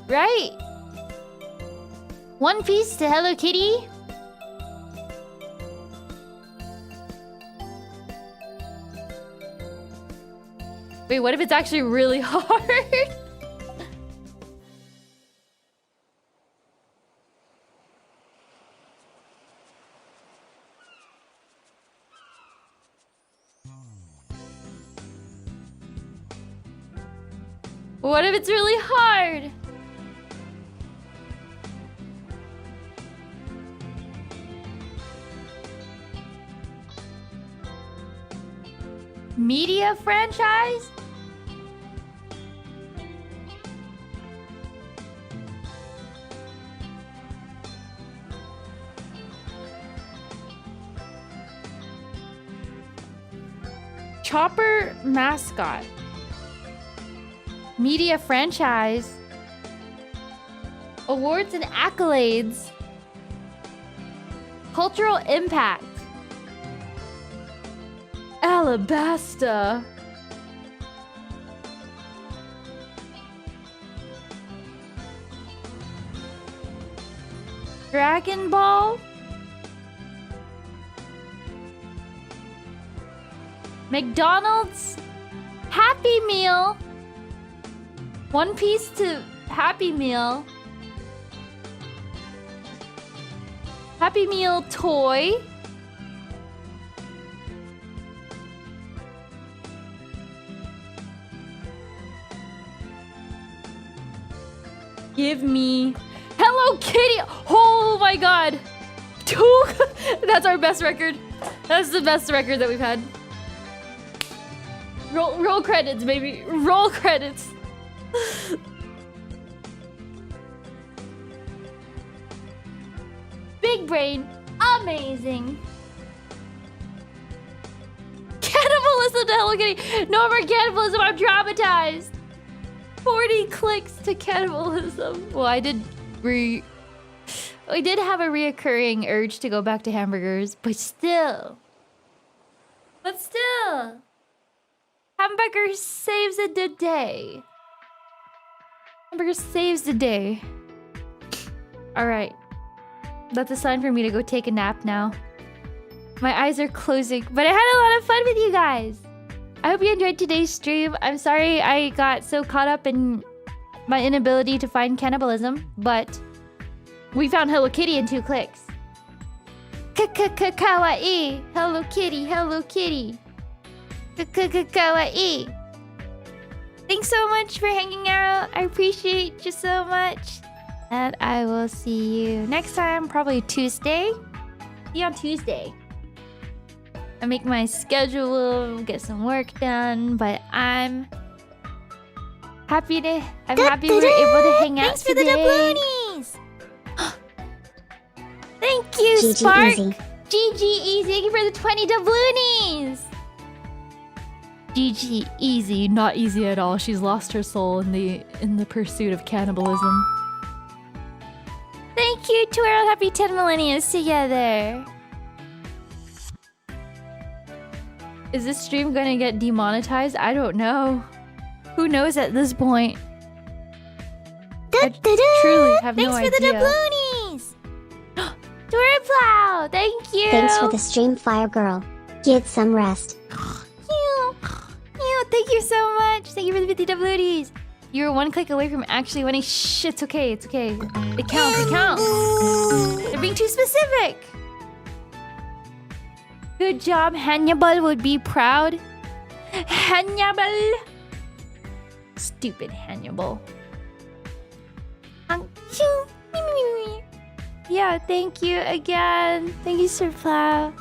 Right? One Piece to Hello Kitty? Wait, what if it's actually really hard? What if it's really hard? Media franchise? Chopper mascot. Media franchise. Awards and accolades. Cultural impact. Alabasta. Dragon Ball. McDonald's. Happy Meal. One Piece to Happy Meal. Happy Meal toy. Give me Hello Kitty. Oh my god. Two. That's our best record. That's the best record that we've had. Roll credits, baby. Roll credits. Big brain. Amazing. Cannibalism to Hello Kitty. No more cannibalism. I'm traumatized. 40 clicks to cannibalism. Well, I did have a reoccurring urge to go back to hamburgers, but still. Hamburger saves the day. Hamburger saves the day. All right. That's a sign for me to go take a nap now. My eyes are closing, but I had a lot of fun with you guys. I hope you enjoyed today's stream. I'm sorry I got so caught up in my inability to find cannibalism, but we found Hello Kitty in 2 clicks. Kawaii. Hello Kitty, Hello Kitty. Kawaii. Thanks so much for hanging out. I appreciate you so much. And I will see you next time, probably Tuesday. See you on Tuesday. I make my schedule, get some work done, but I'm happy we were able to hang out today. Thanks for the doubloonies! Thank you, GG Spark! Easy. GG Easy, thank you for the 20 doubloonies! GG Easy, not easy at all. She's lost her soul in the pursuit of cannibalism. Thank you, Twirl. Happy 10 millenniums together. Is this stream gonna get demonetized? I don't know. Who knows at this point? I truly have no idea. Thanks for the doubloonies! Twirplow, thank you. Thanks for the stream, Fire Girl. Get some rest. Thank you so much. Thank you for the 50 doubloonies. You were 1 click away from actually winning. Shh, it's okay. It's okay. It counts. It counts. They're being too specific. Good job. Hannibal would be proud. Hannibal. Stupid Hannibal. Yeah, thank you again. Thank you, Sir Plow.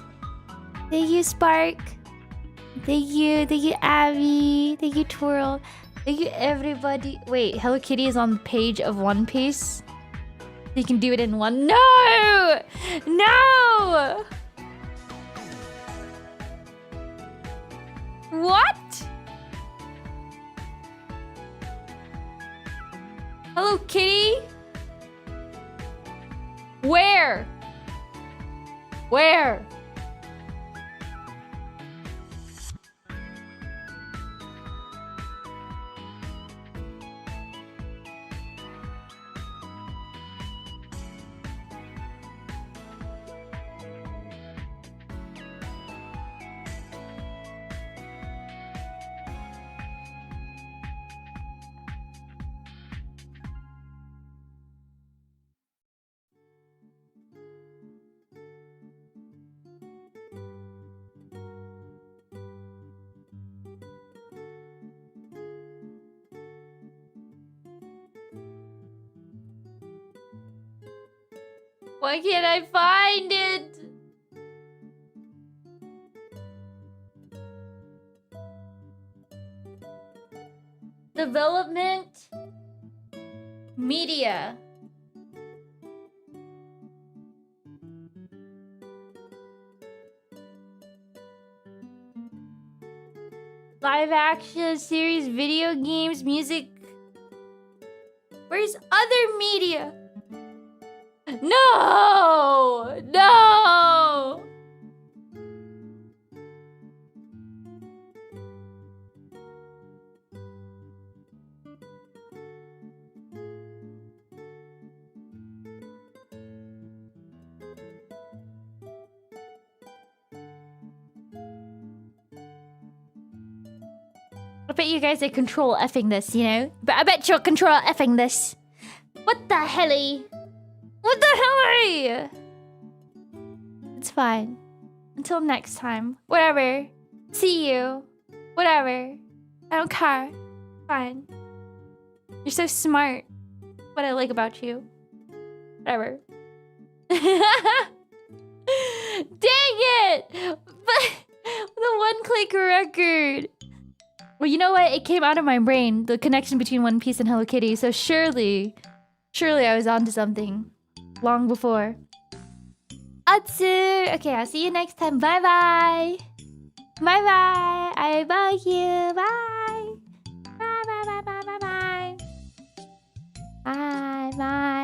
Thank you, Spark. Thank you, Abby. Thank you, Twirl. Thank you, everybody. Wait, Hello Kitty is on the page of One Piece. You can do it in one. No! No! What? Hello Kitty? Where? Where? Why can't I find it? Development media. Live action series, video games, music. Where's other media? No! No! I bet you guys are control effing this, you know? But I bet you're control effing this. What the helly? What the hell? It's fine. Until next time. Whatever. See you. Whatever. I don't care. Fine. You're so smart. What I like about you. Whatever. Dang it! But the 1-click record. Well, you know what? It came out of my brain. The connection between One Piece and Hello Kitty. So surely I was onto something. Long before. Atsu! Okay, I'll see you next time. Bye-bye! Bye-bye! I bug you! Bye! Bye-bye-bye-bye-bye-bye! Bye-bye!